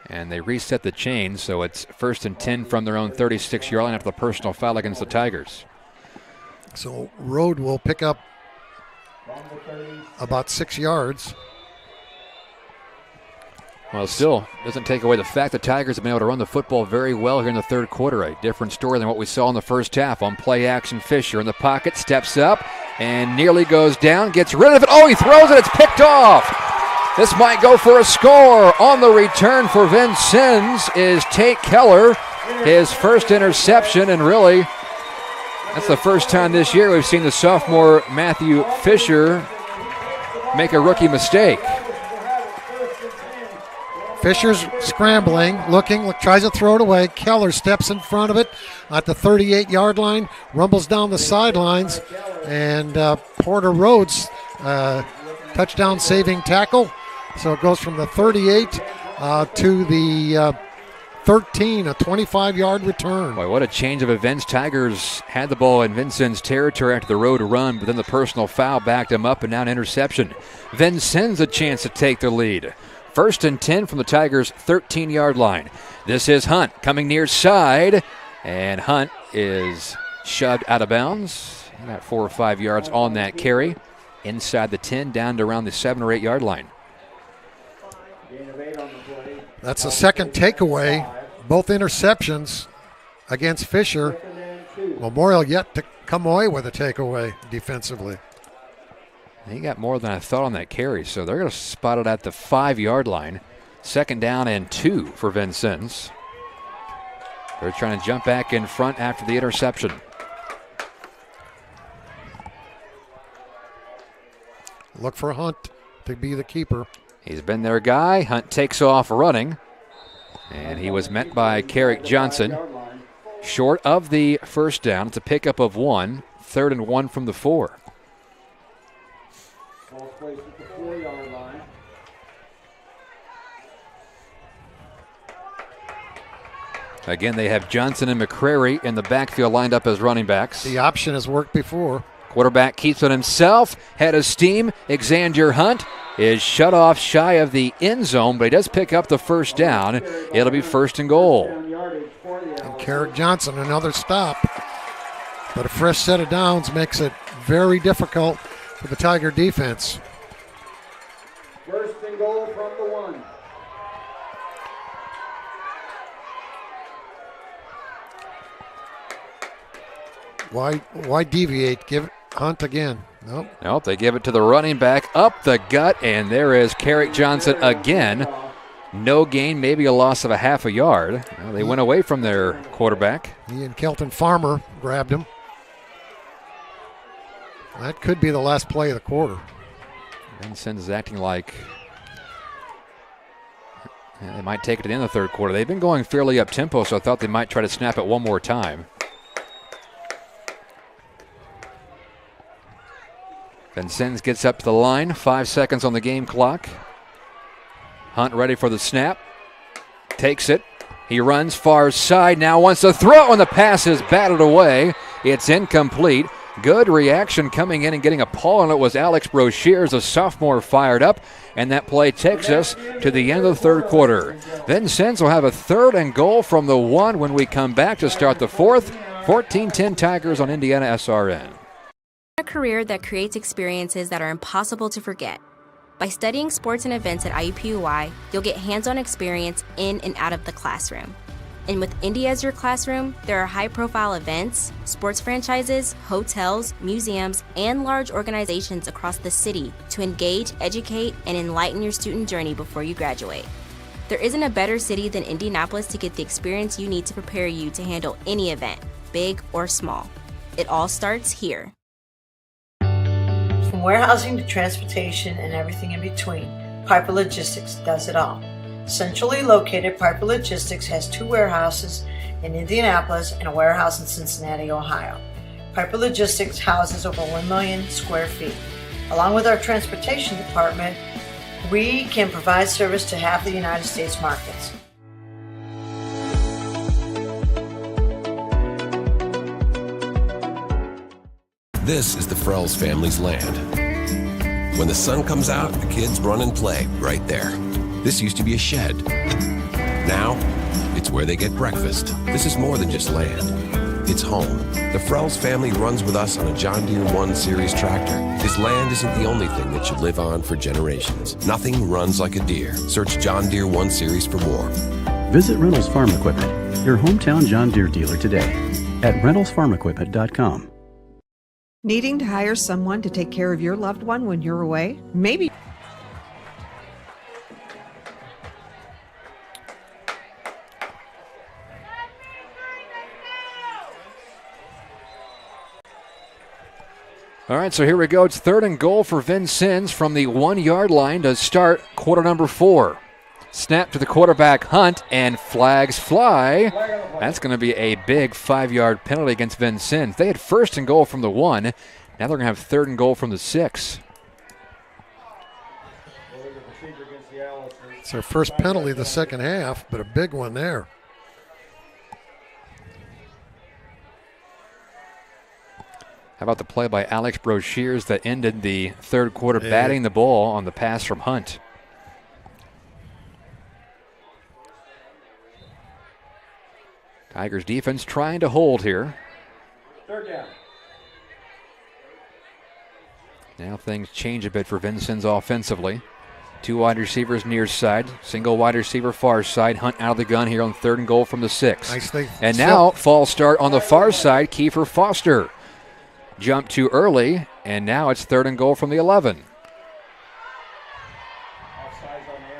and they reset the chain, so it's 1st and 10 from their own 36-yard line after the personal foul against the Tigers. So Rode will pick up about 6 yards. Well, still doesn't take away the fact the Tigers have been able to run the football very well here in the third quarter. A different story than what we saw in the first half. On play action, Fisher in the pocket, steps up and nearly goes down, gets rid of it. Oh, he throws it. It's picked off. This might go for a score. On the return for Vincennes is Tate Keller, his first interception, and really that's the first time this year we've seen the sophomore Matthew Fisher make a rookie mistake. Fisher's scrambling, looking, tries to throw it away. Keller steps in front of it at the 38-yard line, rumbles down the sidelines, and Porter Rhodes, touchdown saving tackle. So it goes from the 38 to the 13, a 25-yard return. Boy, what a change of events. Tigers had the ball in Vincennes' territory after the road run, but then the personal foul backed them up, and now an interception. Vincennes a chance to take the lead. 1st and 10 from the Tigers' 13-yard line. This is Hunt coming near side, and Hunt is shoved out of bounds. He got 4 or 5 yards on that carry. Inside the 10, down to around the 7 or 8-yard line. That's the second takeaway. Both interceptions against Fisher. Memorial yet to come away with a takeaway defensively. He got more than I thought on that carry, so they're going to spot it at the 5-yard line. 2nd down and 2 for Vincennes. They're trying to jump back in front after the interception. Look for Hunt to be the keeper. He's been their guy. Hunt takes off running, and he was met by Carrick Johnson. Short of the first down. It's a pickup of 1. 3rd and 1 from the 4. Ball placed at the 4-yard line. Again, they have Johnson and McCrary in the backfield lined up as running backs. The option has worked before. Quarterback keeps it himself. Head of steam. Xander Hunt is shut off shy of the end zone, but he does pick up the first down. It'll be 1st and goal. And Carrick Johnson, another stop. But a fresh set of downs makes it very difficult for the Tiger defense. 1st and goal from the 1. Why deviate? Give Hunt again. Nope. Nope, they give it to the running back up the gut, and there is Carrick Johnson again. No gain, maybe a loss of a half a yard. Well, they went away from their quarterback. He and Kelton Farmer grabbed him. That could be the last play of the quarter. Vincennes is acting like they might take it to the end of the third quarter. They've been going fairly up-tempo, so I thought they might try to snap it one more time. Vincennes gets up to the line, 5 seconds on the game clock. Hunt ready for the snap. Takes it. He runs far side, now wants to throw, and the pass is batted away. It's incomplete. Good reaction coming in and getting a paw on it was Alex Broshears, a sophomore, fired up, and that play takes us to the end of the third quarter. Vincennes will have a 3rd and goal from the 1 when we come back to start the 4th. 14-10 Tigers on IndianaSRN. A career that creates experiences that are impossible to forget. By studying sports and events at IUPUI, you'll get hands-on experience in and out of the classroom. And with Indy as your classroom, there are high-profile events, sports franchises, hotels, museums, and large organizations across the city to engage, educate, and enlighten your student journey before you graduate. There isn't a better city than Indianapolis to get the experience you need to prepare you to handle any event, big or small. It all starts here. From warehousing to transportation and everything in between, Piper Logistics does it all. Centrally located, Piper Logistics has 2 warehouses in Indianapolis and a warehouse in Cincinnati, Ohio. Piper Logistics houses over 1 million square feet. Along with our transportation department, we can provide service to half the United States markets. This is the Frells family's land. When the sun comes out, the kids run and play right there. This used to be a shed. Now, it's where they get breakfast. This is more than just land. It's home. The Frells family runs with us on a John Deere 1 Series tractor. This land isn't the only thing that should live on for generations. Nothing runs like a Deere. Search John Deere 1 Series for more. Visit Reynolds Farm Equipment, your hometown John Deere dealer today at reynoldsfarmequipment.com. Needing to hire someone to take care of your loved one when you're away? Maybe. All right, so here we go. It's 3rd and goal for Vincennes from the 1-yard line to start quarter number 4. Snap to the quarterback, Hunt, and flags fly. That's going to be a big 5-yard penalty against Vincennes. They had 1st and goal from the 1. Now they're going to have 3rd and goal from the 6. It's their first penalty of the second half, but a big one there. How about the play by Alex Broshears that ended the 3rd quarter, batting the ball on the pass from Hunt. Tigers defense trying to hold here. 3rd down. Now things change a bit for Vincennes offensively. 2 wide receivers near side, single wide receiver far side. Hunt out of the gun here on 3rd and goal from the 6. Nice thing. And now false start on the far side. Kiefer Foster jumped too early, and now it's 3rd and goal from the 11.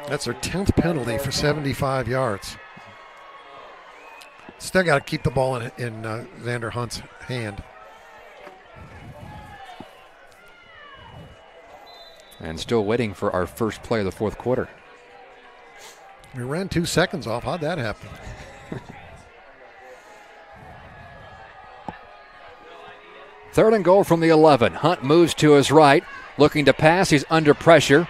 That's their 10th penalty for 75 yards. Still got to keep the ball in Xander Hunt's hand. And still waiting for our first play of the 4th quarter. We ran 2 seconds off. How'd that happen? Third and goal from the 11. Hunt moves to his right, looking to pass. He's under pressure.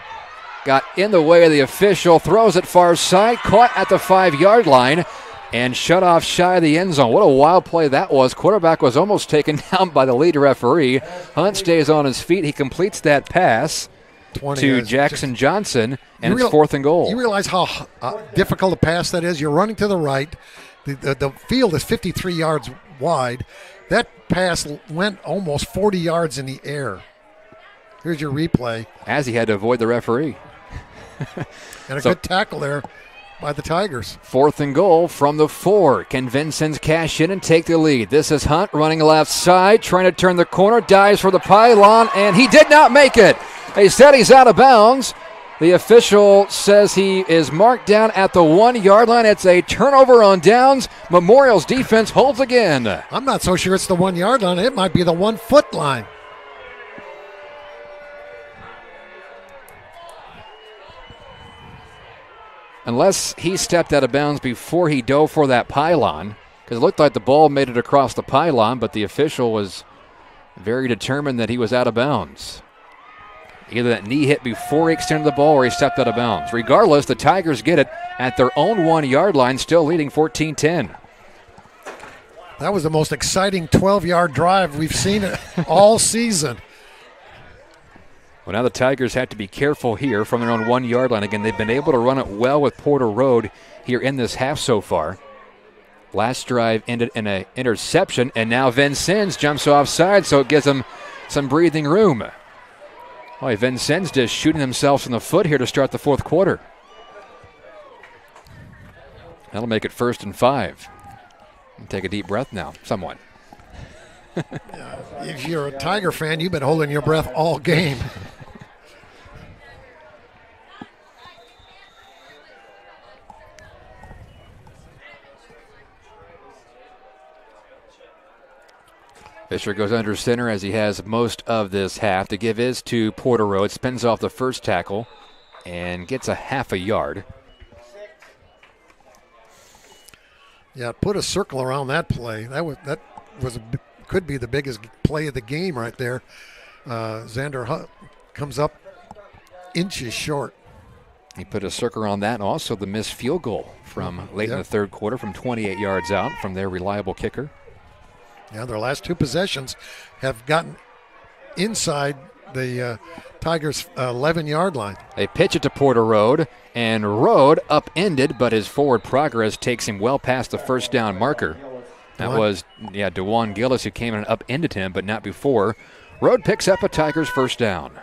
Got in the way of the official, throws it far side, caught at the 5-yard line, and shut off shy of the end zone. What a wild play that was. Quarterback was almost taken down by the lead referee. Hunt stays on his feet. He completes that pass to Jackson Johnson, and it's 4th and goal. You realize how difficult a pass that is? You're running to the right. The field is 53 yards wide. That pass went almost 40 yards in the air. Here's your replay. As he had to avoid the referee. And a good tackle there by the Tigers. 4th and goal from the 4. Can Vincennes cash in and take the lead? This is Hunt running left side, trying to turn the corner, dives for the pylon, and he did not make it. They said he's out of bounds. The official says he is marked down at the 1-yard line. It's a turnover on downs. Memorial's defense holds again. I'm not so sure it's the 1-yard line. It might be the 1-foot line. Unless he stepped out of bounds before he dove for that pylon, because it looked like the ball made it across the pylon, but the official was very determined that he was out of bounds. Either that knee hit before he extended the ball or he stepped out of bounds. Regardless, the Tigers get it at their own 1-yard line, still leading 14-10. That was the most exciting 12-yard drive we've seen all season. Well, now the Tigers have to be careful here from their own 1-yard line. Again, they've been able to run it well with Porter Road here in this half so far. Last drive ended in an interception, and now Vincennes jumps offside, so it gives them some breathing room. Boy, Vincennes just shooting themselves in the foot here to start the 4th quarter. That'll make it 1st and 5. Take a deep breath now, someone. If you're a Tiger fan, you've been holding your breath all game. Fisher goes under center as he has most of this half. To give is to Porter Road. Spins off the first tackle and gets a half a yard. Yeah, put a circle around that play. Could be the biggest play of the game right there. Xander Hutt comes up inches short. He put a circle on that, and also the missed field goal from late in the third quarter from 28 yards out from their reliable kicker. Yeah, their last 2 possessions have gotten inside the Tigers' 11-yard line. They pitch it to Porter Road, and Road upended, but his forward progress takes him well past the first down marker. That was, DeJuan Gillis who came in and upended him, but not before. Road picks up a Tigers first down.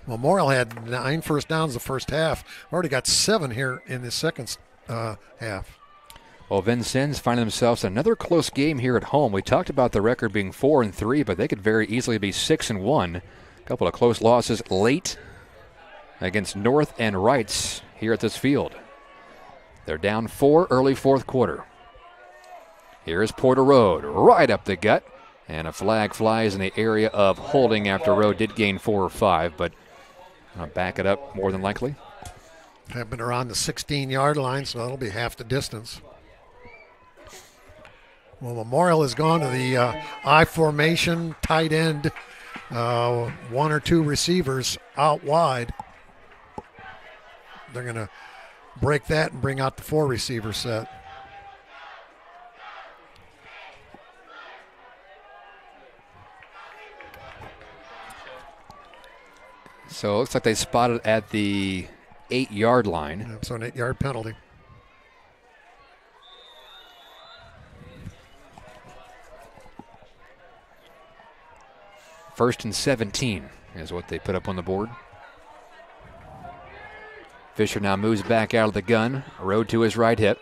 Memorial had 9 first downs the first half. Already got 7 here in the second half. Well, Vincennes find themselves another close game here at home. We talked about the record being 4-3, but they could very easily be 6-1. A couple of close losses late against North and Wrights here at this field. They're down 4 early fourth quarter. Here's Porter Road right up the gut, and a flag flies in the area of holding after Road did gain 4 or 5, but back it up more than likely. Have been around the 16-yard line, so that'll be half the distance. Well, Memorial has gone to the I formation, tight end, 1 or 2 receivers out wide. They're going to break that and bring out the 4 receiver set. So it looks like they spotted at the 8-yard line. Yeah, so an 8-yard penalty. First and 17 is what they put up on the board. Fisher now moves back out of the gun. Road to his right hip.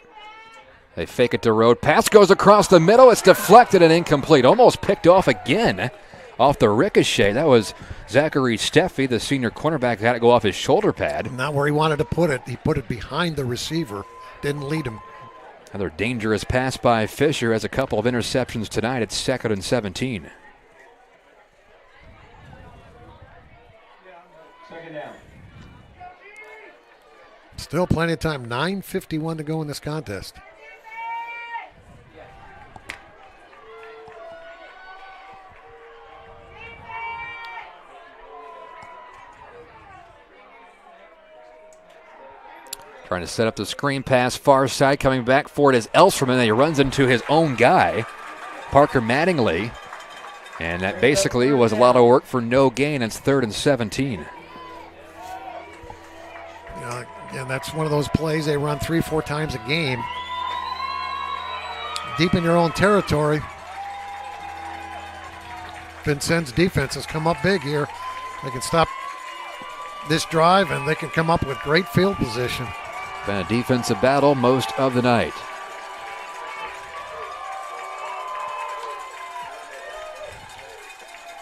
They fake it to Road. Pass goes across the middle. It's deflected and incomplete. Almost picked off again off the ricochet. That was Zachary Steffi, the senior cornerback, had to go off his shoulder pad. Not where he wanted to put it. He put it behind the receiver. Didn't lead him. Another dangerous pass by Fisher. Has a couple of interceptions tonight. It's 2nd and 17. Still plenty of time. 9:51 to go in this contest. Trying to set up the screen pass, far side, coming back for it is Elsterman, and he runs into his own guy, Parker Mattingly. And that basically was a lot of work for no gain. It's 3rd and 17. And that's one of those plays they run 3-4 times a game. Deep in your own territory. Vincennes' defense has come up big here. They can stop this drive, and they can come up with great field position. Been a defensive battle most of the night.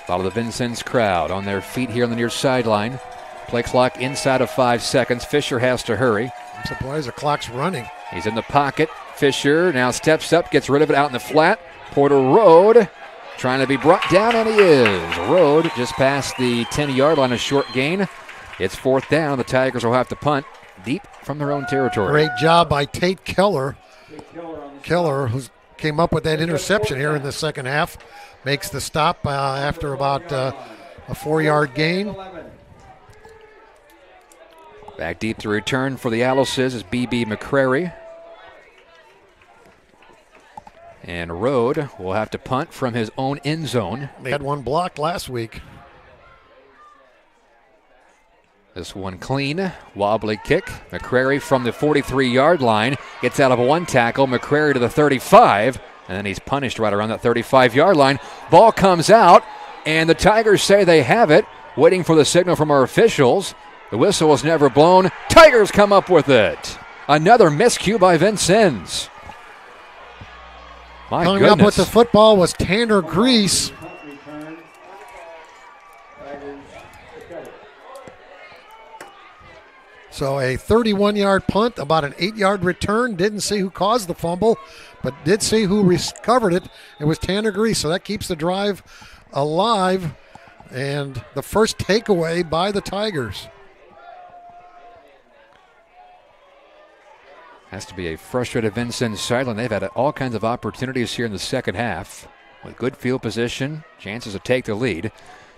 Follow the Vincennes crowd on their feet here on the near sideline. Play clock inside of 5 seconds. Fisher has to hurry. I'm surprised the clock's running. He's in the pocket. Fisher now steps up, gets rid of it out in the flat. Porter Road trying to be brought down, and he is. Road just past the 10-yard line, a short gain. It's 4th down. The Tigers will have to punt deep from their own territory. Great job by Tate Keller. Keller, who came up with that interception here in the second half, makes the stop after about a 4-yard gain. Back deep to return for the Alices is B.B. McCrary. And Road will have to punt from his own end zone. They had one blocked last week. This one clean, wobbly kick. McCrary from the 43-yard line gets out of one tackle. McCrary to the 35, and then he's punished right around that 35-yard line. Ball comes out, and the Tigers say they have it, waiting for the signal from our officials. The whistle was never blown. Tigers come up with it. Another miscue by Vincennes. My Coming goodness. up with the football was Tanner Grease. So a 31-yard punt, about an 8-yard return. Didn't see who caused the fumble, but did see who recovered it. It was Tanner Grease, so that keeps the drive alive. And the first takeaway by the Tigers. Has to be a frustrated Vincennes sideline. They've had all kinds of opportunities here in the second half with good field position, chances to take the lead.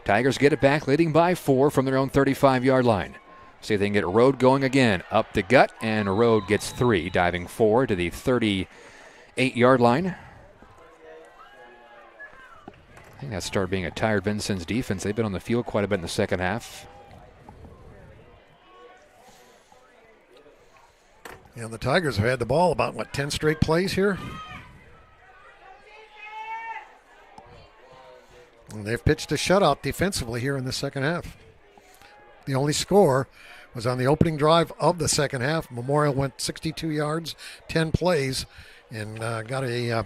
Tigers get it back, leading by 4 from their own 35-yard line. See if they can get Road going again. Up the gut, and Road gets 3, diving 4 to the 38-yard line. I think that started being a tired Vincennes defense. They've been on the field quite a bit in the second half. And the Tigers have had the ball about, 10 straight plays here? And they've pitched a shutout defensively here in the second half. The only score was on the opening drive of the second half. Memorial went 62 yards, 10 plays, and got a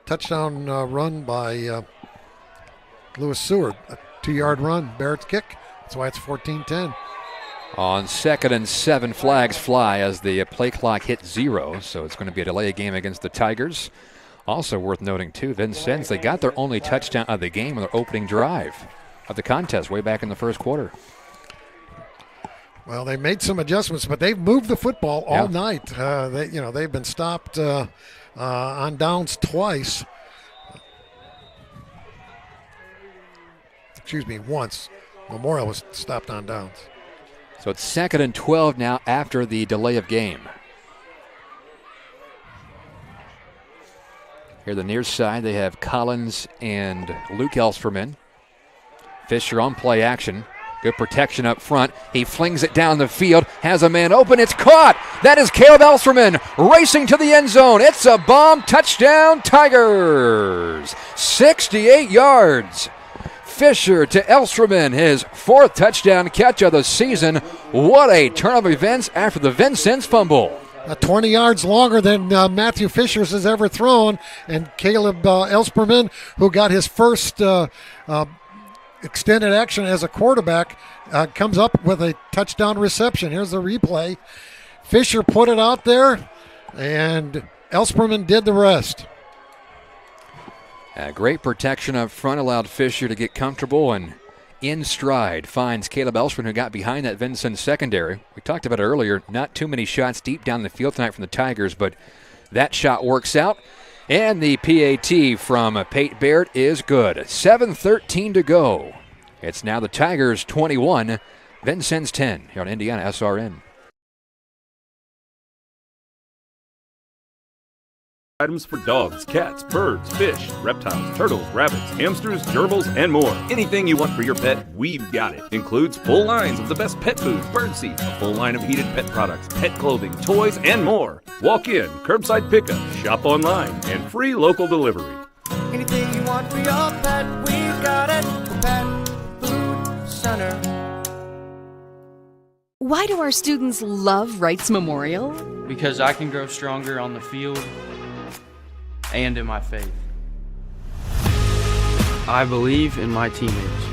touchdown run by Lewis Seward, a 2-yard run, Barrett's kick. That's why it's 14-10. On 2nd and 7, flags fly as the play clock hits 0, so it's going to be a delay game against the Tigers. Also worth noting, too, Vincennes, they got their only touchdown of the game on their opening drive of the contest way back in the first quarter. Well, they made some adjustments, but they've moved the football all night. They've been stopped on downs twice. Once. Memorial was stopped on downs. So it's 2nd and 12 now after the delay of game. Here the near side, they have Collins and Luke Elsperman. Fisher on play action. Good protection up front. He flings it down the field, has a man open. It's caught. That is Caleb Elsperman racing to the end zone. It's a bomb. Touchdown, Tigers. 68 yards. Fisher to Elsperman, his 4th touchdown catch of the season. What a turn of events after the Vincennes fumble. 20 yards longer than Matthew Fisher's has ever thrown. And Caleb Elsperman, who got his first extended action as a quarterback, comes up with a touchdown reception. Here's the replay. Fisher put it out there, and Elsperman did the rest. Great protection up front allowed Fisher to get comfortable, and in stride finds Caleb Elsperman, who got behind that Vincennes secondary. We talked about it earlier, not too many shots deep down the field tonight from the Tigers, but that shot works out. And the PAT from Pate Barrett is good. 7:13 to go. It's now the Tigers 21, Vincennes 10 here on IndianaSRN. Items for dogs, cats, birds, fish, reptiles, turtles, rabbits, hamsters, gerbils, and more. Anything you want for your pet, we've got it. Includes full lines of the best pet food, bird seeds, a full line of heated pet products, pet clothing, toys, and more. Walk in, curbside pickup, shop online, and free local delivery. Anything you want for your pet, we've got it. The Pet Food Center. Why do our students love Wrights Memorial? Because I can grow stronger on the field and in my faith. I believe in my teammates.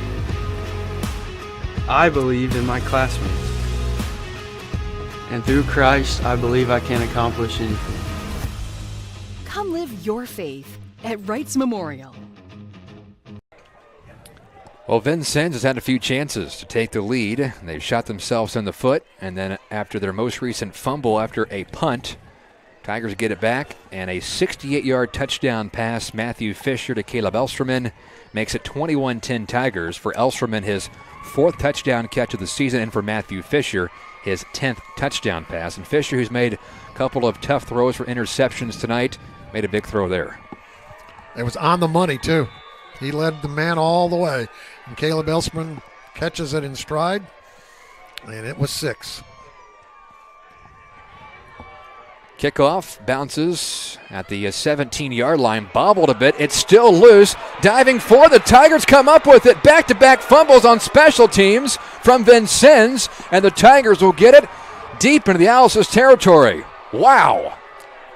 I believe in my classmates. And through Christ, I believe I can accomplish anything. Come live your faith at Wrights Memorial. Well, Vincennes has had a few chances to take the lead. They've shot themselves in the foot, and then after their most recent fumble after a punt, Tigers get it back, and a 68-yard touchdown pass, Matthew Fisher to Caleb Elsperman, makes it 21-10 Tigers. For Elsperman, his 4th touchdown catch of the season, and for Matthew Fisher, his 10th touchdown pass. And Fisher, who's made a couple of tough throws for interceptions tonight, made a big throw there. It was on the money, too. He led the man all the way. And Caleb Elsperman catches it in stride, and it was 6. Kickoff bounces at the 17-yard line, bobbled a bit. It's still loose. Diving for the Tigers come up with it. Back-to-back fumbles on special teams from Vincennes, and the Tigers will get it deep into the Alice's territory. Wow.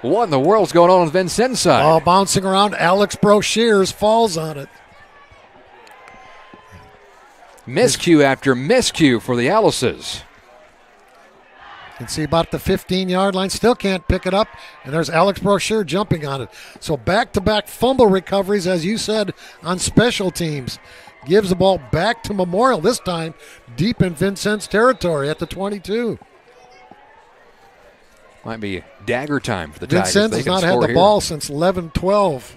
What in the world's going on the Vincennes side? Ball bouncing around. Alex Broshears falls on it. Miscue after miscue for the Alices. You can see about the 15-yard line. Still can't pick it up. And there's Alex Broshear jumping on it. So back-to-back fumble recoveries, as you said, on special teams. Gives the ball back to Memorial, this time deep in Vincennes territory at the 22. Might be dagger time for the Tigers. Vincennes has not had the ball since 11-12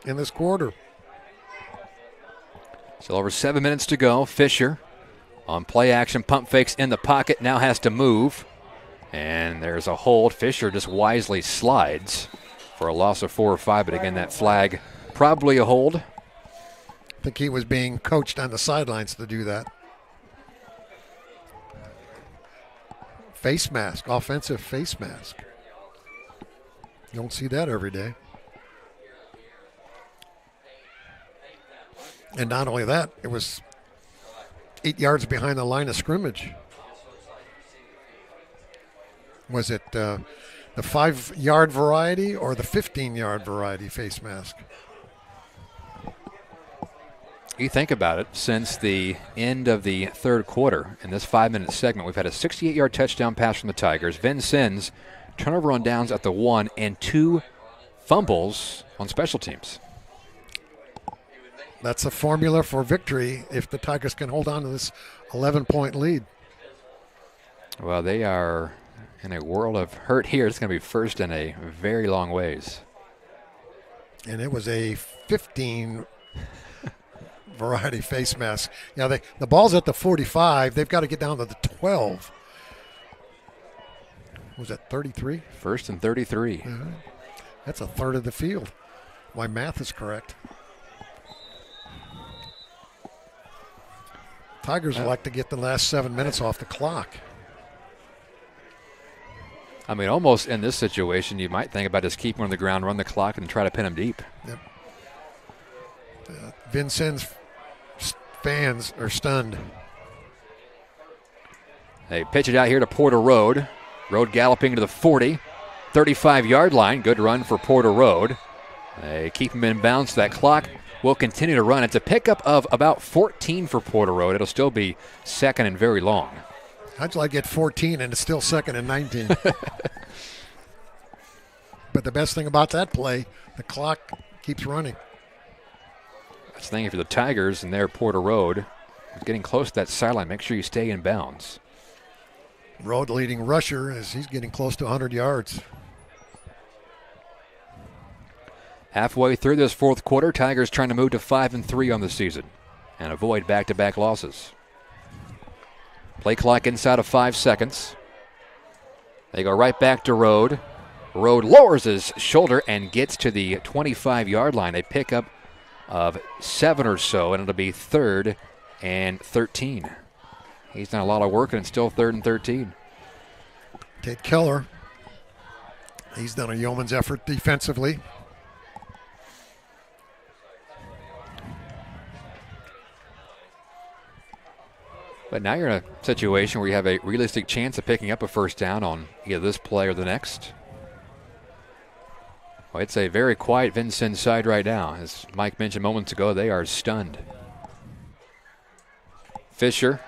in this quarter. Still over 7 minutes to go. Fisher on play action, pump fakes in the pocket, now has to move. And there's a hold. Fisher just wisely slides for a loss of 4 or 5, but again, that flag probably a hold. I think he was being coached on the sidelines to do that. Face mask, offensive face mask. You don't see that every day. And not only that, it was 8 yards behind the line of scrimmage. Was it the 5-yard variety or the 15-yard variety face mask? You think about it, since the end of the third quarter, in this 5-minute segment, we've had a 68-yard touchdown pass from the Tigers. Vincennes, turnover on downs at the 1, and 2 fumbles on special teams. That's a formula for victory if the Tigers can hold on to this 11-point lead. Well, they are in a world of hurt here. It's going to be first in a very long ways. And it was a 15 variety face mask. Yeah, the ball's at the 45. They've got to get down to the 12. Was that 33? First and 33. That's a third of the field. My math is correct. Tigers would like to get the last 7 minutes off the clock. I mean, almost in this situation, you might think about just keeping him on the ground, run the clock, and try to pin him deep. Yep. Vincennes fans are stunned. They pitch it out here to Porter Road. Road galloping to the 40, 35-yard line. Good run for Porter Road. They keep him in bounds. That clock will continue to run. It's a pickup of about 14 for Porter Road. It'll still be second and very long. How'd you like get 14 and it's still second and 19? But the best thing about that play, the clock keeps running. That's the thing for the Tigers and their Porter Road. Getting close to that sideline. Make sure you stay in bounds. Road leading rusher as he's getting close to 100 yards. Halfway through this fourth quarter, Tigers trying to move to 5-3 on the season and avoid back-to-back losses. Play clock inside of 5 seconds. They go right back to Road. Road lowers his shoulder and gets to the 25-yard line. A pickup of 7 or so, and it'll be 3rd and 13. He's done a lot of work, and it's still 3rd and 13. Tate Keller, he's done a yeoman's effort defensively. But now you're in a situation where you have a realistic chance of picking up a first down on either this play or the next. Well, it's a very quiet Vincennes side right now. As Mike mentioned moments ago, they are stunned. Fisher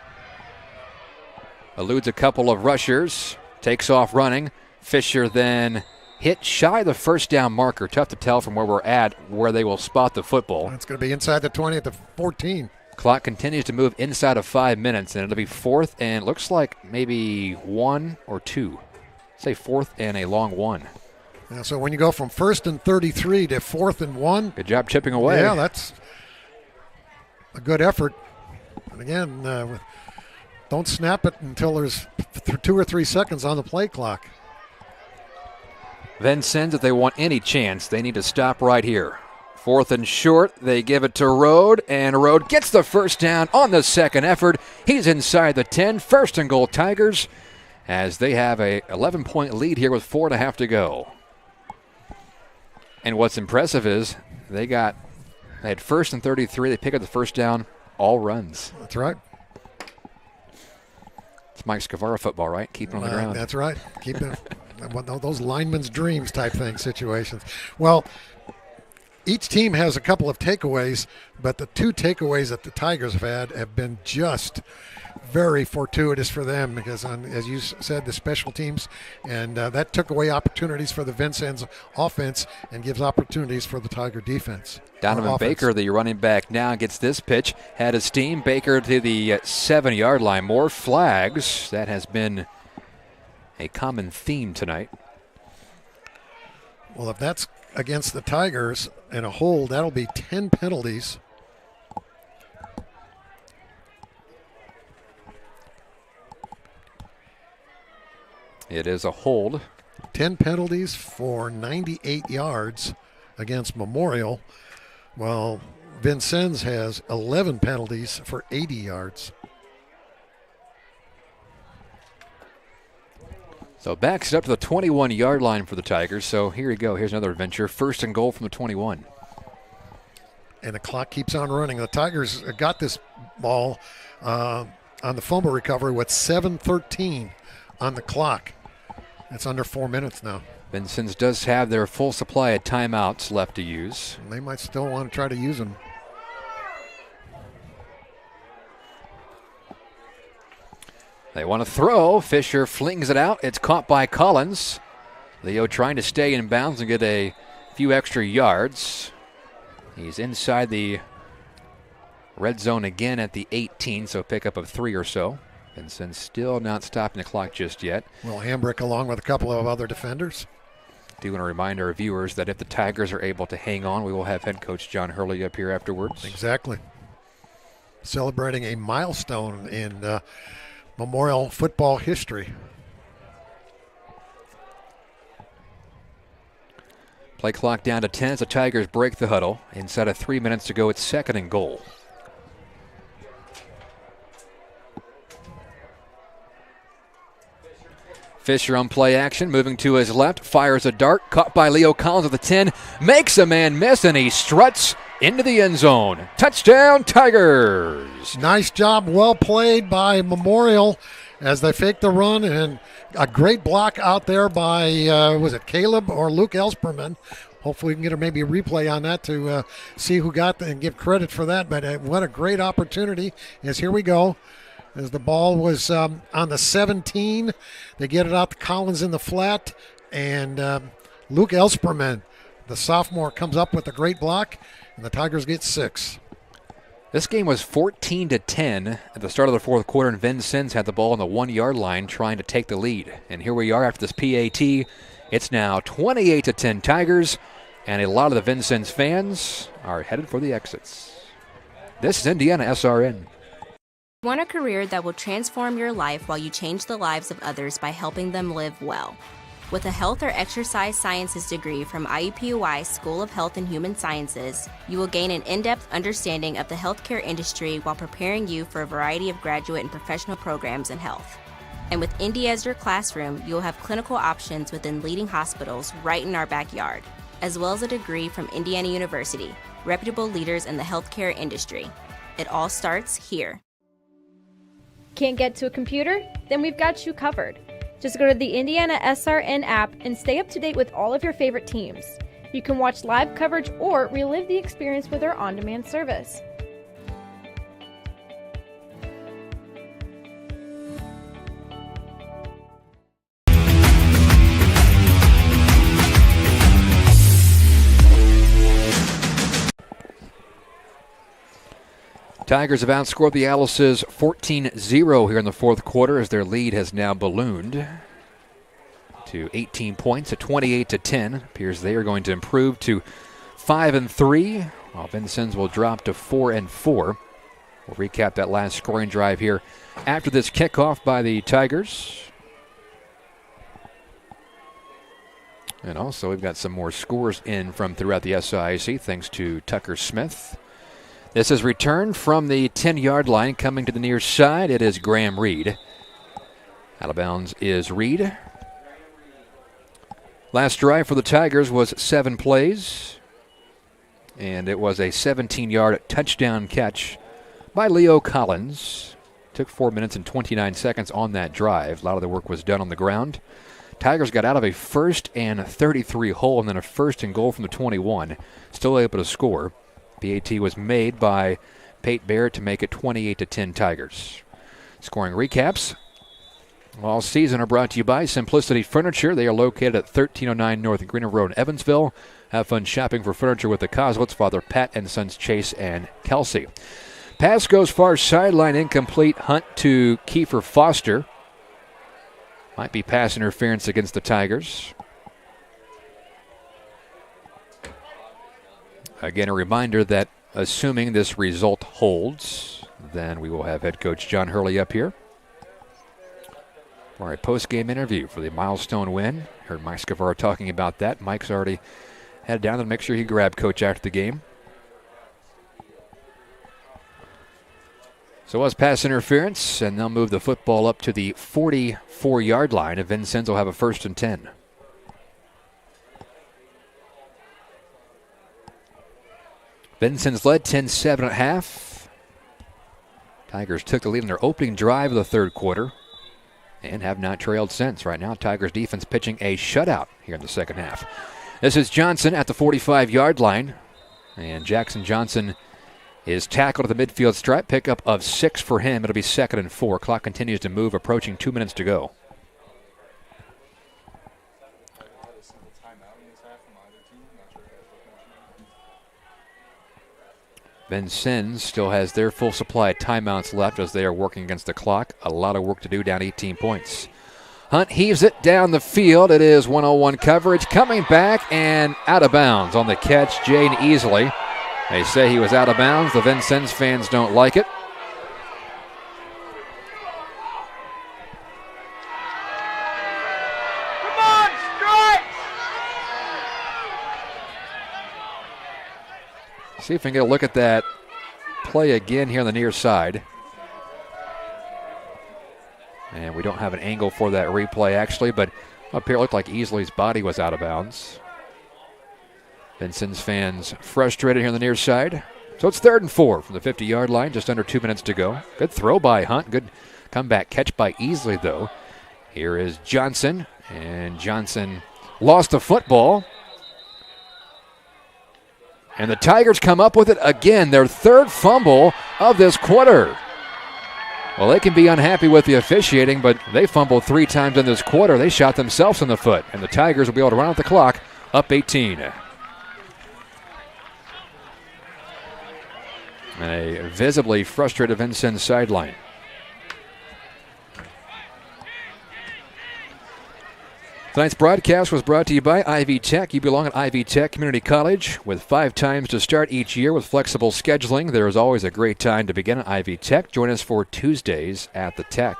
eludes a couple of rushers, takes off running. Fisher then hit shy of the first down marker. Tough to tell from where we're at where they will spot the football. It's going to be inside the 20 at the 14. Clock continues to move inside of 5 minutes, and it'll be 4th and looks like maybe 1 or 2. Say 4th and a long 1. Yeah, so when you go from 1st and 33 to 4th and 1. Good job chipping away. Yeah, that's a good effort. And again, don't snap it until there's 2 or 3 seconds on the play clock. Vincennes, if they want any chance, they need to stop right here. 4th and short, they give it to Road, and Road gets the first down on the second effort. He's inside the 10, 1st and goal Tigers, as they have a 11-point lead here with 4.5 to go. And what's impressive is they had 1st and 33. They pick up the first down, all runs. That's right. It's Mike Scavara football, right? Keep it on the ground. That's right. Keep it. Those lineman's dreams type thing situations. Well, each team has a couple of takeaways, but the two takeaways that the Tigers have had have been just very fortuitous for them because, as you said, the special teams, and that took away opportunities for the Vincennes offense and gives opportunities for the Tiger defense. Donovan Baker, the running back, now gets this pitch. Had his steam. Baker to the 7-yard line. More flags. That has been a common theme tonight. Well, if that's against the Tigers and a hold, that'll be 10 penalties. It is a hold. 10 penalties for 98 yards against Memorial. Well, Vincennes has 11 penalties for 80 yards. So backs it up to the 21-yard line for the Tigers. So here you go. Here's another adventure. 1st and goal from the 21. And the clock keeps on running. The Tigers got this ball on the fumble recovery with 7:13 on the clock. It's under 4 minutes now. Vincennes does have their full supply of timeouts left to use. And they might still want to try to use them. They want to throw. Fisher flings it out. It's caught by Collins. Leo trying to stay in bounds and get a few extra yards. He's inside the red zone again at the 18, so pickup of 3 or so. Vincennes still not stopping the clock just yet. Will Hambrick along with a couple of other defenders. Do want to remind our viewers that if the Tigers are able to hang on, we will have head coach John Hurley up here afterwards. Exactly. Celebrating a milestone in Memorial football history. Play clock down to 10 as the Tigers break the huddle. Inside of 3 minutes to go, it's 2nd and goal. Fisher on play action, moving to his left, fires a dart, caught by Leo Collins at the 10, makes a man miss, and he struts into the end zone. Touchdown, Tigers! Nice job, well played by Memorial as they fake the run, and a great block out there by, was it Caleb or Luke Elsperman? Hopefully we can get maybe a replay on that to see who got that and give credit for that, but what a great opportunity. As here we go. As the ball was on the 17, they get it out to Collins in the flat, and Luke Elsperman, the sophomore, comes up with a great block, and the Tigers get 6. This game was 14-10 at the start of the 4th quarter, and Vincennes had the ball on the 1-yard line trying to take the lead. And here we are after this PAT. It's now 28-10 Tigers, and a lot of the Vincennes fans are headed for the exits. This is IndianaSRN. Want a career that will transform your life while you change the lives of others by helping them live well. With a health or exercise sciences degree from IUPUI School of Health and Human Sciences, you will gain an in-depth understanding of the healthcare industry while preparing you for a variety of graduate and professional programs in health. And with Indy as your classroom, you will have clinical options within leading hospitals right in our backyard, as well as a degree from Indiana University, reputable leaders in the healthcare industry. It all starts here. Can't get to a computer? Then we've got you covered. Just go to the IndianaSRN app and stay up to date with all of your favorite teams. You can watch live coverage or relive the experience with our on-demand service. Tigers have outscored the Alice's 14-0 here in the 4th quarter as their lead has now ballooned to 18 points at 28-10. Appears they are going to improve to 5-3, while Vincennes will drop to 4-4. We'll recap that last scoring drive here after this kickoff by the Tigers. And also we've got some more scores in from throughout the SIAC thanks to Tucker Smith. This is returned from the 10-yard line, coming to the near side. It is Graham Reed. Out of bounds is Reed. Last drive for the Tigers was 7 plays, and it was a 17-yard touchdown catch by Leo Collins to Took 4 minutes and 29 seconds on that drive. A lot of the work was done on the ground. Tigers got out of a 1st and 33 hole and then a 1st and goal from the 21. Still able to score. PAT was made by Pate Barrett to make it 28-10 Tigers. Scoring recaps all season are brought to you by Simplicity Furniture. They are located at 1309 North Greener Road in Evansville. Have fun shopping for furniture with the Coslets, Father Pat and Sons Chase and Kelsey. Pass goes far sideline, incomplete. Hunt to Kiefer Foster. Might be pass interference against the Tigers. Again, a reminder that assuming this result holds, then we will have head coach John Hurley up here for a post-game interview for the milestone win. Heard Mike Scavara talking about that. Mike's already headed down to make sure he grabbed coach after the game. So it was pass interference, and they'll move the football up to the 44-yard line, and Vincennes will have a 1st and 10. Vincennes led 10-7 at half. Tigers took the lead in their opening drive of the third quarter and have not trailed since. Right now, Tigers defense pitching a shutout here in the second half. This is Johnson at the 45-yard line, and Jackson Johnson is tackled at the midfield stripe. Pickup of 6 for him. It'll be 2nd and 4. Clock continues to move, approaching 2 minutes to go. Vincennes still has their full supply of timeouts left as they are working against the clock. A lot of work to do, down 18 points. Hunt heaves it down the field. It is 101 coverage. Coming back and out of bounds on the catch, Jane Easley. They say he was out of bounds. The Vincennes fans don't like it. Come on, strike! See if we can get a look at that play again here on the near side. And we don't have an angle for that replay, actually, but up here it looked like Easley's body was out of bounds. Vincennes fans frustrated here on the near side. So it's 3rd and 4 from the 50-yard line, just under 2 minutes to go. Good throw by Hunt. Good comeback catch by Easley, though. Here is Johnson, and Johnson lost the football. And the Tigers come up with it again, their 3rd fumble of this quarter. Well, they can be unhappy with the officiating, but they fumbled 3 times in this quarter. They shot themselves in the foot, and the Tigers will be able to run out the clock up 18. And a visibly frustrated Vincennes sideline. Tonight's broadcast was brought to you by Ivy Tech. You belong at Ivy Tech Community College with 5 times to start each year with flexible scheduling. There is always a great time to begin at Ivy Tech. Join us for Tuesdays at the Tech.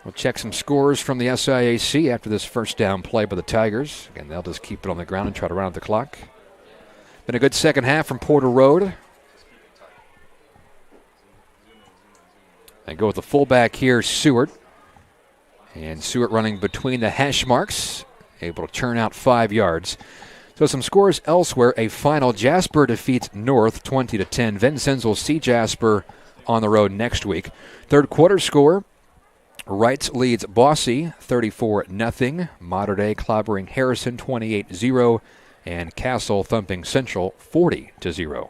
We'll check some scores from the SIAC after this first down play by the Tigers. Again, they'll just keep it on the ground and try to run out the clock. Been a good second half from Porter Road. They go with the fullback here, Seward. And Seward running between the hash marks, able to turn out 5 yards. So some scores elsewhere. A final, Jasper defeats North 20-10. Vincennes will see Jasper on the road next week. Third quarter score, Wrights leads Bossy 34-0. Mater Dei clobbering Harrison 28-0. And Castle thumping Central 40-0.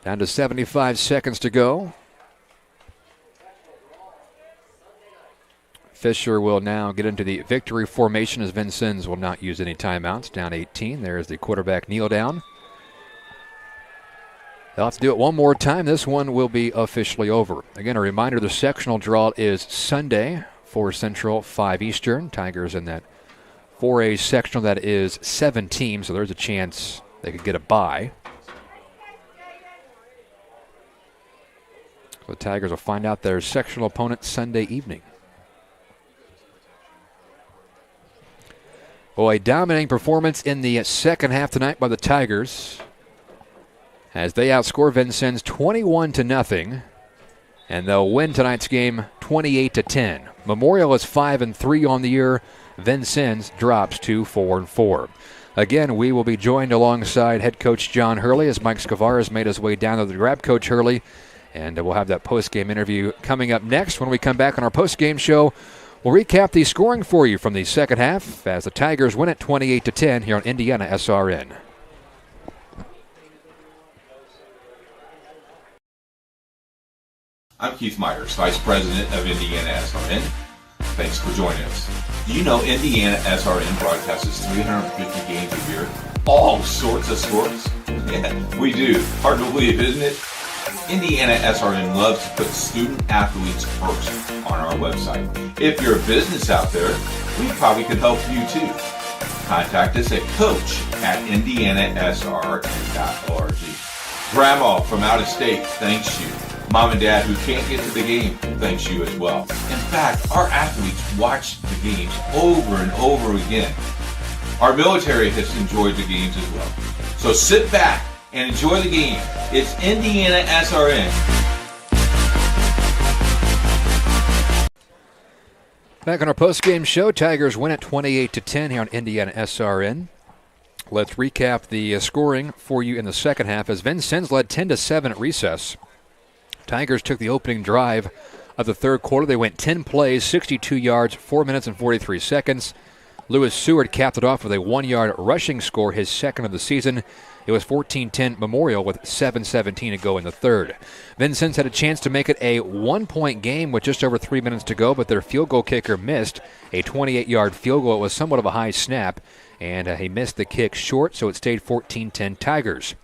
Down to 75 seconds to go. Fisher will now get into the victory formation as Vincennes will not use any timeouts. Down 18. There's the quarterback kneel down. They'll have to do it one more time. This one will be officially over. Again, a reminder, the sectional draw is Sunday, 4 Central, 5 Eastern. Tigers in that 4A sectional, that is 7 teams, so there's a chance they could get a bye. So the Tigers will find out their sectional opponent Sunday evening. Oh, a dominating performance in the second half tonight by the Tigers, as they outscore Vincennes 21-0, and they'll win tonight's game 28-10. Memorial is 5-3 on the year Vincennes drops to 4-4. Again, we will be joined alongside head coach John Hurley as Mike Scavar has made his way down to grab Coach Hurley. And we'll have that post-game interview coming up next. When we come back on our post-game show, we'll recap the scoring for you from the second half as the Tigers win it 28-10 here on IndianaSRN. I'm Keith Myers, Vice President of IndianaSRN. Thanks for joining us. Do you know IndianaSRN broadcasts 350 games a year? All sorts of sports? Yeah, we do. Hard to believe, isn't it? IndianaSRN loves to put student athletes first on our website. If you're a business out there, we probably could help you too. Contact us at coach@indianasrn.org. Grandma from out of state thanks you. Mom and Dad who can't get to the game thanks you as well. In fact, our athletes watch the games over and over again. Our military has enjoyed the games as well. So sit back and enjoy the game. It's IndianaSRN. Back on our post-game show, Tigers win at 28-10 here on IndianaSRN. Let's recap the scoring for you in the second half as Vincennes led 10-7 at recess. Tigers took the opening drive of the third quarter. They went 10 plays, 62 yards, 4 minutes and 43 seconds. Lewis Seward capped it off with a 1-yard rushing score, his second of the season. It was 14-10 Memorial with 7:17 to go in the third. Vincennes had a chance to make it a 1-point game with just over 3 minutes to go, but their field goal kicker missed a 28-yard field goal. It was somewhat of a high snap, and he missed the kick short, so it stayed 14-10 Tigers.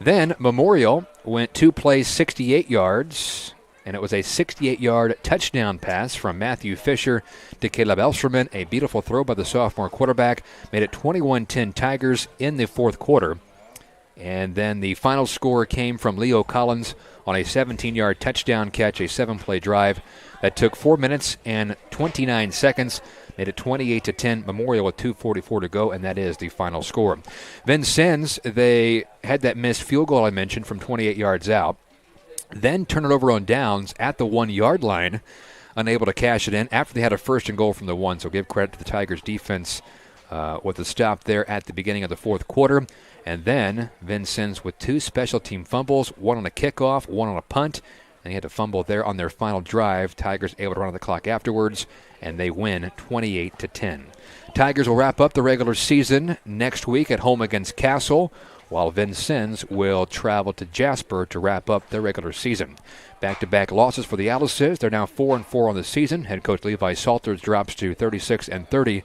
Then Memorial went 2 plays, 68 yards, and it was a 68-yard touchdown pass from Matthew Fisher to Caleb Elsterman. A beautiful throw by the sophomore quarterback made it 21-10 Tigers in the fourth quarter. And then the final score came from Leo Collins on a 17-yard touchdown catch, a 7-play drive that took 4 minutes and 29 seconds. Made it 28-10 Memorial with 2:44 to go, and that is the final score. Vincennes, they had that missed field goal I mentioned from 28 yards out. Then turn it over on downs at the 1-yard line, unable to cash it in after they had a first and goal from the 1. So give credit to the Tigers defense with the stop there at the beginning of the fourth quarter. And then Vincennes with 2 special team fumbles, one on a kickoff, one on a punt. And he had to fumble there on their final drive. Tigers able to run on the clock afterwards, and they win 28-10. Tigers will wrap up the regular season next week at home against Castle, while Vincennes will travel to Jasper to wrap up their regular season. Back-to-back losses for the Alices. They're now 4-4 on the season. Head coach Levi Salters drops to 36-30.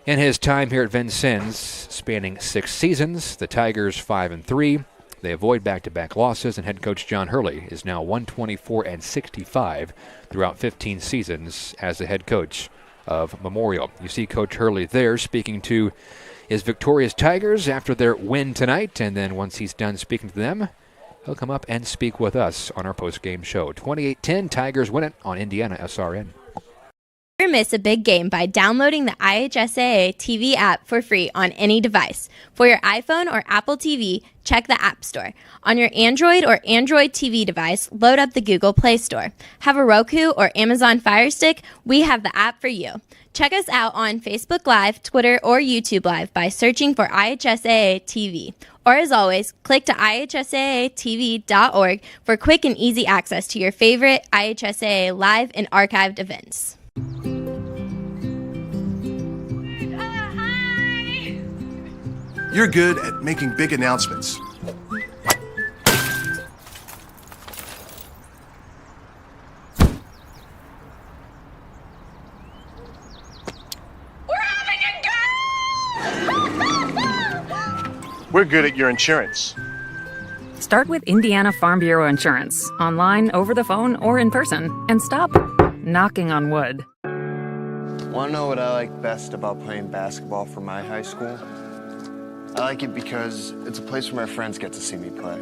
In his time here at Vincennes, spanning 6 seasons, the Tigers 5-3. They avoid back-to-back losses, and head coach John Hurley is now 124-65 throughout 15 seasons as the head coach of Memorial. You see Coach Hurley there speaking to his victorious Tigers after their win tonight, and then once he's done speaking to them, he'll come up and speak with us on our post-game show. 28-10, Tigers win it on IndianaSRN. Never miss a big game by downloading the IHSAA TV app for free on any device. For your iPhone or Apple TV, check the App Store. On your Android or Android TV device, load up the Google Play Store. Have a Roku or Amazon Fire Stick? We have the app for you. Check us out on Facebook Live, Twitter, or YouTube Live by searching for IHSAA TV. Or as always, click to IHSAATV.org for quick and easy access to your favorite IHSAA live and archived events. You're good at making big announcements. We're good at your insurance. Start with Indiana Farm Bureau Insurance, online, over the phone, or in person, and stop knocking on wood. Want to know what I like best about playing basketball for my high school? I like it because it's a place where my friends get to see me play.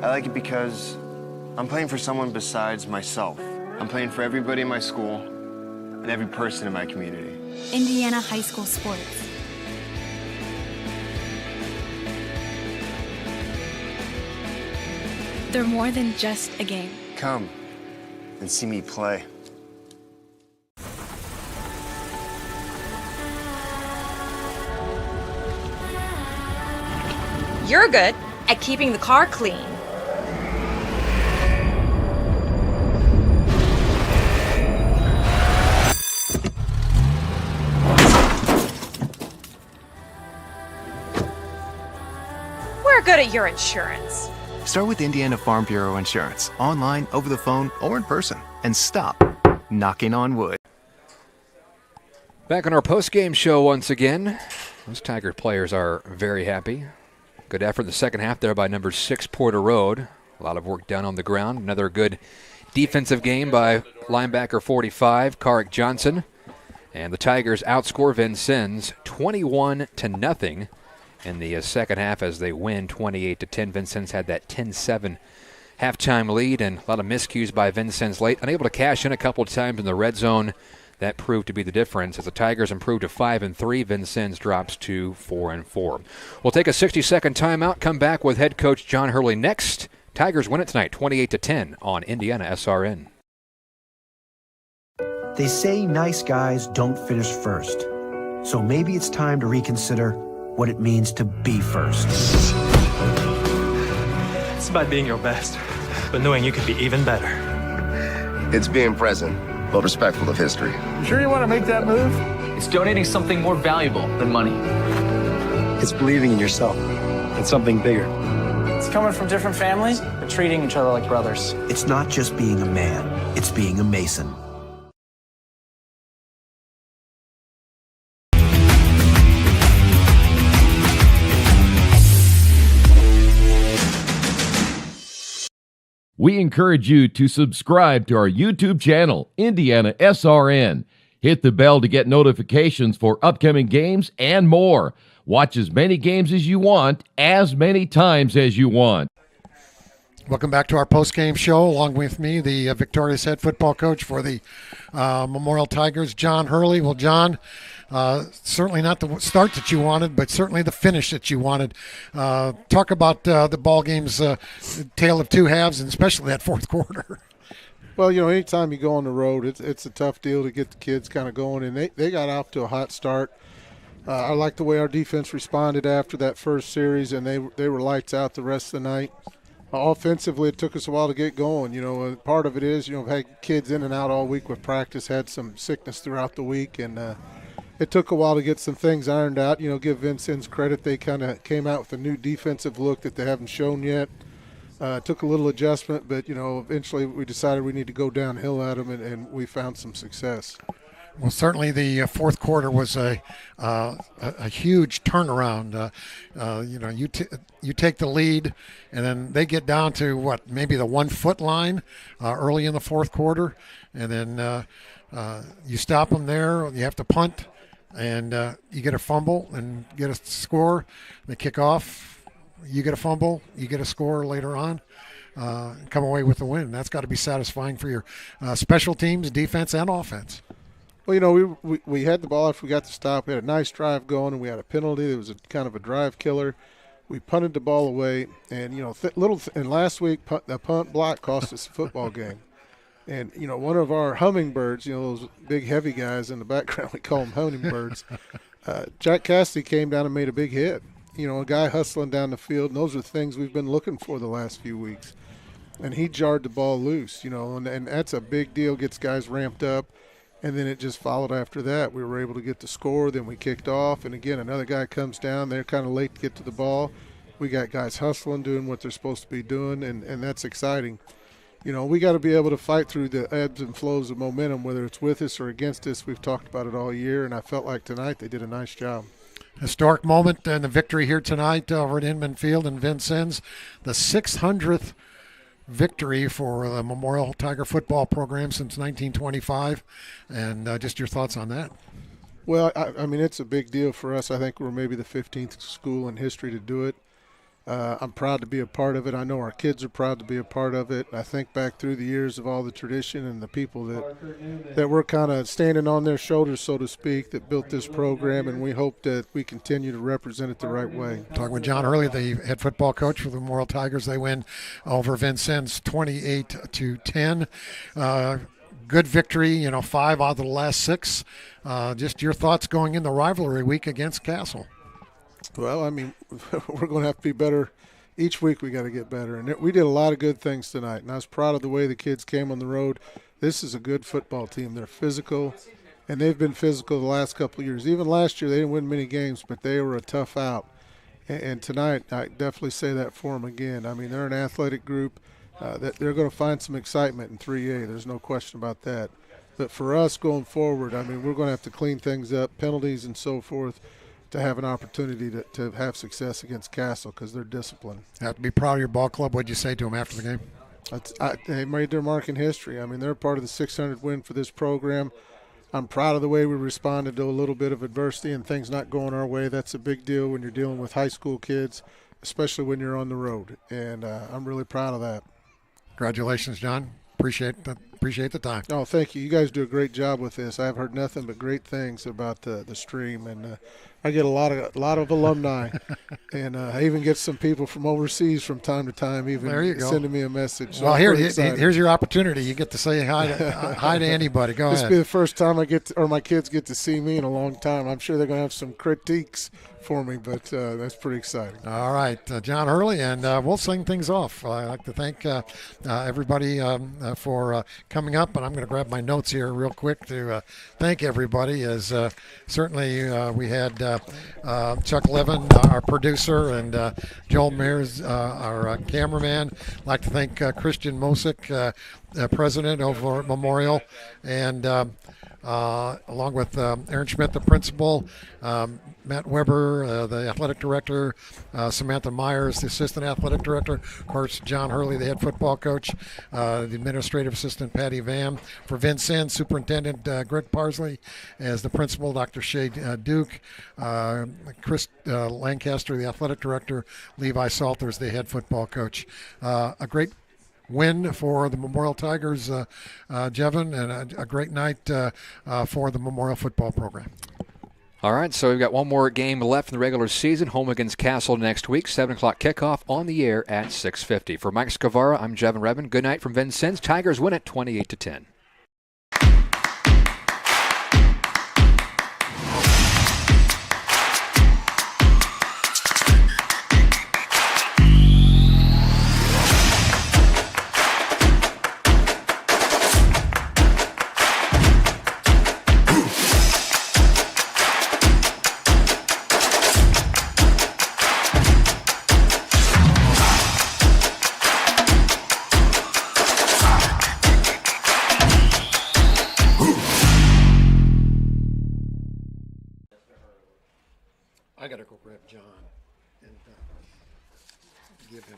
I like it because I'm playing for someone besides myself. I'm playing for everybody in my school and every person in my community. Indiana high school sports. They're more than just a game. Come and see me play. You're good at keeping the car clean. We're good at your insurance. Start with Indiana Farm Bureau Insurance, online, over the phone, or in person, and stop knocking on wood. Back on our post-game show once again. Those Tiger players are very happy. Good effort in the second half there by number 6 Porter Road. A lot of work done on the ground. Another good defensive game by linebacker 45, Carrick Johnson. And the Tigers outscore Vincennes 21-0 in the second half as they win 28-10. Vincennes had that 10-7 halftime lead and a lot of miscues by Vincennes late. Unable to cash in a couple of times in the red zone. That proved to be the difference as the Tigers improved to 5-3. Vincennes drops to 4-4. We'll take a 60-second timeout. Come back with head coach John Hurley next. Tigers win it tonight, 28-10 on IndianaSRN. They say nice guys don't finish first. So maybe it's time to reconsider what it means to be first. It's about being your best, but knowing you could be even better. It's being present, but respectful of history. You sure you want to make that move? It's donating something more valuable than money. It's believing in yourself and something bigger. It's coming from different families, but treating each other like brothers. It's not just being a man, it's being a Mason. We encourage you to subscribe to our YouTube channel, IndianaSRN. Hit the bell to get notifications for upcoming games and more. Watch as many games as you want, as many times as you want. Welcome back to our post-game show. Along with me, the victorious head football coach for the Memorial Tigers, John Hurley. Well, John, certainly not the start that you wanted, but certainly the finish that you wanted. Talk about the ball game's tale of two halves, and especially that fourth quarter. Well, you know, anytime you go on the road, it's a tough deal to get the kids kind of going, and they got off to a hot start. I like the way our defense responded after that first series, and they were lights out the rest of the night. Offensively, it took us a while to get going. You know, part of it is, you know, had kids in and out all week with practice, had some sickness throughout the week, and it took a while to get some things ironed out. You know, give Vincennes credit. They kind of came out with a new defensive look that they haven't shown yet. Took a little adjustment, but, you know, eventually we decided we need to go downhill at them, and we found some success. Well, certainly the fourth quarter was a huge turnaround. You know, you take the lead, and then they get down to maybe the 1 foot line early in the fourth quarter, and then you stop them there. You have to punt, and you get a fumble and get a score. They kick off. You get a fumble. You get a score later on. Come away with the win. That's got to be satisfying for your special teams, defense, and offense. Well, you know, we had the ball after we got the stop. We had a nice drive going, and we had a penalty. It was a kind of a drive killer. We punted the ball away, and, you know, and last week the punt block cost us a football game. And, you know, one of our hummingbirds, you know, those big heavy guys in the background, we call them hummingbirds, Jack Cassidy came down and made a big hit. You know, a guy hustling down the field, and those are things we've been looking for the last few weeks. And he jarred the ball loose, you know, and that's a big deal, gets guys ramped up. And then it just followed after that. We were able to get the score, then we kicked off. And, again, another guy comes down. They're kind of late to get to the ball. We got guys hustling, doing what they're supposed to be doing, and that's exciting. You know, we got to be able to fight through the ebbs and flows of momentum, whether it's with us or against us. We've talked about it all year, and I felt like tonight they did a nice job. Historic moment and the victory here tonight over at Inman Field in Vincennes, the 600th victory for the Memorial Tiger football program since 1925, and just your thoughts on that. Well, I mean, it's a big deal for us. I think we're maybe the 15th school in history to do it. I'm proud to be a part of it. I know our kids are proud to be a part of it. I think back through the years of all the tradition and the people that were kind of standing on their shoulders, so to speak, that built this program, and we hope that we continue to represent it the right way. Talking with John Hurley, the head football coach for the Memorial Tigers. They win over Vincennes 28-10. Good victory, you know, 5 out of the last 6. Just your thoughts going in the rivalry week against Castle. Well, I mean, we're going to have to be better. Each week we got to get better. And we did a lot of good things tonight, and I was proud of the way the kids came on the road. This is a good football team. They're physical, and they've been physical the last couple of years. Even last year they didn't win many games, but they were a tough out. And tonight I definitely say that for them again. I mean, they're an athletic group. That they're going to find some excitement in 3A. There's no question about that. But for us going forward, I mean, we're going to have to clean things up, penalties and so forth, to have an opportunity to have success against Castle because they're disciplined. You have to be proud of your ball club. What did you say to them after the game? They made their mark in history. I mean, they're part of the 600 win for this program. I'm proud of the way we responded to a little bit of adversity and things not going our way. That's a big deal when you're dealing with high school kids, especially when you're on the road. And I'm really proud of that. Congratulations, John. Appreciate the time. Oh, thank you. You guys do a great job with this. I've heard nothing but great things about the stream, and I get a lot of alumni, and I even get some people from overseas from time to time even sending me a message. So well, here's your opportunity. You get to say hi to anybody. Go ahead. This will be the first time my kids get to see me in a long time. I'm sure they're going to have some critiques for me, but that's pretty exciting. All right, John Hurley, and we'll sing things off. I'd like to thank everybody for coming up, and I'm going to grab my notes here real quick to thank everybody. As certainly we had Chuck Levin, our producer, and Joel Mears, our cameraman. I'd like to thank Christian Mosick, president over Memorial, and along with Aaron Schmidt, the principal, Matt Weber, the athletic director, Samantha Myers, the assistant athletic director, of course, John Hurley, the head football coach, the administrative assistant, Patty Vam. For Vincennes, Superintendent Greg Parsley, as the principal, Dr. Shay Duke, Chris Lancaster, the athletic director, Levi Salters, the head football coach. A great win for the Memorial Tigers, Jevin, and a great night for the Memorial football program. All right, so we've got one more game left in the regular season. Home against Castle next week. 7 o'clock kickoff on the air at 6:50. For Mike Scavara, I'm Jevin Redmond. Good night from Vincennes. Tigers win it 28-10. I got to go grab John and give him